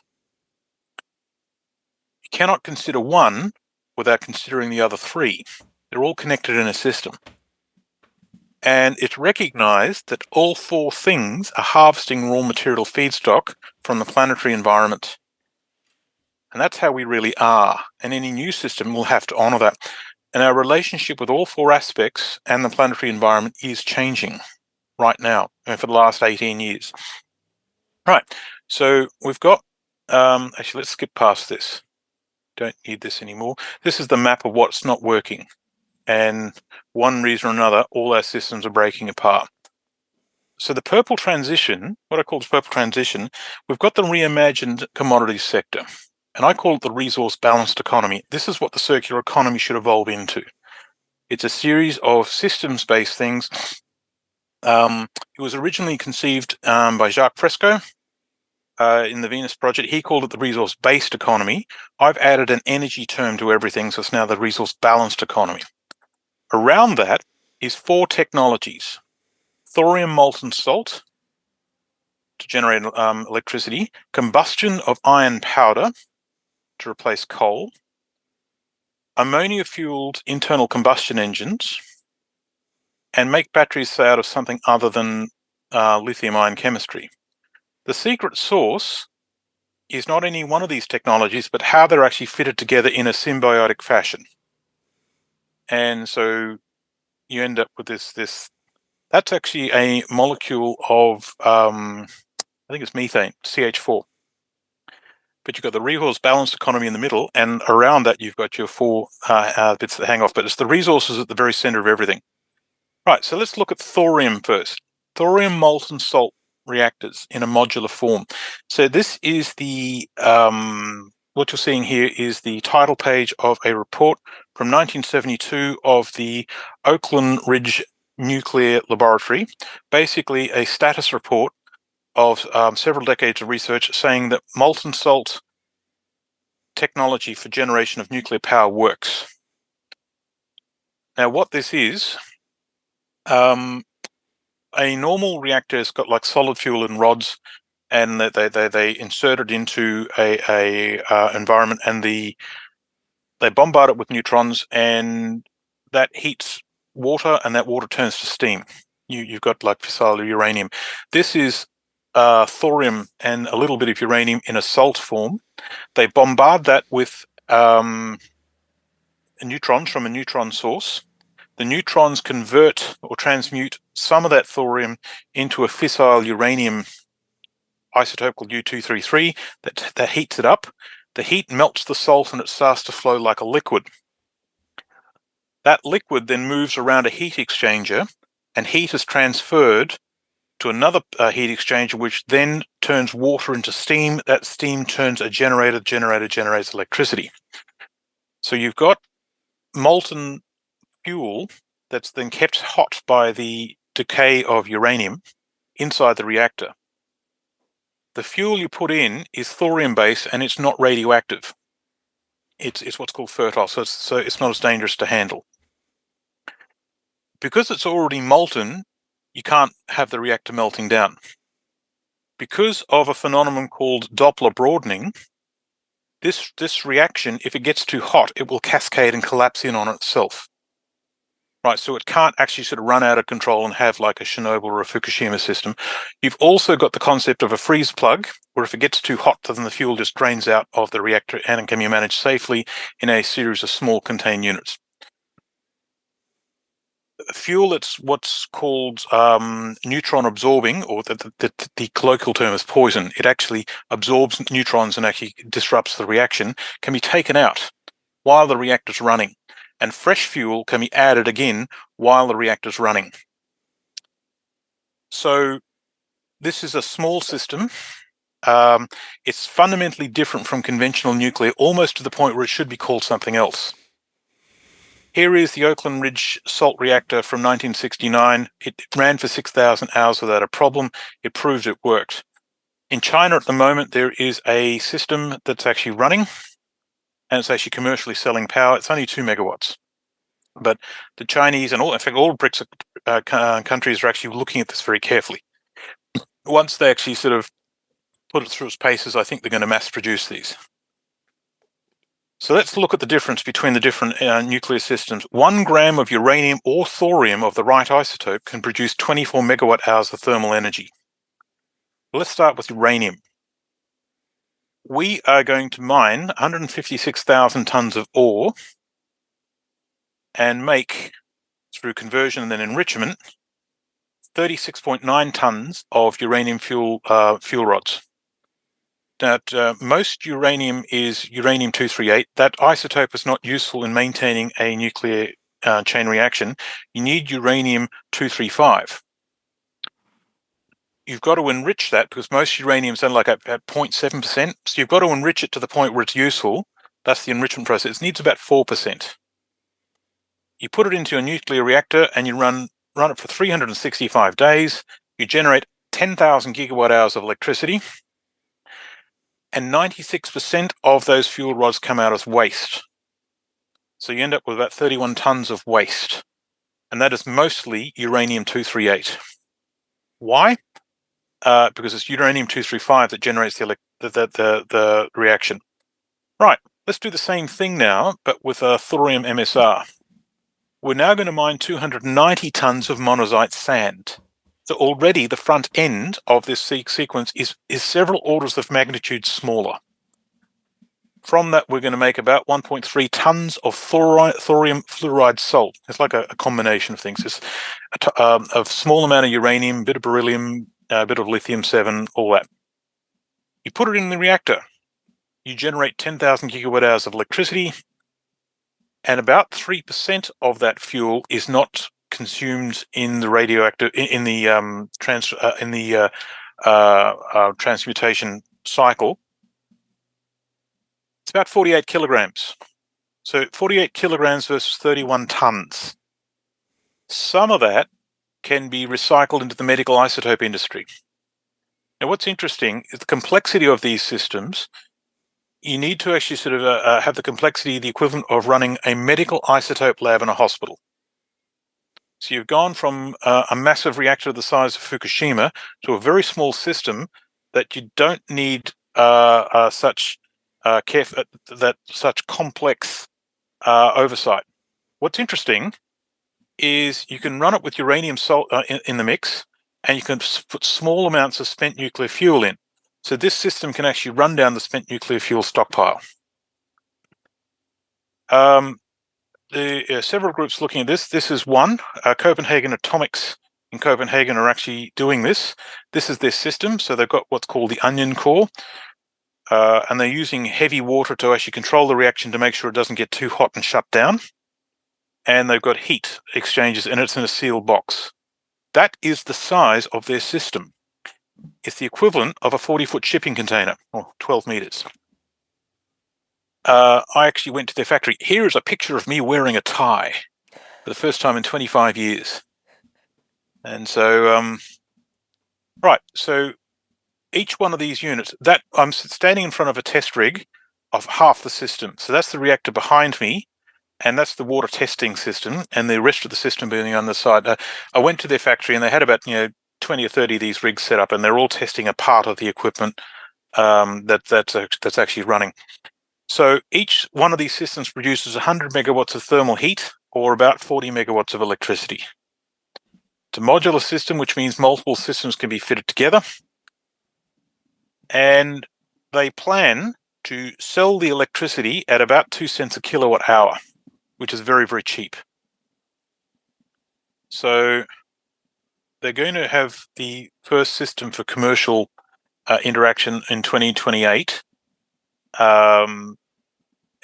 Speaker 1: You cannot consider one without considering the other three. They're all connected in a system. And it's recognized that all four things are harvesting raw material feedstock from the planetary environment. And that's how we really are. And any new system will have to honor that. And our relationship with all four aspects and the planetary environment is changing right now, and for the last 18 years. Right, so we've got, actually, let's skip past this. Don't need this anymore. This is the map of what's not working. And one reason or another, all our systems are breaking apart. So the purple transition, what I call the purple transition, we've got the reimagined commodities sector. And I call it the resource balanced economy. This is what the circular economy should evolve into. It's a series of systems-based things. It was originally conceived by Jacques Fresco in the Venus Project. He called it the resource-based economy. I've added an energy term to everything, so it's now the resource-balanced economy. Around that is four technologies: thorium molten salt to generate electricity, combustion of iron powder to replace coal, ammonia-fueled internal combustion engines, and make batteries out of something other than lithium-ion chemistry. The secret sauce is not any one of these technologies, but how they're actually fitted together in a symbiotic fashion. And so you end up with this. That's actually a molecule of, I think it's methane, CH4. But you've got the resource balanced economy in the middle, and around that you've got your four bits that hang off. But it's the resources at the very center of everything. Right, so let's look at thorium first. Thorium molten salt reactors in a modular form. So this is the, what you're seeing here is the title page of a report from 1972 of the Oakland Ridge Nuclear Laboratory, basically a status report of several decades of research saying that molten salt technology for generation of nuclear power works. Now, what this is, a normal reactor has got like solid fuel and rods, and they insert it into a environment, and they bombard it with neutrons, and that heats water, and that water turns to steam. You've got like fissile uranium. This is thorium and a little bit of uranium in a salt form. They bombard that with neutrons from a neutron source. The neutrons convert or transmute some of that thorium into a fissile uranium isotope called U-233 that heats it up. The heat melts the salt and it starts to flow like a liquid. That liquid then moves around a heat exchanger, and heat is transferred to another heat exchanger, which then turns water into steam. That steam turns a generator generates electricity. So you've got molten fuel that's then kept hot by the decay of uranium inside the reactor. The fuel you put in is thorium-based, and it's not radioactive. It's what's called fertile, so it's not as dangerous to handle. Because it's already molten, you can't have the reactor melting down. Because of a phenomenon called Doppler broadening, this reaction, if it gets too hot, it will cascade and collapse in on itself. Right, so it can't actually sort of run out of control and have like a Chernobyl or a Fukushima system. You've also got the concept of a freeze plug, where if it gets too hot, then the fuel just drains out of the reactor and can be managed safely in a series of small contained units. Fuel, it's what's called neutron absorbing, or the colloquial term is poison. It actually absorbs neutrons and actually disrupts the reaction, can be taken out while the reactor's running. And fresh fuel can be added again while the reactor's running. So this is a small system. It's fundamentally different from conventional nuclear, almost to the point where it should be called something else. Here is the Oakland Ridge salt reactor from 1969. It ran for 6,000 hours without a problem. It proved it worked. In China at the moment, there is a system that's actually running, and it's actually commercially selling power. It's only 2 megawatts. But the Chinese and in fact, all BRICS countries are actually looking at this very carefully. Once they actually sort of put it through its paces, I think they're going to mass produce these. So let's look at the difference between the different nuclear systems. 1 gram of uranium or thorium of the right isotope can produce 24 megawatt hours of thermal energy. Let's start with uranium. We are going to mine 156,000 tons of ore and make, through conversion and then enrichment, 36.9 tons of uranium fuel rods. That most uranium is uranium-238. That isotope is not useful in maintaining a nuclear chain reaction. You need uranium-235. You've got to enrich that because most uranium is only like at 0.7%. So you've got to enrich it to the point where it's useful. That's the enrichment process. It needs about 4%. You put it into a nuclear reactor and you run it for 365 days. You generate 10,000 gigawatt hours of electricity. And 96% of those fuel rods come out as waste. So you end up with about 31 tons of waste. And that is mostly uranium-238. Why? Because it's uranium-235 that generates the reaction. Right, let's do the same thing now, but with a thorium MSR. We're now going to mine 290 tons of monazite sand. So already the front end of this sequence is several orders of magnitude smaller. From that, we're going to make about 1.3 tons of thorium fluoride salt. It's like a combination of things. It's a small amount of uranium, a bit of beryllium, a bit of lithium-7, all that. You put it in the reactor. You generate 10,000 gigawatt hours of electricity, and about 3% of that fuel is not consumed in the radioactive transmutation cycle. It's about 48 kilograms. So 48 kilograms versus 31 tons. Some of that can be recycled into the medical isotope industry. Now, what's interesting is the complexity of these systems. You need to actually sort of have the complexity, the equivalent of running a medical isotope lab in a hospital. So you've gone from a massive reactor the size of Fukushima to a very small system that you don't need such complex oversight. What's interesting is you can run it with uranium salt in the mix, and you can put small amounts of spent nuclear fuel in. So this system can actually run down the spent nuclear fuel stockpile. There are several groups looking at this. This is one. Copenhagen Atomics in Copenhagen are actually doing this. This is their system. So they've got what's called the onion core. And they're using heavy water to actually control the reaction to make sure it doesn't get too hot and shut down. And they've got heat exchanges, and it's in a sealed box. That is the size of their system. It's the equivalent of a 40-foot shipping container, or 12 meters. I actually went to their factory. Here is a picture of me wearing a tie for the first time in 25 years. And so, right, so each one of these units, that I'm standing in front of a test rig of half the system. So that's the reactor behind me, and that's the water testing system, and the rest of the system being on the side. I went to their factory, and they had about 20 or 30 of these rigs set up, and they're all testing a part of the equipment that's actually running. So each one of these systems produces 100 megawatts of thermal heat, or about 40 megawatts of electricity. It's a modular system, which means multiple systems can be fitted together. And they plan to sell the electricity at about 2 cents a kilowatt hour, which is very, very cheap. So they're going to have the first system for commercial interaction in 2028.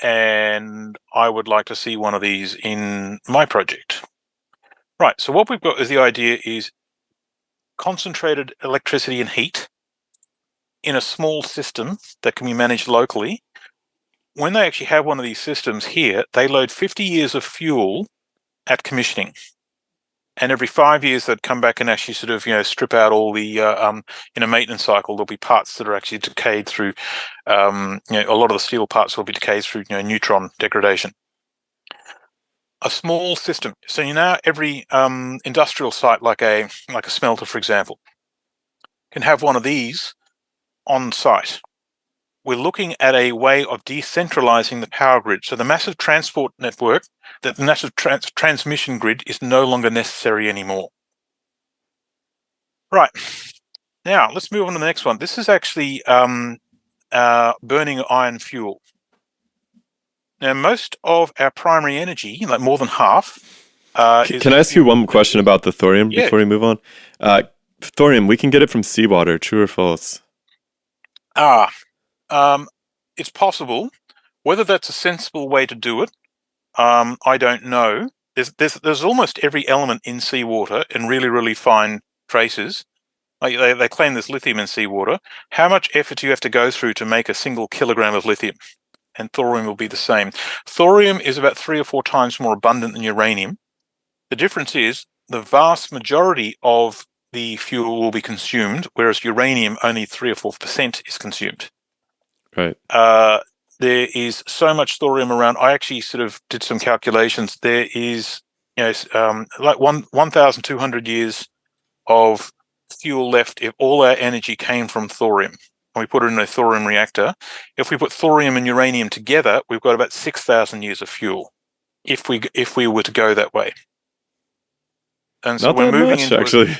Speaker 1: And I would like to see one of these in my project. Right, so what we've got is the idea is concentrated electricity and heat in a small system that can be managed locally. when they actually have one of these systems here, they load 50 years of fuel at commissioning. And every 5 years, they'd come back and actually sort of, strip out all the, in a maintenance cycle, there'll be parts that are actually decayed through, a lot of the steel parts will be decayed through, neutron degradation. A small system. So every industrial site, like a smelter, for example, can have one of these on site. We're looking at a way of decentralizing the power grid. So the massive transport network, the massive transmission grid is no longer necessary anymore. Right. Now, let's move on to the next one. This is actually burning iron fuel. Now, most of our primary energy, like more than half...
Speaker 2: Can I ask you one question about the thorium before we move on? Thorium, we can get it from seawater, true or false?
Speaker 1: It's possible. Whether that's a sensible way to do it, I don't know. There's almost every element in seawater in really, really fine traces. Like they claim there's lithium in seawater. How much effort do you have to go through to make a single kilogram of lithium? And thorium will be the same. Thorium is about 3 or 4 times more abundant than uranium. The difference is the vast majority of the fuel will be consumed, whereas uranium, only 3 or 4% is consumed.
Speaker 2: Right.
Speaker 1: There is so much thorium around. I actually sort of did some calculations. There is, like 1,200 years of fuel left if all our energy came from thorium. And we put it in a thorium reactor. If we put thorium and uranium together, we've got about 6,000 years of fuel. If we were to go that way. And so
Speaker 2: Not
Speaker 1: we're
Speaker 2: that
Speaker 1: moving
Speaker 2: much,
Speaker 1: into
Speaker 2: actually.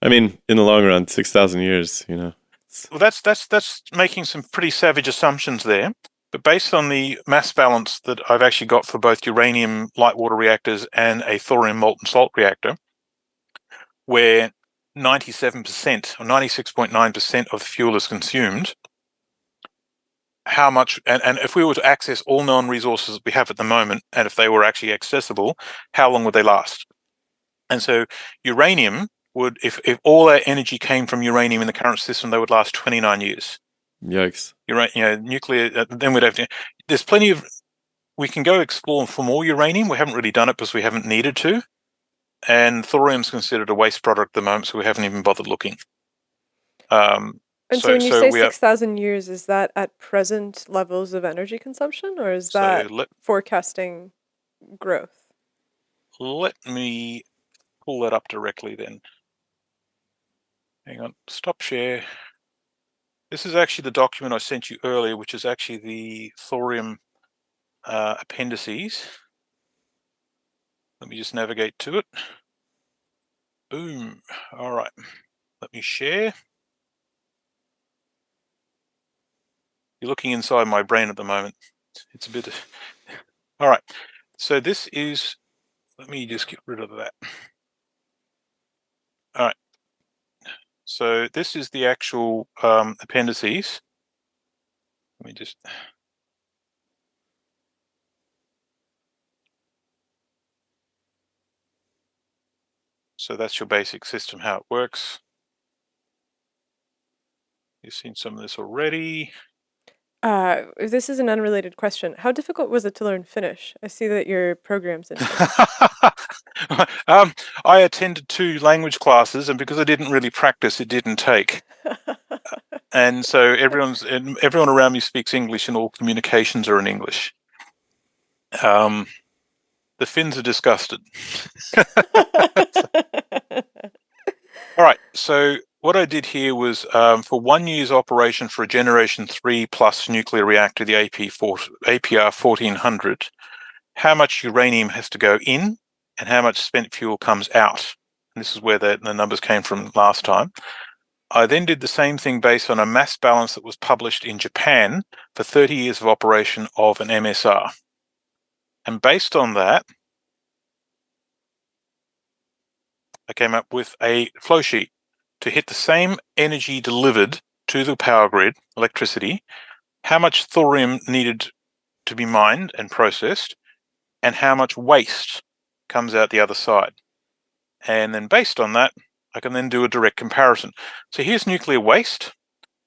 Speaker 2: I mean, in the long run, 6,000 years,
Speaker 1: Well, that's making some pretty savage assumptions there. But based on the mass balance that I've actually got for both uranium light water reactors and a thorium molten salt reactor, where 97% or 96.9% of the fuel is consumed, how much, and if we were to access all known resources that we have at the moment, and if they were actually accessible, how long would they last? And so uranium would, if all our energy came from uranium in the current system, they would last 29 years.
Speaker 2: Yikes.
Speaker 1: Nuclear, then we'd have to, there's plenty of, we can go explore for more uranium. We haven't really done it because we haven't needed to. And thorium's considered a waste product at the moment, so we haven't even bothered looking.
Speaker 3: And so when you say 6,000 years, is that at present levels of energy consumption, or is that forecasting growth?
Speaker 1: Let me pull that up directly then. Hang on, stop share. This is actually the document I sent you earlier, which is actually the thorium appendices. Let me just navigate to it. Boom. All right. Let me share. You're looking inside my brain at the moment. It's a bit... All right. So this is... Let me just get rid of that. All right. So this is the actual appendices. Let me just... So that's your basic system, how it works. You've seen some of this already.
Speaker 3: This is an unrelated question. How difficult was it to learn Finnish? I see that your program's in Finnish.
Speaker 1: I attended 2 language classes, and because I didn't really practice, it didn't take. And so everyone around me speaks English, and all communications are in English. The Finns are disgusted. All right, so what I did here was for 1 year's operation for a Generation 3 plus nuclear reactor, the APR 1400, how much uranium has to go in and how much spent fuel comes out. And this is where the numbers came from last time. I then did the same thing based on a mass balance that was published in Japan for 30 years of operation of an MSR. And based on that, I came up with a flow sheet to hit the same energy delivered to the power grid, electricity, how much thorium needed to be mined and processed, and how much waste comes out the other side. And then based on that, I can then do a direct comparison. So here's nuclear waste.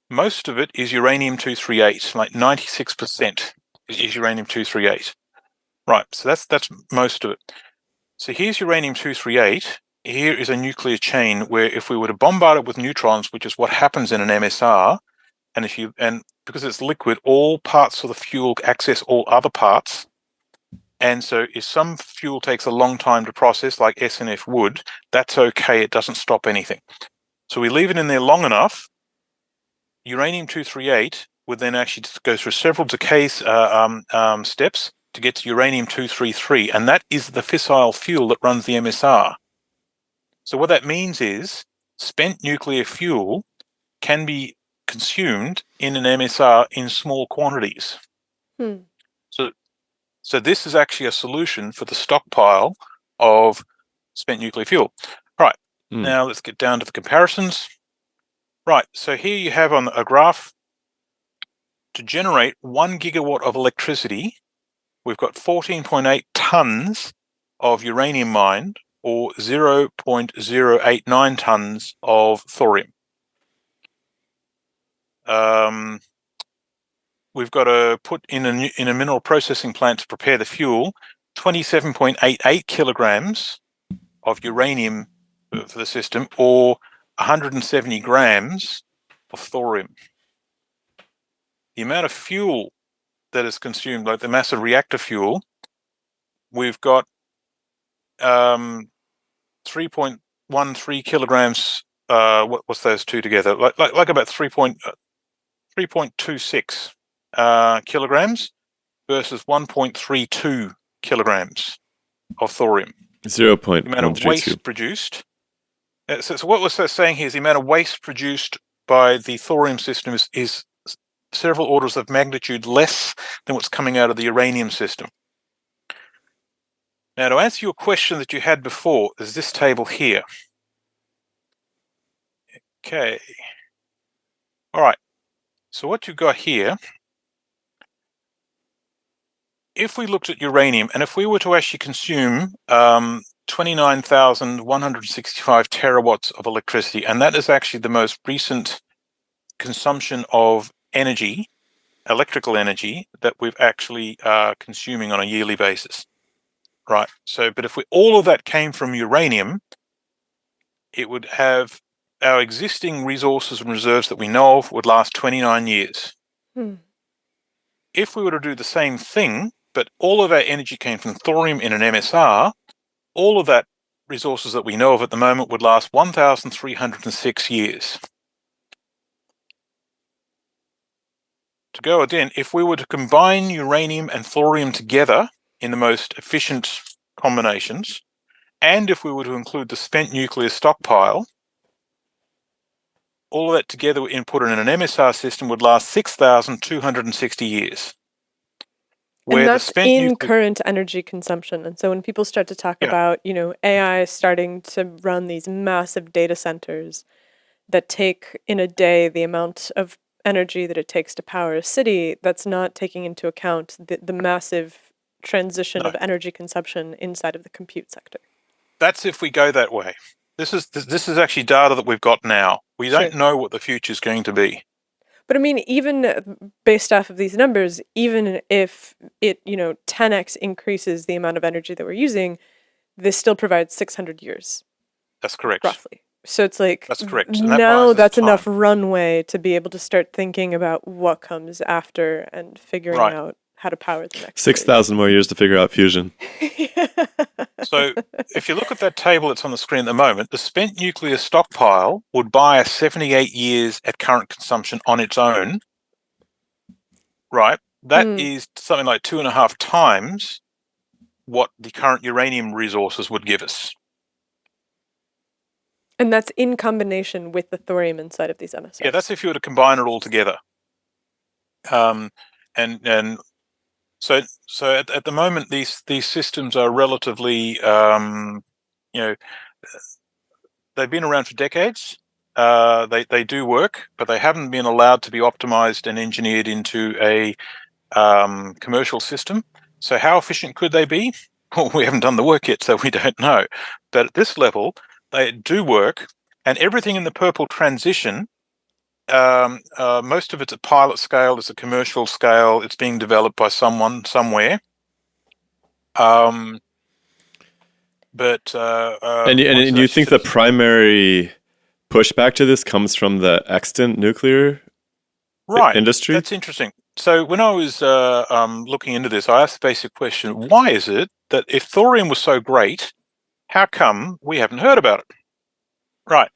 Speaker 1: most of it is uranium-238, like 96% is uranium-238. Right, so that's most of it. So here's uranium-238. Here is a nuclear chain where if we were to bombard it with neutrons, which is what happens in an MSR, and because it's liquid, all parts of the fuel access all other parts. And so if some fuel takes a long time to process, like SNF would, that's okay, it doesn't stop anything. So we leave it in there long enough, uranium-238 would then actually go through several decay steps to get to uranium-233, and that is the fissile fuel that runs the MSR. So what that means is spent nuclear fuel can be consumed in an MSR in small quantities. So this is actually a solution for the stockpile of spent nuclear fuel. Right, now let's get down to the comparisons. Right, so here you have on a graph, to generate 1 gigawatt of electricity, we've got 14.8 tons of uranium mined, or 0.089 tons of thorium. We've got to put in a mineral processing plant to prepare the fuel 27.88 kilograms of uranium for the system, or 170 grams of thorium. The amount of fuel that is consumed, like the massive reactor fuel, we've got 3.13 kilograms. What's those two together? Like about 3.26 kilograms versus 1.32 kilograms of thorium.
Speaker 2: 0.132.
Speaker 1: The amount of waste produced. So what we're saying here is the amount of waste produced by the thorium system is several orders of magnitude less than what's coming out of the uranium system. Now, to answer your question that you had before, is this table here. Okay. All right. So what you've got here, if we looked at uranium, and if we were to actually consume 29,165 terawatts of electricity, and that is actually the most recent consumption of energy, electrical energy, that we've actually consuming on a yearly basis. Right. So, but if all of that came from uranium, it would have our existing resources and reserves that we know of would last 29 years. If we were to do the same thing, but all of our energy came from thorium in an MSR, all of that resources that we know of at the moment would last 1,306 years. To go again, if we were to combine uranium and thorium together in the most efficient combinations, and if we were to include the spent nuclear stockpile, all of that together input in an MSR system would last 6,260 years.
Speaker 3: And that's in current energy consumption. And so when people start to talk about, AI starting to run these massive data centers that take in a day the amount of energy that it takes to power a city, that's not taking into account the massive transition of energy consumption inside of the compute sector.
Speaker 1: That's if we go that way. This is actually data that we've got now. We don't know what the future is going to be.
Speaker 3: But I mean, even based off of these numbers, even if it, 10x increases the amount of energy that we're using, this still provides 600 years.
Speaker 1: That's correct.
Speaker 3: Roughly. So it's like,
Speaker 1: that's correct.
Speaker 3: Now that's enough runway to be able to start thinking about what comes after and figuring out how to power the next
Speaker 2: 6,000 more years to figure out fusion.
Speaker 1: So if you look at that table that's on the screen at the moment, the spent nuclear stockpile would buy us 78 years at current consumption on its own. Right? That is something like 2.5 times what the current uranium resources would give us.
Speaker 3: And that's in combination with the thorium inside of these MSRs.
Speaker 1: Yeah, that's if you were to combine it all together. So at the moment, these systems are relatively, they've been around for decades. They do work, but they haven't been allowed to be optimized and engineered into a commercial system. So how efficient could they be? Well, we haven't done the work yet, so we don't know. But at this level, they do work, and everything in the purple transition Most of it's at pilot scale. It's a commercial scale. It's being developed by someone somewhere.
Speaker 2: And you think the primary pushback to this comes from the extant nuclear industry?
Speaker 1: That's interesting. So when I was looking into this, I asked the basic question: why is it that if thorium was so great, how come we haven't heard about it? Right.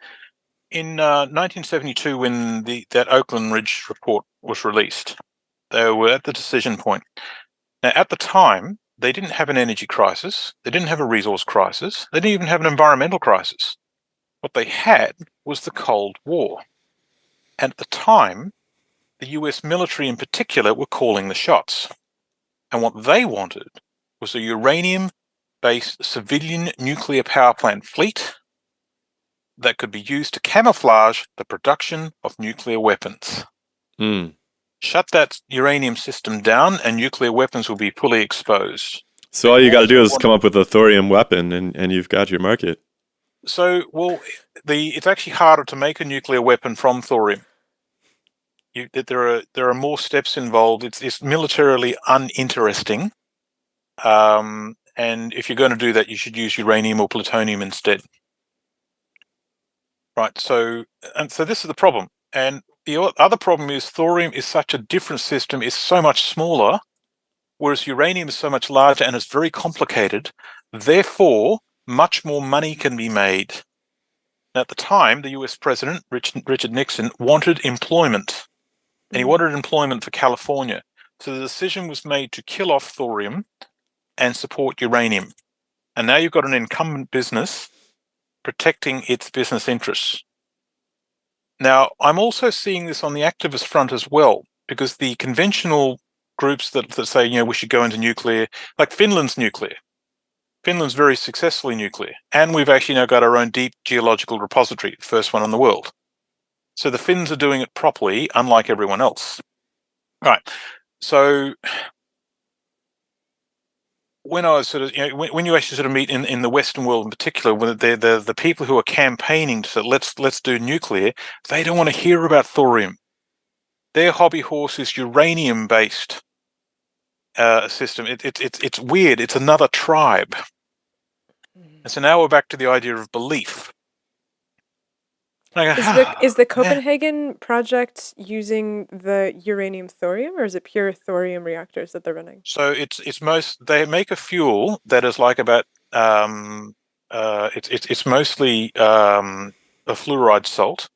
Speaker 1: In 1972, when that Oakland Ridge report was released, they were at the decision point. Now, at the time, they didn't have an energy crisis. They didn't have a resource crisis. They didn't even have an environmental crisis. What they had was the Cold War. And at the time, the US military in particular were calling the shots. And what they wanted was a uranium-based civilian nuclear power plant fleet that could be used to camouflage the production of nuclear weapons. Shut that uranium system down and nuclear weapons will be fully exposed.
Speaker 2: So all you got to do is come up with a thorium weapon and you've got your market.
Speaker 1: So, well, it's actually harder to make a nuclear weapon from thorium. There are more steps involved. It's militarily uninteresting. And if you're going to do that, you should use uranium or plutonium instead. Right, so this is the problem. And the other problem is thorium is such a different system, it's so much smaller, whereas uranium is so much larger and it's very complicated. Therefore, much more money can be made. Now, at the time, the US President, Richard Nixon, wanted employment. And he wanted employment for California. So the decision was made to kill off thorium and support uranium. And now you've got an incumbent business protecting its business interests. Now, I'm also seeing this on the activist front as well, because the conventional groups that say, we should go into nuclear, like Finland's nuclear. Finland's very successfully nuclear. And we've actually now got our own deep geological repository, the first one in the world. So the Finns are doing it properly, unlike everyone else. Right. So when I was sort of, when you actually sort of meet in the Western world in particular, when the people who are campaigning to say, let's do nuclear, they don't want to hear about thorium. Their hobby horse is uranium-based system. It's weird. It's another tribe. And so now we're back to the idea of belief.
Speaker 3: Is the Copenhagen project using the uranium thorium, or is it pure thorium reactors that they're running?
Speaker 1: So they make a fuel that is like about it's mostly a fluoride salt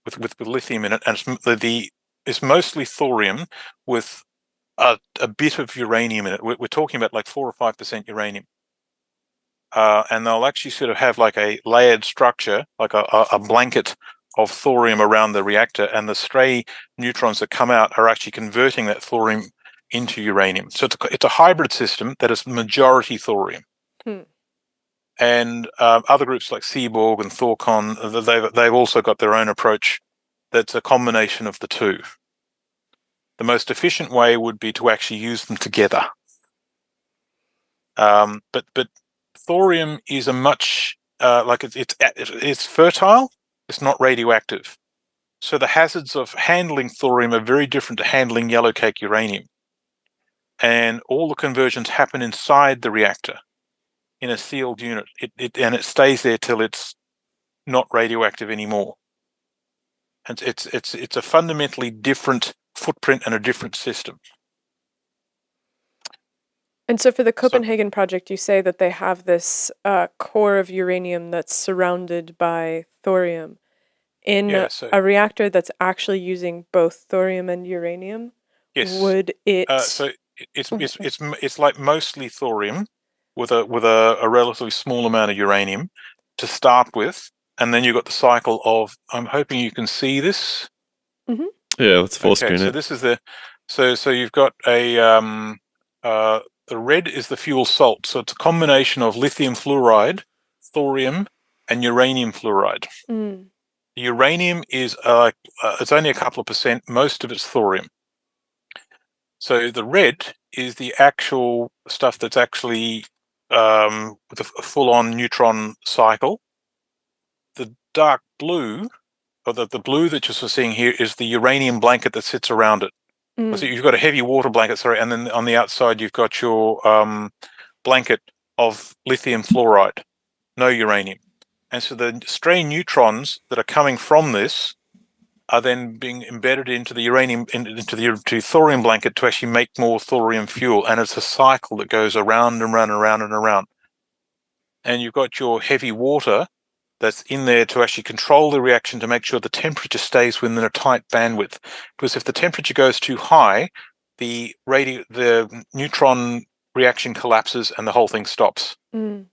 Speaker 1: with lithium in it, and it's mostly thorium with a bit of uranium in it. We're talking about like 4 or 5% uranium. And they'll actually sort of have like a layered structure, like a blanket of thorium around the reactor, and the stray neutrons that come out are actually converting that thorium into uranium. So it's a hybrid system that is majority thorium. And other groups like Seaborg and Thorcon, they've also got their own approach that's a combination of the two. The most efficient way would be to actually use them together. But thorium is a much it's fertile. It's not radioactive. So the hazards of handling thorium are very different to handling yellow cake uranium. And all the conversions happen inside the reactor in a sealed unit. And it stays there till it's not radioactive anymore. And it's a fundamentally different footprint and a different system.
Speaker 3: And so for the Copenhagen project, you say that they have this core of uranium that's surrounded by thorium. In a reactor that's actually using both thorium and uranium, would it?
Speaker 1: So it's like mostly thorium with a relatively small amount of uranium to start with, and then you've got the cycle of. I'm hoping you can see this.
Speaker 3: Mm-hmm.
Speaker 2: Yeah, let's full screen it.
Speaker 1: So this is so you've got the red is the fuel salt. So it's a combination of lithium fluoride, thorium, and uranium fluoride. The uranium is it's only a couple of percent. Most of it's thorium. So the red is the actual stuff that's actually with a full-on neutron cycle. The dark blue or the blue that you're seeing here is the uranium blanket that sits around it.
Speaker 3: Mm.
Speaker 1: So you've got a heavy water blanket, sorry, and then on the outside you've got your blanket of lithium fluoride, no uranium. And so the stray neutrons that are coming from this are then being embedded into the uranium, into the thorium blanket to actually make more thorium fuel. And it's a cycle that goes around and around and around and around. And you've got your heavy water that's in there to actually control the reaction to make sure the temperature stays within a tight bandwidth. Because if the temperature goes too high, the neutron reaction collapses and the whole thing stops.
Speaker 3: Mm.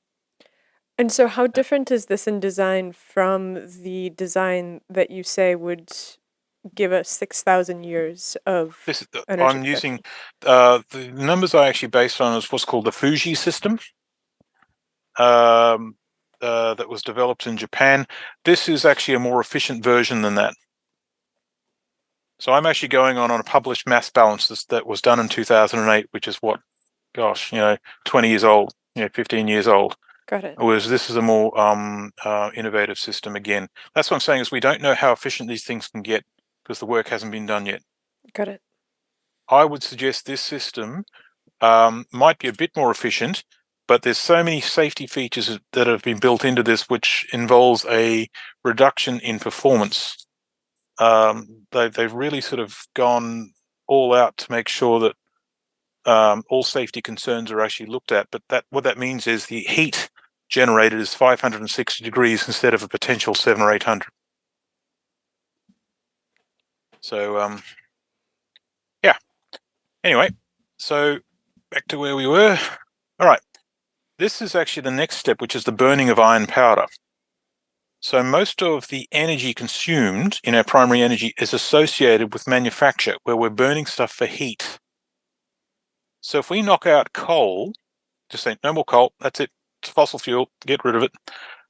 Speaker 3: And so how different is this in design from the design that you say would give us 6,000 years of energy
Speaker 1: I'm using the numbers I actually based on is what's called the Fuji system. That was developed in Japan. This is actually a more efficient version than that. So I'm actually going on a published mass balance that was done in 2008, which is 20 years old, 15 years old.
Speaker 3: Got it.
Speaker 1: Whereas this is a more innovative system again. That's what I'm saying is we don't know how efficient these things can get because the work hasn't been done yet.
Speaker 3: Got it.
Speaker 1: I would suggest this system might be a bit more efficient, but there's so many safety features that have been built into this, which involves a reduction in performance. They've really sort of gone all out to make sure that all safety concerns are actually looked at. But what that means is the heat generated is 560 degrees instead of a potential 700 or 800. So yeah. Anyway, so back to where we were. All right. This is actually the next step, which is the burning of iron powder. So most of the energy consumed in our primary energy is associated with manufacture, where we're burning stuff for heat. So if we knock out coal, just say no more coal, that's it, it's fossil fuel, get rid of it.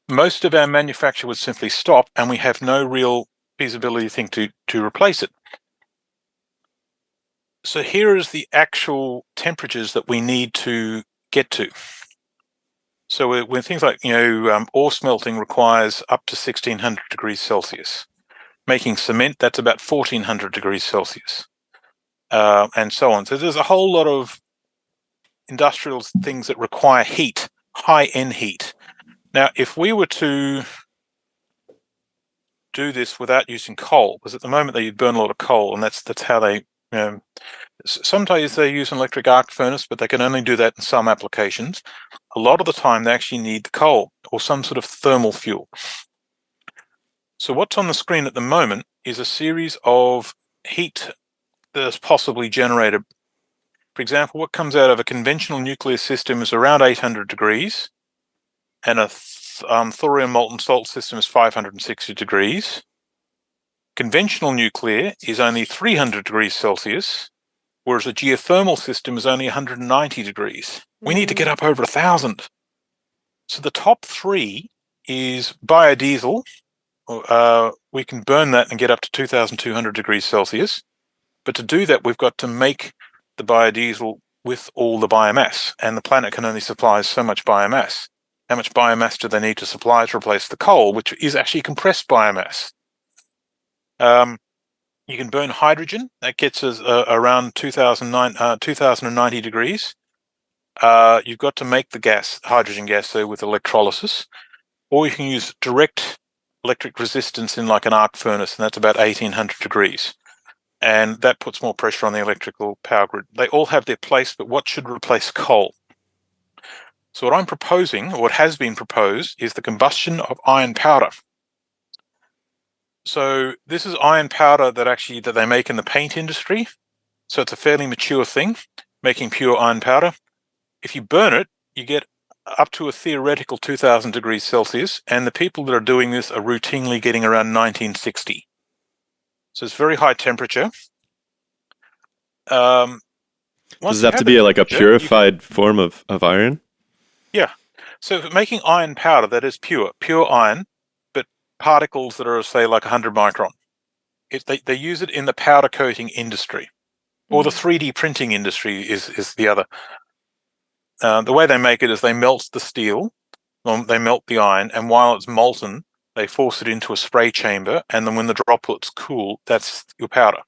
Speaker 1: Most of our manufacture would simply stop and we have no real feasibility thing to replace it. So here is the actual temperatures that we need to get to. So when things like, ore smelting requires up to 1600 degrees Celsius. Making cement, that's about 1400 degrees Celsius, and so on. So there's a whole lot of industrial things that require heat, high-end heat. Now, if we were to do this without using coal, because at the moment they burn a lot of coal, and that's how they, sometimes they use an electric arc furnace, but they can only do that in some applications. A lot of the time they actually need the coal or some sort of thermal fuel. So what's on the screen at the moment is a series of heat that is possibly generated. For example, what comes out of a conventional nuclear system is around 800 degrees, and a thorium molten salt system is 560 degrees. Conventional nuclear is only 300 degrees Celsius, whereas a geothermal system is only 190 degrees. We need to get up over 1,000. So the top three is biodiesel. We can burn that and get up to 2,200 degrees Celsius. But to do that, we've got to make the biodiesel with all the biomass, and the planet can only supply so much biomass. How much biomass do they need to supply to replace the coal, which is actually compressed biomass? You can burn hydrogen. That gets us around 2,090 degrees. You've got to make the gas, hydrogen gas, so with electrolysis. Or you can use direct electric resistance in like an arc furnace, and that's about 1,800 degrees. And that puts more pressure on the electrical power grid. They all have their place, but what should replace coal? So what I'm proposing, or what has been proposed, is the combustion of iron powder. So this is iron powder that they make in the paint industry. So it's a fairly mature thing, making pure iron powder. If you burn it, you get up to a theoretical 2,000 degrees Celsius, and the people that are doing this are routinely getting around 1960. So it's very high temperature.
Speaker 2: Does it have to be like a purified form of iron?
Speaker 1: Yeah. So making iron powder that is pure iron, but particles that are, say, like 100 micron. They use it in the powder coating industry, or the 3D printing industry is the other. The way they make it is they melt the steel, they melt the iron, and while it's molten, They force it into a spray chamber, and then when the droplets cool, that's your powder.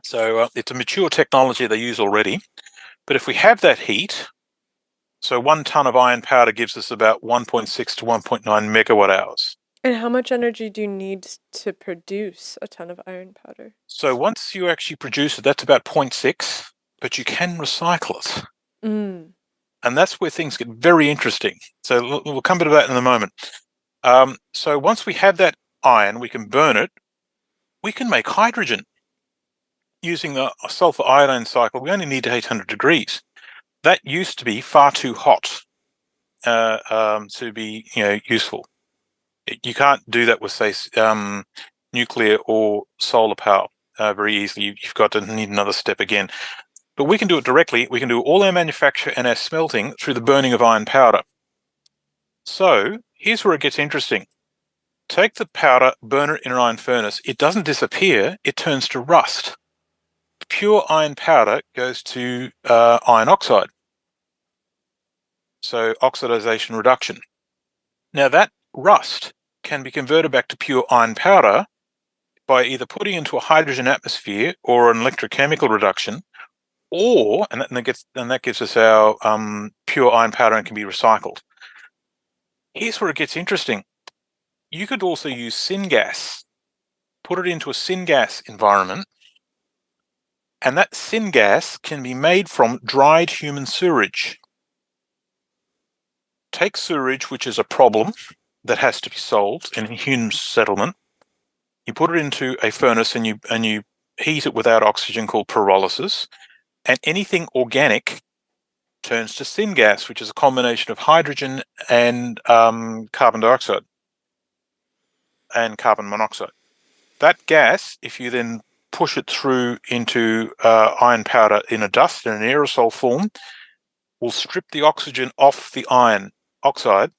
Speaker 1: So it's a mature technology they use already. But if we have that heat, so 1 ton of iron powder gives us about 1.6 to 1.9 megawatt hours.
Speaker 3: And how much energy do you need to produce a ton of iron powder?
Speaker 1: So once you actually produce it, that's about 0.6, but you can recycle it. And that's where things get very interesting. So we'll come to that in a moment. So once we have that iron, we can burn it. We can make hydrogen using the sulfur iodine cycle. We only need 800 degrees. That used to be far too hot to be useful. You can't do that with, say, nuclear or solar power very easily. You've got to need another step again. But we can do it directly. We can do all our manufacture and our smelting through the burning of iron powder. So here's where it gets interesting. Take the powder, burn it in an iron furnace. It doesn't disappear. It turns to rust. Pure iron powder goes to iron oxide. So oxidization reduction. Now that rust can be converted back to pure iron powder by either putting into a hydrogen atmosphere or an electrochemical reduction, or and that gives us our pure iron powder and can be recycled. Here's where it gets interesting. You could also use syngas, put it into a syngas environment, and that syngas can be made from dried human sewage. Take sewage, which is a problem that has to be solved in a human settlement. You put it into a furnace and you heat it without oxygen, called pyrolysis, and anything organic turns to syngas, which is a combination of hydrogen and carbon dioxide and carbon monoxide. That gas, if you then push it through into iron powder in a dust, in an aerosol form, will strip the oxygen off the iron oxide,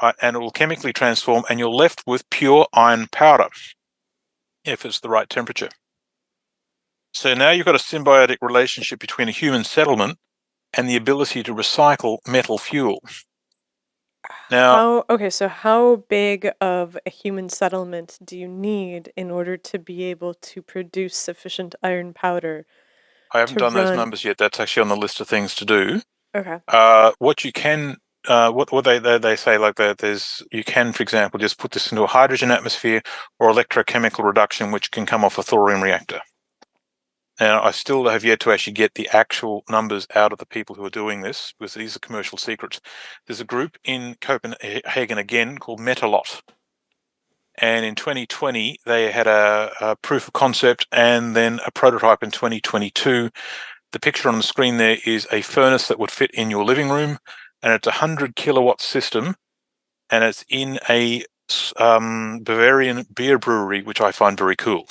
Speaker 1: right, and it will chemically transform, and you're left with pure iron powder if it's the right temperature. So now you've got a symbiotic relationship between a human settlement and the ability to recycle metal fuel. Now,
Speaker 3: so how big of a human settlement do you need in order to be able to produce sufficient iron powder?
Speaker 1: I haven't done those numbers yet. That's actually on the list of things to do.
Speaker 3: Okay.
Speaker 1: What you can, what they say, like that, you can, for example, just put this into a hydrogen atmosphere or electrochemical reduction, which can come off a thorium reactor. Now, I still have yet to actually get the actual numbers out of the people who are doing this, because these are commercial secrets. There's a group in Copenhagen again called Metalot. And in 2020, they had a proof of concept and then a prototype in 2022. The picture on the screen there is a furnace that would fit in your living room, and it's a 100 kilowatt system, and it's in a Bavarian beer brewery, which I find very cool.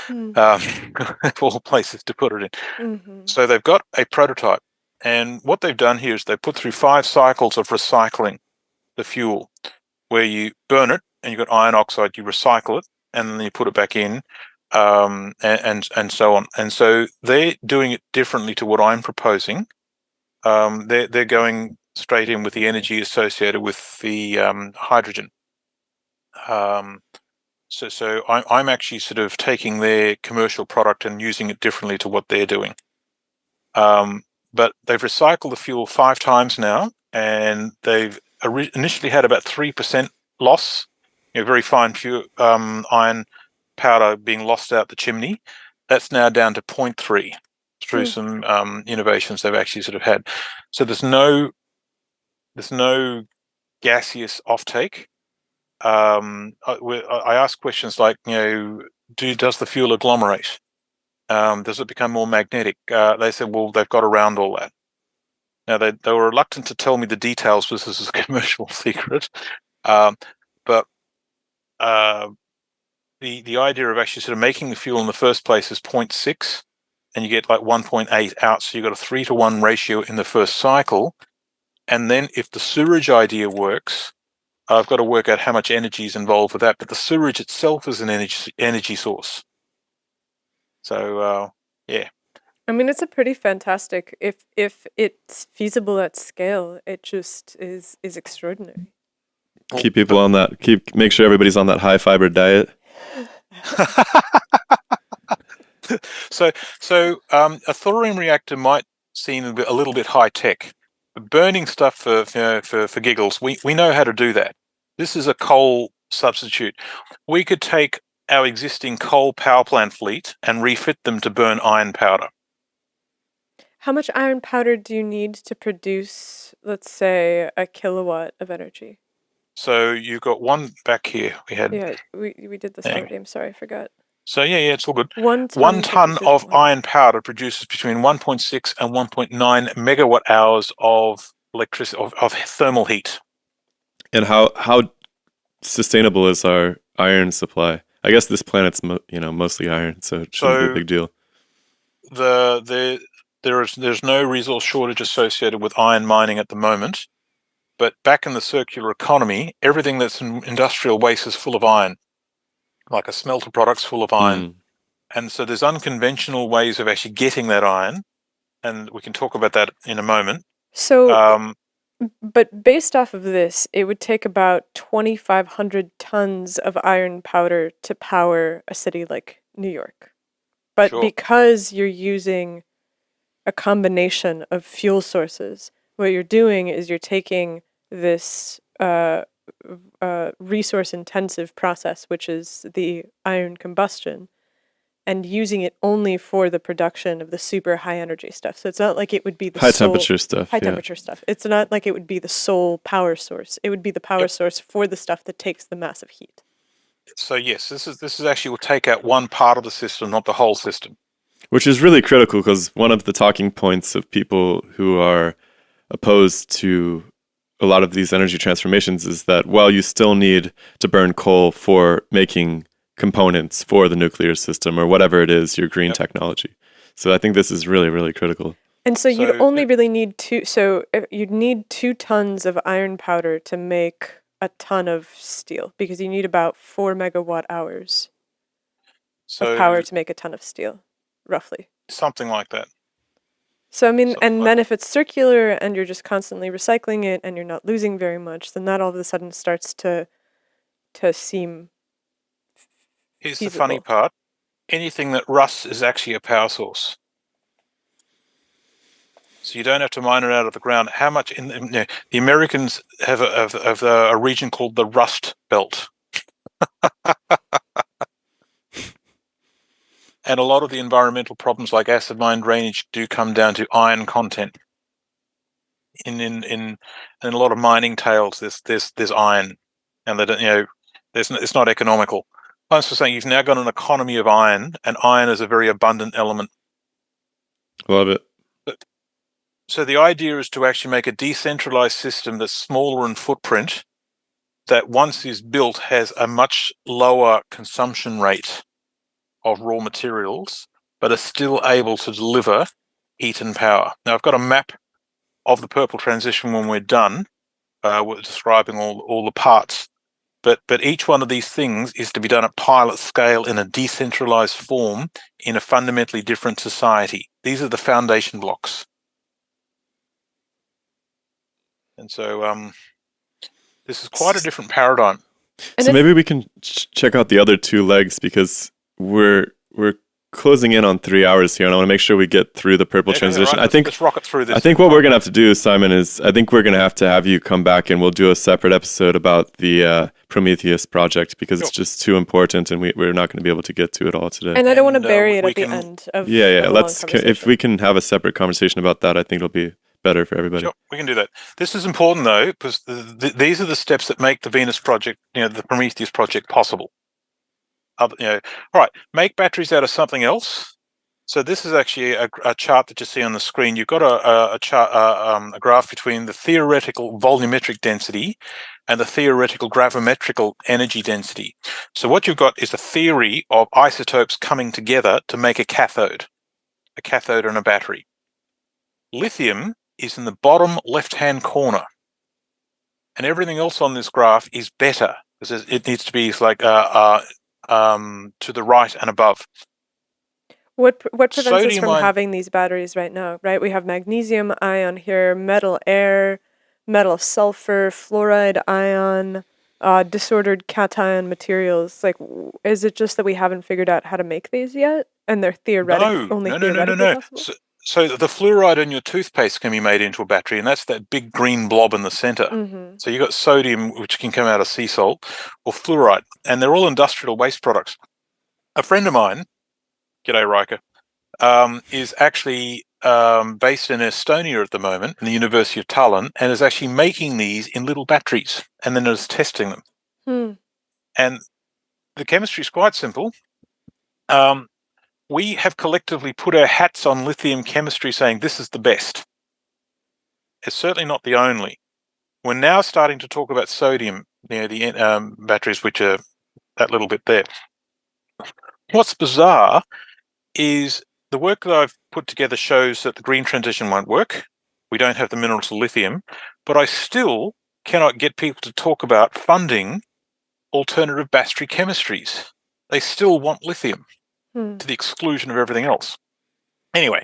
Speaker 1: Of all places to put it in. So they've got a prototype, and what they've done here is they put through 5 cycles of recycling the fuel, where you burn it and you've got iron oxide, you recycle it, and then you put it back in, and so on. And so they're doing it differently to what I'm proposing. They're going straight in with the energy associated with the hydrogen. So I'm actually sort of taking their commercial product and using it differently to what they're doing. But they've recycled the fuel 5 times now, and they've initially had about 3% loss, very fine pure iron powder being lost out the chimney. That's now down to 0.3 through some innovations they've actually sort of had. So there's no gaseous offtake. I ask questions like, does the fuel agglomerate? Does it become more magnetic? They said, well, they've got around all that. Now, they were reluctant to tell me the details because this is a commercial secret. But the idea of actually sort of making the fuel in the first place is 0.6, and you get like 1.8 out. So you've got a 3-to-1 ratio in the first cycle. And then if the sewage idea works, I've got to work out how much energy is involved with that. But the sewage itself is an energy source. So, yeah.
Speaker 3: mean, it's a pretty fantastic. If it's feasible at scale, it just is extraordinary.
Speaker 2: Keep people on that. Make sure everybody's on that high fiber diet.
Speaker 1: So a thorium reactor might seem a little bit high tech. Burning stuff for giggles, we know how to do that. This is a coal substitute. We could take our existing coal power plant fleet and refit them to burn iron powder.
Speaker 3: How much iron powder do you need to produce, let's say, a kilowatt of energy?
Speaker 1: So you've got one back here. We had
Speaker 3: Yeah, we did this already. I'm sorry, I forgot.
Speaker 1: So yeah, it's all good.
Speaker 3: 1 ton,
Speaker 1: 1 ton of
Speaker 3: produces
Speaker 1: iron powder produces between 1.6 and 1.9 megawatt hours of electricity of thermal heat.
Speaker 2: And how sustainable is our iron supply? I guess this planet's mostly iron, so it shouldn't be a big deal.
Speaker 1: There's no resource shortage associated with iron mining at the moment, but back in the circular economy, everything that's in industrial waste is full of iron, like a smelter product's full of iron. And so there's unconventional ways of actually getting that iron, and we can talk about that in a moment.
Speaker 3: So, but based off of this, it would take about 2,500 tons of iron powder to power a city like New York. But
Speaker 1: Sure.
Speaker 3: Because you're using a combination of fuel sources, what you're doing is you're taking this resource-intensive process, which is the iron combustion, and using it only for the production of the super high energy stuff. So it's not like it would be the
Speaker 2: high temperature stuff.
Speaker 3: High temperature stuff. It's not like it would be the sole power source. It would be the power source for the stuff that takes the massive heat.
Speaker 1: So yes, this is actually will take out one part of the system, not the whole system.
Speaker 2: Which is really critical, because one of the talking points of people who are opposed to a lot of these energy transformations is that, well, you still need to burn coal for making components for the nuclear system or whatever it is, your green technology. So I think this is really, really critical.
Speaker 3: And so you'd only really need you'd need 2 tons of iron powder to make a ton of steel, because you need about 4 megawatt hours of power to make a ton of steel, roughly.
Speaker 1: Something like that.
Speaker 3: So I mean, then if it's circular and you're just constantly recycling it and you're not losing very much, then that all of a sudden starts to seem
Speaker 1: Here's
Speaker 3: feasible.
Speaker 1: the funny part. Anything that rusts is actually a power source. So you don't have to mine it out of the ground. How much the Americans have a region called the Rust Belt. And a lot of the environmental problems like acid mine drainage do come down to iron content. In a lot of mining tails, there's iron, and that it's not economical. I'm just saying you've now got an economy of iron, and iron is a very abundant element.
Speaker 2: Love it.
Speaker 1: So the idea is to actually make a decentralized system that's smaller in footprint, that once is built has a much lower consumption rate of raw materials, but are still able to deliver heat and power. Now I've got a map of the purple transition when we're done, we're describing all the parts. But each one of these things is to be done at pilot scale in a decentralized form in a fundamentally different society. These are the foundation blocks. And so this is quite a different paradigm.
Speaker 3: And
Speaker 2: so maybe we can check out the other 2 legs, because we're closing in on 3 hours here, and I want to make sure we get through the purple transition.
Speaker 1: Right. Let's rocket through this.
Speaker 2: I think what we're going to have to do, Simon, is I think we're going to have you come back, and we'll do a separate episode about the Prometheus Project, because it's just too important, and we're not going to be able to get to it all today.
Speaker 3: And I don't want to bury it at the end of
Speaker 2: let's if we can have a separate conversation about that, I think it'll be better for everybody.
Speaker 1: Sure, we can do that. This is important though, because these are the steps that make the Venus Project, the Prometheus Project possible. All right, make batteries out of something else. So this is actually a chart that you see on the screen. You've got a chart, a graph between the theoretical volumetric density and the theoretical gravimetrical energy density. So what you've got is a theory of isotopes coming together to make a cathode and a battery. Lithium is in the bottom left-hand corner, and everything else on this graph is better, because it needs to be like to the right and above.
Speaker 3: What prevents us
Speaker 1: Sodium
Speaker 3: from
Speaker 1: ion,
Speaker 3: having these batteries right now, right? We have magnesium ion here, metal air, metal sulfur, fluoride ion, disordered cation materials. Like, is it just that we haven't figured out how to make these yet? And they're only theoretically
Speaker 1: no.
Speaker 3: possible?
Speaker 1: So the fluoride in your toothpaste can be made into a battery, and that's that big green blob in the center.
Speaker 3: Mm-hmm.
Speaker 1: So you've got sodium, which can come out of sea salt, or fluoride, and they're all industrial waste products. A friend of mine, g'day Riker, is actually based in Estonia at the moment, in the University of Tallinn, and is actually making these in little batteries, and then is testing them. And the chemistry is quite simple. We have collectively put our hats on lithium chemistry saying this is the best. It's certainly not the only. We're now starting to talk about sodium, the batteries, which are that little bit there. What's bizarre is the work that I've put together shows that the green transition won't work. We don't have the minerals of lithium, but I still cannot get people to talk about funding alternative battery chemistries. They still want lithium to the exclusion of everything else. Anyway,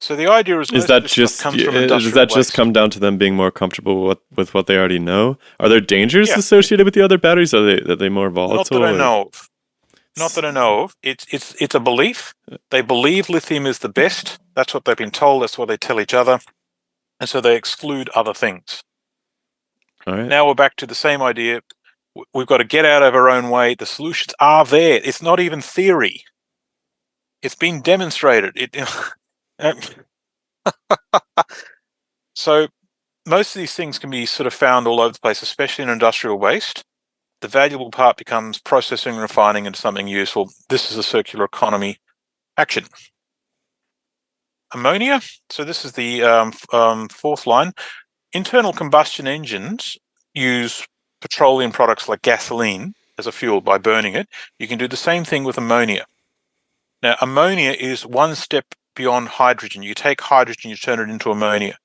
Speaker 1: so the idea is
Speaker 2: Is that just does that just come down to them being more comfortable with what they already know? Are there dangers associated with the other batteries? Are they more volatile?
Speaker 1: Not that I know of. Not that I know of. It's a belief. They believe lithium is the best. That's what they've been told. That's what they tell each other, and so they exclude other things.
Speaker 2: All right.
Speaker 1: Now we're back to the same idea. We've got to get out of our own way. The solutions are there. It's not even theory. It's been demonstrated. So most of these things can be sort of found all over the place, especially in industrial waste. The valuable part becomes processing and refining into something useful. This is a circular economy action. Ammonia. So this is the fourth line. Internal combustion engines use petroleum products like gasoline as a fuel by burning it. You can do the same thing with ammonia. Now, ammonia is one step beyond hydrogen. You take hydrogen, you turn it into ammonia.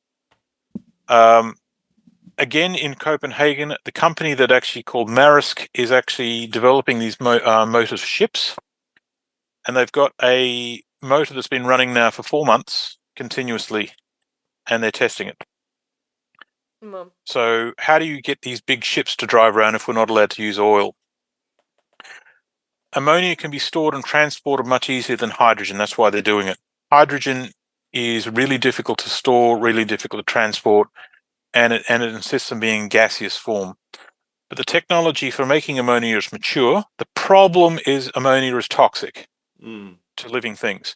Speaker 1: Again, in Copenhagen, the company that actually called Maersk is actually developing these motor ships, and they've got a motor that's been running now for 4 months continuously, and they're testing it. So how do you get these big ships to drive around if we're not allowed to use oil? Ammonia can be stored and transported much easier than hydrogen. That's why they're doing it. Hydrogen is really difficult to store, really difficult to transport, and it insists on being in gaseous form. But the technology for making ammonia is mature. The problem is ammonia is toxic to living things,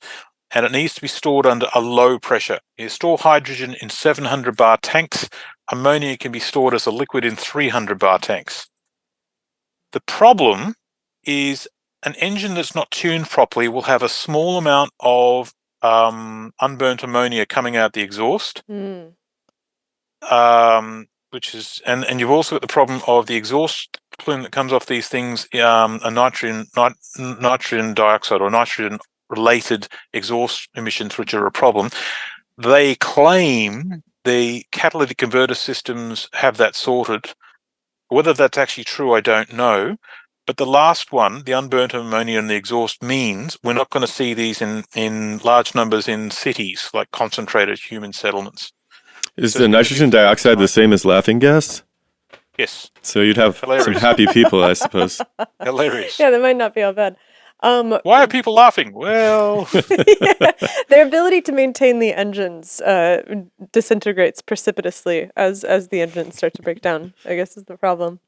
Speaker 1: and it needs to be stored under a low pressure. You store hydrogen in 700 bar tanks. Ammonia can be stored as a liquid in 300 bar tanks. The problem is an engine that's not tuned properly will have a small amount of unburnt ammonia coming out the exhaust, which is, and you've also got the problem of the exhaust plume that comes off these things, a nitrogen dioxide or nitrogen-related exhaust emissions, which are a problem. They claim the catalytic converter systems have that sorted. Whether that's actually true, I don't know. But the last one, the unburnt ammonia and the exhaust, means we're not going to see these in large numbers in cities, like concentrated human settlements.
Speaker 2: Is the nitrogen dioxide the same as laughing gas?
Speaker 1: Yes.
Speaker 2: So you'd have some happy people, I suppose.
Speaker 1: Hilarious.
Speaker 3: Yeah, that might not be all bad.
Speaker 1: Why are people laughing? Well,
Speaker 3: their ability to maintain the engines disintegrates precipitously as the engines start to break down, I guess is the problem.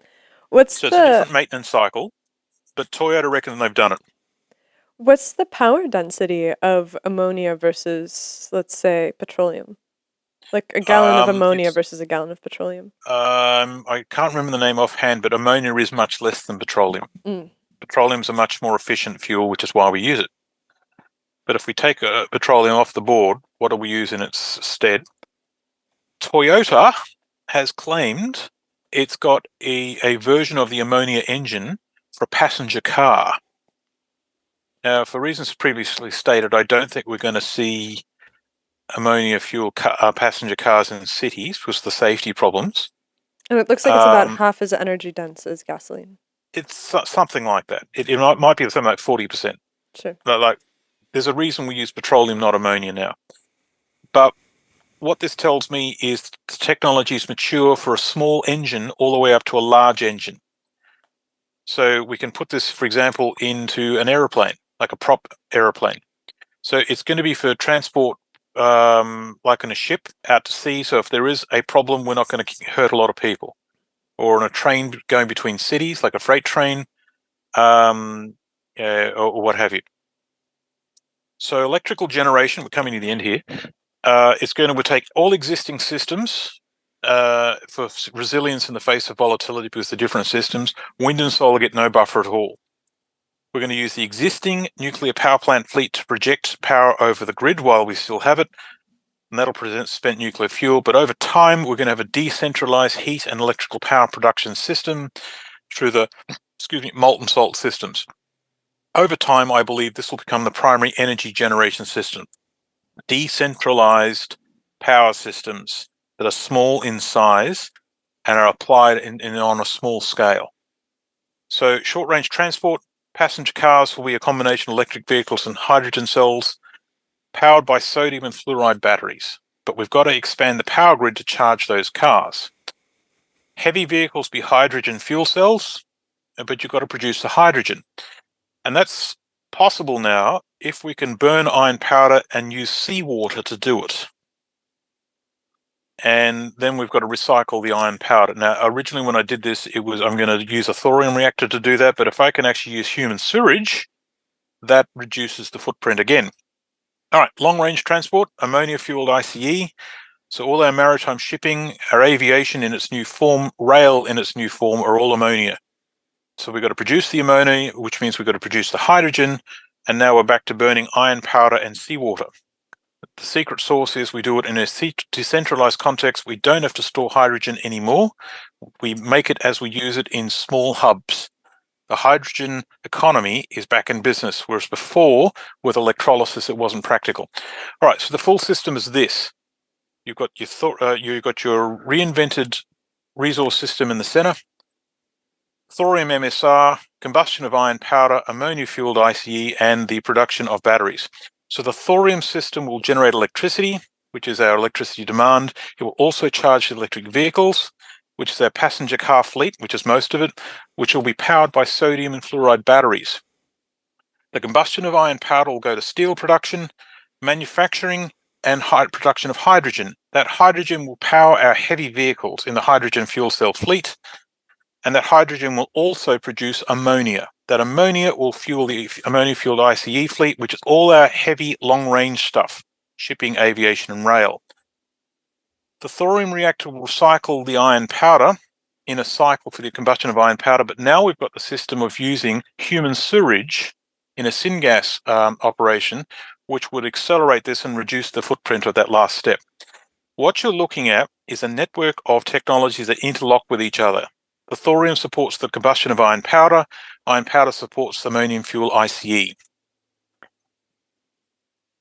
Speaker 1: It's a different maintenance cycle, but Toyota reckon they've done it.
Speaker 3: What's the power density of ammonia versus, let's say, petroleum? Like a gallon of ammonia versus a gallon of petroleum?
Speaker 1: I can't remember the name offhand, but ammonia is much less than petroleum. Petroleum's a much more efficient fuel, which is why we use it. But if we take petroleum off the board, what do we use in its stead? Toyota has claimed it's got a version of the ammonia engine for a passenger car. Now, for reasons previously stated, I don't think we're going to see ammonia fuel passenger cars in cities because of the safety problems.
Speaker 3: And it looks like it's about half as energy dense as gasoline.
Speaker 1: It's something like that. It might be something like 40%.
Speaker 3: Sure.
Speaker 1: Like there's a reason we use petroleum, not ammonia now. But what this tells me is the technology is mature for a small engine all the way up to a large engine. So we can put this, for example, into an aeroplane, like a prop aeroplane. So it's going to be for transport, like in a ship out to sea. So if there is a problem, we're not going to hurt a lot of people. Or on a train going between cities, like a freight train, or what have you. So electrical generation, we're coming to the end here. It's going to take all existing systems for resilience in the face of volatility because they're different systems. Wind and solar get no buffer at all. We're going to use the existing nuclear power plant fleet to project power over the grid while we still have it, and that'll present spent nuclear fuel. But over time, we're going to have a decentralized heat and electrical power production system through the, molten salt systems. Over time, I believe this will become the primary energy generation system. Decentralized power systems that are small in size and are applied on a small scale. So short-range transport, passenger cars will be a combination of electric vehicles and hydrogen cells powered by sodium and fluoride batteries. But we've got to expand the power grid to charge those cars. Heavy vehicles be hydrogen fuel cells, but you've got to produce the hydrogen. And that's possible now if we can burn iron powder and use seawater to do it. And then we've got to recycle the iron powder. Now, originally when I did this, I'm going to use a thorium reactor to do that, but if I can actually use human sewage, that reduces the footprint again. All right, long-range transport, ammonia-fueled ICE. So all our maritime shipping, our aviation in its new form, rail in its new form are all ammonia. So we've got to produce the ammonia, which means we've got to produce the hydrogen, and now we're back to burning iron powder and seawater. The secret sauce is we do it in a decentralized context. We don't have to store hydrogen anymore. We make it as we use it in small hubs. The hydrogen economy is back in business, whereas before, with electrolysis, it wasn't practical. All right, so the full system is this. You've got your reinvented resource system in the center, thorium MSR, combustion of iron powder, ammonia-fueled ICE, and the production of batteries. So the thorium system will generate electricity, which is our electricity demand. It will also charge the electric vehicles, which is our passenger car fleet, which is most of it, which will be powered by sodium and fluoride batteries. The combustion of iron powder will go to steel production, manufacturing, and production of hydrogen. That hydrogen will power our heavy vehicles in the hydrogen fuel cell fleet, and that hydrogen will also produce ammonia. That ammonia will fuel the ammonia-fueled ICE fleet, which is all our heavy, long-range stuff, shipping, aviation, and rail. The thorium reactor will recycle the iron powder in a cycle for the combustion of iron powder, but now we've got the system of using human sewage in a syngas operation, which would accelerate this and reduce the footprint of that last step. What you're looking at is a network of technologies that interlock with each other. The thorium supports the combustion of iron powder supports the ammonium fuel ICE.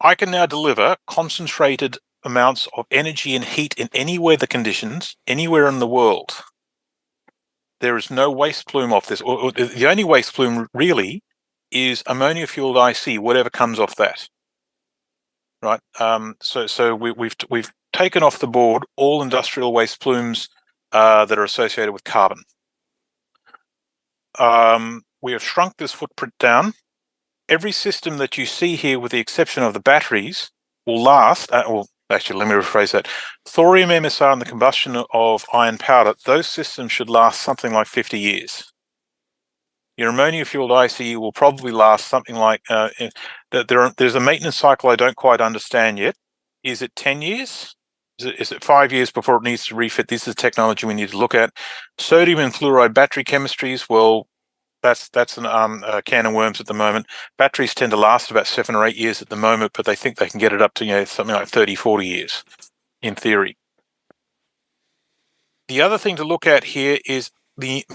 Speaker 1: I can now deliver concentrated amounts of energy and heat in any weather conditions, anywhere in the world. There is no waste plume off this. Or the only waste plume really is ammonia-fueled ICE, whatever comes off that. Right. So we've taken off the board all industrial waste plumes that are associated with carbon. We have shrunk this footprint down. Every system that you see here, with the exception of the batteries, will last. Actually, let me rephrase that. Thorium MSR and the combustion of iron powder, those systems should last something like 50 years. Your ammonia-fueled ICE will probably last something like, there's a maintenance cycle I don't quite understand yet. Is it 10 years? Is it 5 years before it needs to refit? This is technology we need to look at. Sodium and fluoride battery chemistries, well, that's a can of worms at the moment. Batteries tend to last about 7 or 8 years at the moment, but they think they can get it up to something like 30, 40 years in theory. The other thing to look at here is the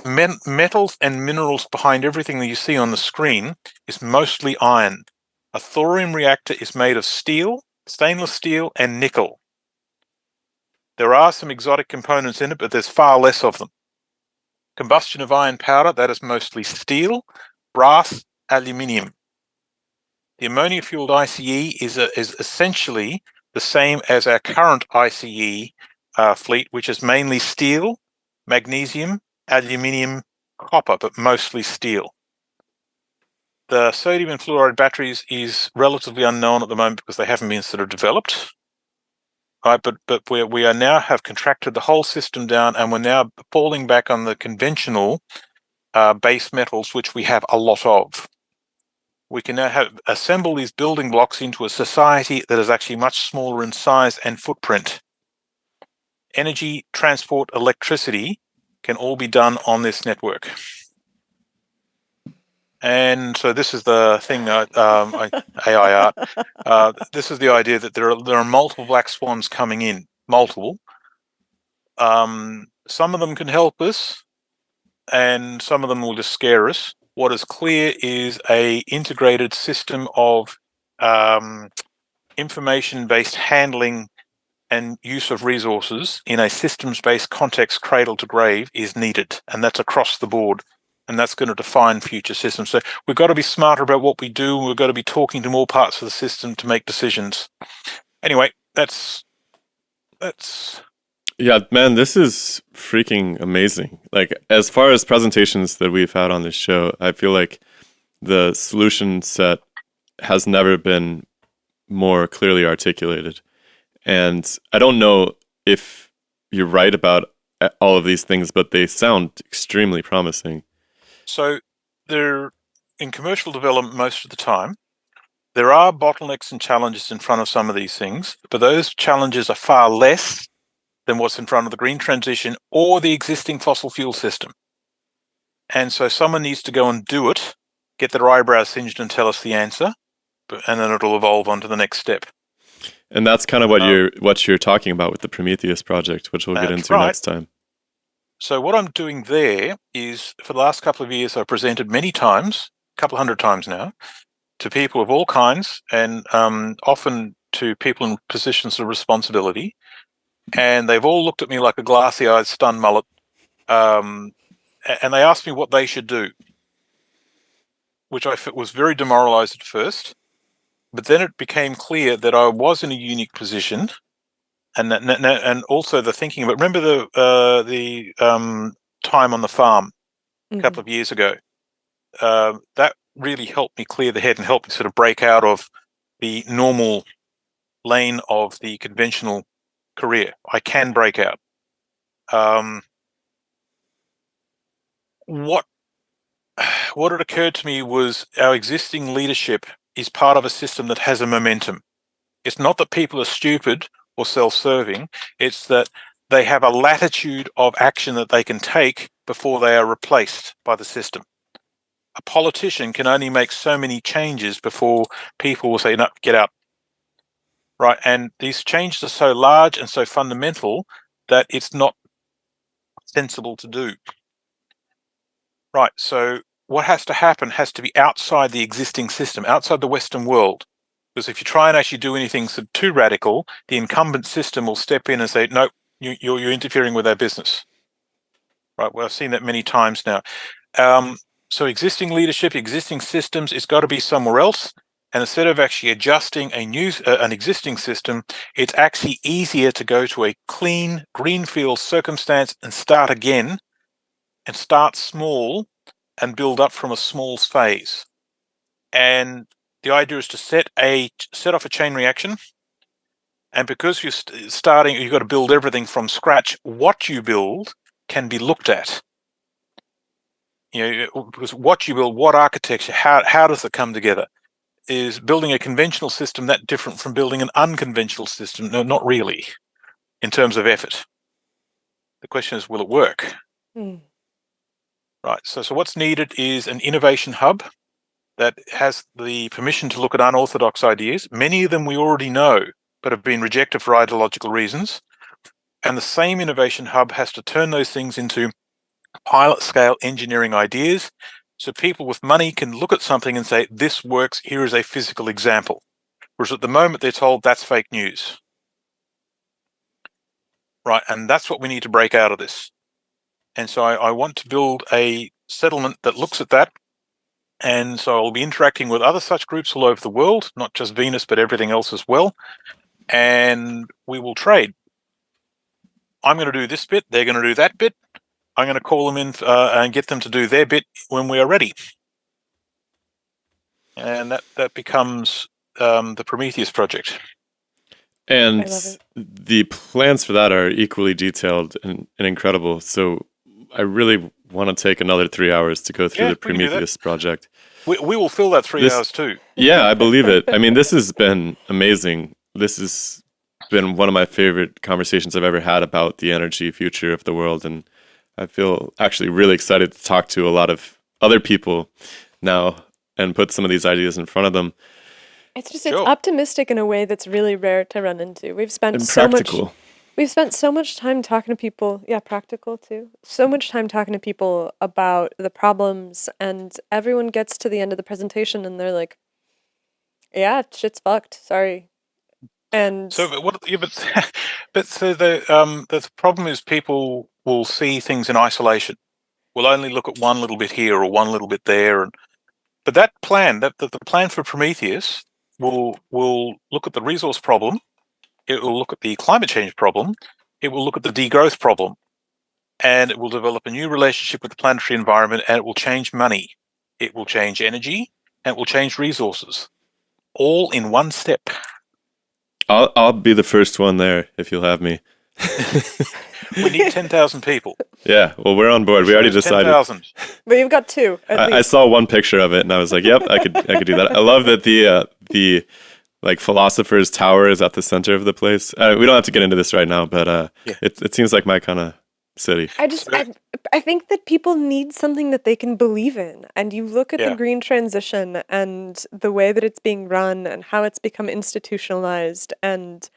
Speaker 1: metals and minerals behind everything that you see on the screen is mostly iron. A thorium reactor is made of steel, stainless steel, and nickel. There are some exotic components in it, but there's far less of them. Combustion of iron powder, that is mostly steel, brass, aluminium. The ammonia-fueled ICE is essentially the same as our current ICE fleet, which is mainly steel, magnesium, aluminium, copper, but mostly steel. The sodium and fluoride batteries is relatively unknown at the moment because they haven't been sort of developed. Right, but we are now have contracted the whole system down, and we're now falling back on the conventional base metals, which we have a lot of. We can now assemble these building blocks into a society that is actually much smaller in size and footprint. Energy, transport, electricity can all be done on this network. And so this is the thing, AI art. This is the idea that there are multiple black swans coming in, multiple. Some of them can help us, and some of them will just scare us. What is clear is a integrated system of information-based handling and use of resources in a systems-based context, cradle to grave, is needed, and that's across the board. And that's going to define future systems. So we've got to be smarter about what we do. We've got to be talking to more parts of the system to make decisions. Anyway, that's.
Speaker 2: Yeah, man, this is freaking amazing. Like, as far as presentations that we've had on this show, I feel like the solution set has never been more clearly articulated. And I don't know if you're right about all of these things, but they sound extremely promising.
Speaker 1: So they're in commercial development most of the time. There are bottlenecks and challenges in front of some of these things, but those challenges are far less than what's in front of the green transition or the existing fossil fuel system. And so someone needs to go and do it, get their eyebrows singed and tell us the answer, and then it'll evolve on to the next step.
Speaker 2: And that's kind of what you're talking about with the Prometheus Project, which we'll get into next time.
Speaker 1: So what I'm doing there is, for the last couple of years, I've presented many times, a couple hundred times now, to people of all kinds, and often to people in positions of responsibility. And they've all looked at me like a glassy-eyed, stunned mullet, and they asked me what they should do, which I was very demoralized at first. But then it became clear that I was in a unique position, and also the thinking of it. Remember the time on the farm a couple of years ago? That really helped me clear the head and helped me sort of break out of the normal lane of the conventional career. I can break out. What had occurred to me was our existing leadership is part of a system that has a momentum. It's not that people are stupid or self-serving. It's that they have a latitude of action that they can take before they are replaced by the system. A politician can only make so many changes before people will say, no, get out. Right, and these changes are so large and so fundamental that it's not sensible to do. Right, so what has to happen has to be outside the existing system, outside the Western world. Because if you try and actually do anything too radical, the incumbent system will step in and say, no, you're interfering with our business. Right, well, I've seen that many times now. So existing leadership, existing systems, it's got to be somewhere else. And instead of actually adjusting an existing system, it's actually easier to go to a clean greenfield circumstance and start again, and start small and build up from a small phase. And the idea is to set off a chain reaction. And because you're starting, you've got to build everything from scratch. What you build can be looked at. Because what you build, what architecture, how does it come together? Is building a conventional system that different from building an unconventional system? No, not really, in terms of effort. The question is, will it work? Right, so what's needed is an innovation hub that has the permission to look at unorthodox ideas. Many of them we already know, but have been rejected for ideological reasons. And the same innovation hub has to turn those things into pilot-scale engineering ideas, so people with money can look at something and say, this works, here is a physical example. Whereas at the moment, they're told that's fake news. Right, and that's what we need to break out of this. And so I want to build a settlement that looks at that And so I'll be interacting with other such groups all over the world, not just Venus, but everything else as well. And we will trade. I'm going to do this bit. They're going to do that bit. I'm going to call them in and get them to do their bit when we are ready. And that becomes the Prometheus Project.
Speaker 2: And
Speaker 3: I love it.
Speaker 2: the plans for that are equally detailed and incredible. So I really want to take another 3 hours to go through
Speaker 1: Yeah,
Speaker 2: the
Speaker 1: we can do that.
Speaker 2: Prometheus project.
Speaker 1: We will fill that 3
Speaker 2: This-
Speaker 1: hours too.
Speaker 2: Yeah, I believe it. I mean, this has been amazing. This has been one of my favorite conversations I've ever had about the energy future of the world. And I feel actually really excited to talk to a lot of other people now and put some of these ideas in front of them.
Speaker 3: It's just
Speaker 1: Sure.
Speaker 3: it's optimistic in a way that's really rare to run into. We've spent
Speaker 2: And
Speaker 3: so
Speaker 2: practical.
Speaker 3: much we've spent so much time talking to people, yeah, practical too. So much time talking to people about the problems, and everyone gets to the end of the presentation and they're like, yeah, shit's fucked. Sorry. And
Speaker 1: So, but what? Yeah, but so the problem is people will see things in isolation. We'll only look at one little bit here or one little bit there, but that plan, the plan for Prometheus, will look at the resource problem. It will look at the climate change problem. It will look at the degrowth problem, and it will develop a new relationship with the planetary environment, and it will change money. It will change energy, and it will change resources, all in one step.
Speaker 2: I'll be the first one there if you'll have me.
Speaker 1: We need 10,000 people.
Speaker 2: Yeah, well, we're on board. We already
Speaker 1: There's
Speaker 2: decided.
Speaker 1: 10,000.
Speaker 3: but you've got two at
Speaker 2: I
Speaker 3: least.
Speaker 2: saw one picture of it and I was like, "Yep, I could do that." I love that the like philosopher's tower is at the center of the place. We don't have to get into this right now, but
Speaker 1: Yeah.
Speaker 2: it seems like my kind of city.
Speaker 3: I think that people need something that they can believe in. And you look at
Speaker 1: Yeah.
Speaker 3: the green transition and the way that it's being run and how it's become institutionalized, and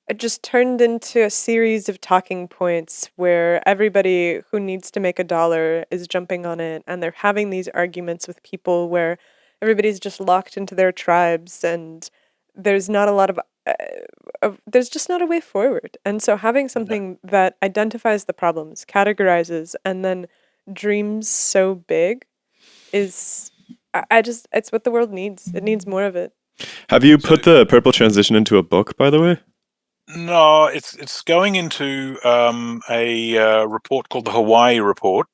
Speaker 3: it just turned into a series of talking points where everybody who needs to make a dollar is jumping on it, and they're having these arguments with people where everybody's just locked into their tribes, and there's not a lot of there's just not a way forward. And so having something that identifies the problems, categorizes, and then dreams so big is I just it's what the world needs. It needs more of it.
Speaker 2: Have you put the purple transition into a book, by the way?
Speaker 1: No, it's going into a report called the Hawaii Report,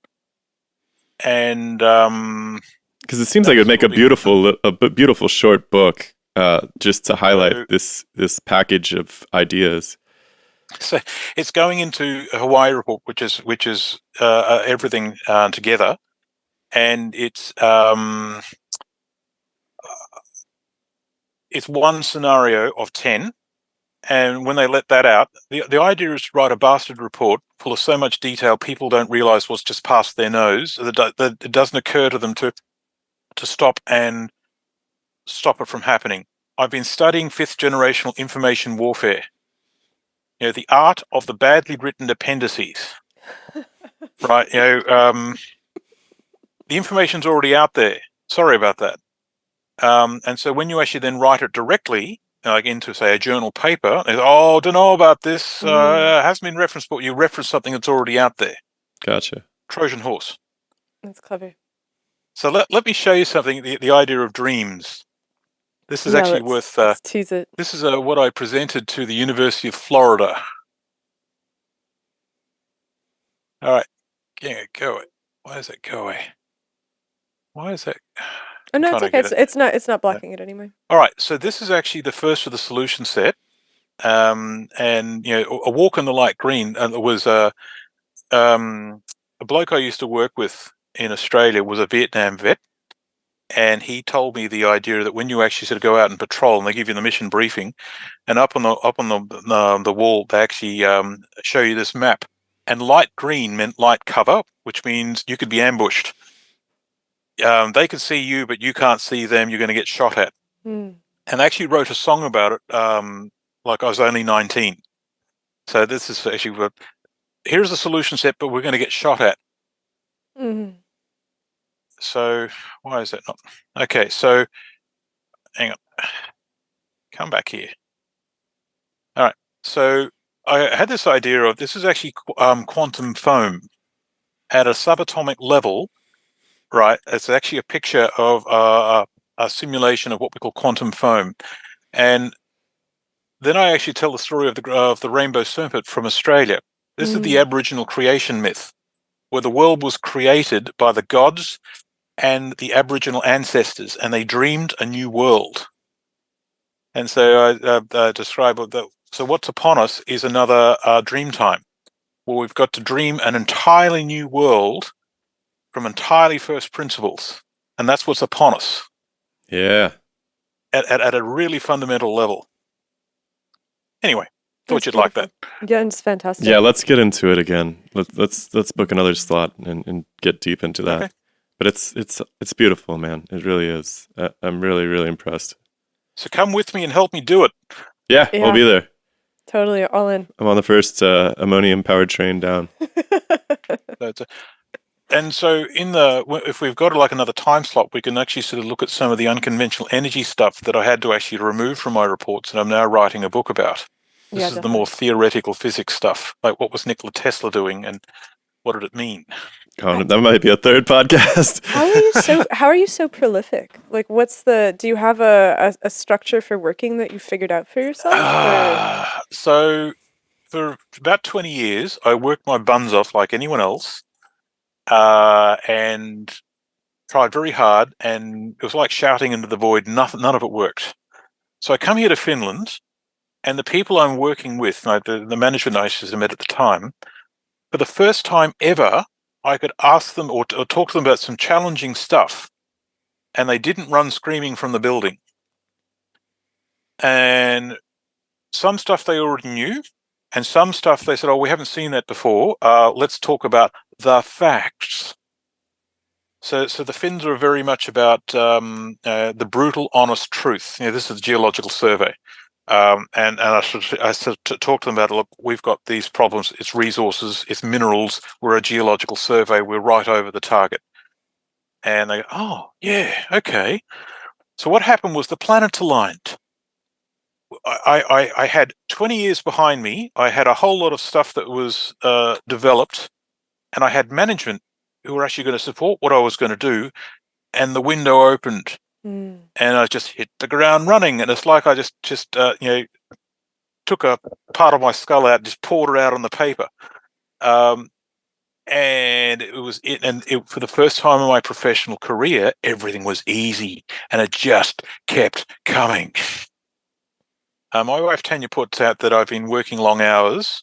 Speaker 1: and
Speaker 2: Because it seems like it would make a beautiful short book, just to highlight
Speaker 1: So-
Speaker 2: this package of ideas.
Speaker 1: so it's going into a Hawaii Report, which is everything together, and it's one scenario of 10. And when they let that out, the idea is to write a bastard report full of so much detail people don't realize what's just past their nose, that it doesn't occur to them to stop it from happening. I've been studying fifth generational information warfare. You know, the art of the badly written appendices. Right, the information's already out there. Sorry about that. And so when you actually then write it directly, like into, say, a journal paper, don't know about this, hasn't been referenced, but you reference something that's already out there.
Speaker 2: Gotcha.
Speaker 1: Trojan horse.
Speaker 3: That's clever.
Speaker 1: So let me show you something, the idea of dreams. This is actually worth,
Speaker 3: let's tease it.
Speaker 1: this is what I presented to the University of Florida. All right, go away. Why does it go away? Why is that?
Speaker 3: Oh no,
Speaker 1: I'm
Speaker 3: it's
Speaker 1: trying to
Speaker 3: okay.
Speaker 1: get
Speaker 3: It's not blocking it anymore.
Speaker 1: All right, so this is actually the first of the solution set, and a walk in the light green. And there was a bloke I used to work with in Australia was a Vietnam vet, and he told me the idea that when you actually sort of go out and patrol, and they give you the mission briefing, and up on the wall they actually show you this map, and light green meant light cover, which means you could be ambushed. They could see you, but you can't see them. You're going to get shot at. And I actually wrote a song about it, like I was only 19. So this is actually, here's the solution set, but we're going to get shot at.
Speaker 3: Mm-hmm.
Speaker 1: So why is that not? Okay, so hang on. Come back here. All right, so I had this idea of, this is actually quantum foam at a subatomic level. right? It's actually a picture of a simulation of what we call quantum foam. And then I actually tell the story of the rainbow serpent from Australia. This is the Aboriginal creation myth, where the world was created by the gods and the Aboriginal ancestors, and they dreamed a new world. And so I describe that. So what's upon us is another dream time, where we've got to dream an entirely new world from entirely first principles, and that's what's upon us.
Speaker 2: Yeah.
Speaker 1: At a really fundamental level. Anyway, thought
Speaker 3: That's
Speaker 1: you'd like that.
Speaker 3: beautiful. Yeah, it's fantastic.
Speaker 2: Yeah, let's get into it again. Let's book another slot and get deep into that.
Speaker 1: Okay.
Speaker 2: But it's beautiful, man. It really is. I'm really, really impressed.
Speaker 1: So come with me and help me do it.
Speaker 2: Yeah,
Speaker 3: Yeah.
Speaker 2: we'll be there.
Speaker 3: Totally, all in.
Speaker 2: I'm on the first ammonium-powered train down.
Speaker 1: And so if we've got like another time slot, we can actually sort of look at some of the unconventional energy stuff that I had to actually remove from my reports, and I'm now writing a book about. This is the more theoretical physics stuff, like what was Nikola Tesla doing and what did it mean?
Speaker 2: Oh, that might be a third podcast.
Speaker 3: How are you so prolific? Like, do you have a structure for working that you figured out for yourself?
Speaker 1: So for about 20 years, I worked my buns off like anyone else, and tried very hard, and it was like shouting into the void. None of it worked. So I come here to Finland, and the people I'm working with, like the management I met at the time, for the first time ever, I could ask them or talk to them about some challenging stuff, and they didn't run screaming from the building. And some stuff they already knew, and some stuff they said, "Oh, we haven't seen that before. Let's talk about the facts." So the Finns are very much about the brutal, honest truth. This is the Geological Survey. And I said to talk to them about, look, we've got these problems. It's resources, it's minerals. We're a geological survey. We're right over the target. And they go, oh, yeah, okay. So what happened was the planets aligned. I had 20 years behind me. I had a whole lot of stuff that was developed, and I had management who were actually going to support what I was going to do. And the window opened. And I just hit the ground running, and it's like I just took a part of my skull out, and just poured it out on the paper, and it was it. And for the first time in my professional career, everything was easy, and it just kept coming. My wife Tanya puts out that I've been working long hours,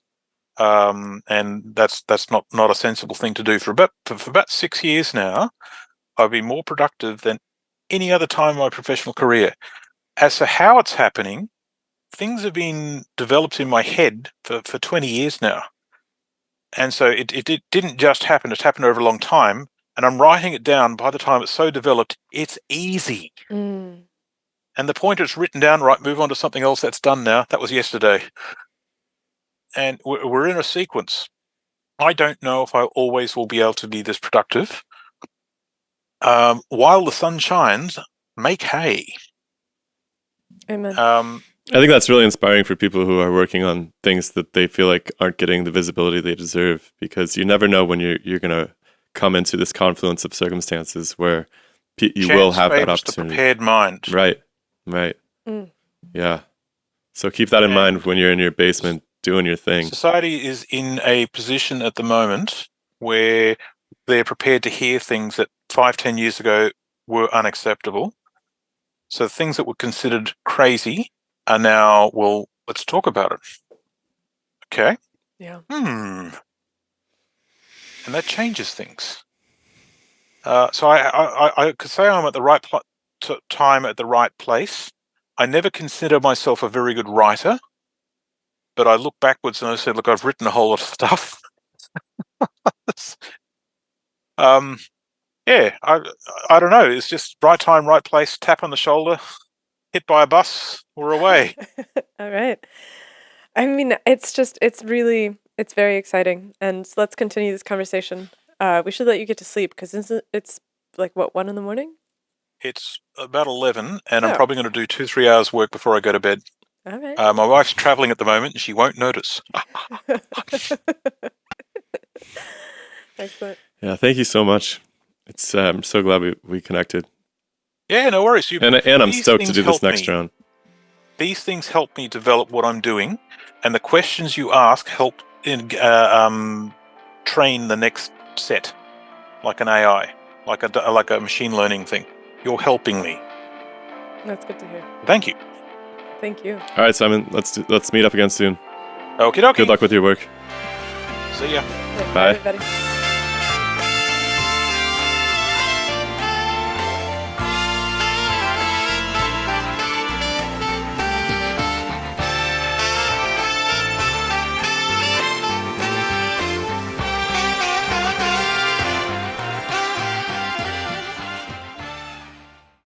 Speaker 1: and that's not a sensible thing to do. For about 6 years now, I've been more productive than any other time in my professional career. As to how it's happening, things have been developed in my head for 20 years now. And so it didn't just happen, it's happened over a long time, and I'm writing it down. By the time it's so developed, it's easy. And the point it's written down, right, move on to something else that's done now. That was yesterday. And we're in a sequence. I don't know if I always will be able to be this productive. While the sun shines, make hay.
Speaker 3: Amen.
Speaker 2: I think that's really inspiring for people who are working on things that they feel like aren't getting the visibility they deserve, because you never know when you're going to come into this confluence of circumstances where you will have that opportunity.
Speaker 1: The prepared mind.
Speaker 2: Right. Yeah. So keep that in mind when you're in your basement doing your thing.
Speaker 1: Society is in a position at the moment where they're prepared to hear things that 5-10 years ago were unacceptable. So things that were considered crazy are now, well, let's talk about it. Okay.
Speaker 3: Yeah.
Speaker 1: And that changes things. So I could say I'm at the right time at the right place. I never consider myself a very good writer, but I look backwards and I said, look, I've written a whole lot of stuff. Yeah, I don't know. It's just right time, right place, tap on the shoulder, hit by a bus, we're away.
Speaker 3: All right. I mean, it's very exciting. And let's continue this conversation. We should let you get to sleep, because it's like, what, 1 a.m?
Speaker 1: It's about 11, and I'm probably going to do 2-3 hours work before I go to bed.
Speaker 3: All right.
Speaker 1: My wife's traveling at the moment, and she won't notice.
Speaker 3: Excellent.
Speaker 2: Yeah, thank you so much. It's I'm so glad we connected.
Speaker 1: Yeah, no worries.
Speaker 2: And I'm
Speaker 1: these
Speaker 2: stoked to
Speaker 1: things
Speaker 2: do this
Speaker 1: help
Speaker 2: next
Speaker 1: me.
Speaker 2: round.
Speaker 1: These things help me develop what I'm doing, and the questions you ask help train the next set, like an AI, like a machine learning thing. You're helping me.
Speaker 3: That's good to hear.
Speaker 1: Thank you.
Speaker 3: Thank you.
Speaker 2: All right, Simon, let's meet up again soon.
Speaker 1: Okie dokie.
Speaker 2: Good luck with your work.
Speaker 1: See ya.
Speaker 3: Bye,
Speaker 2: Bye.
Speaker 3: everybody.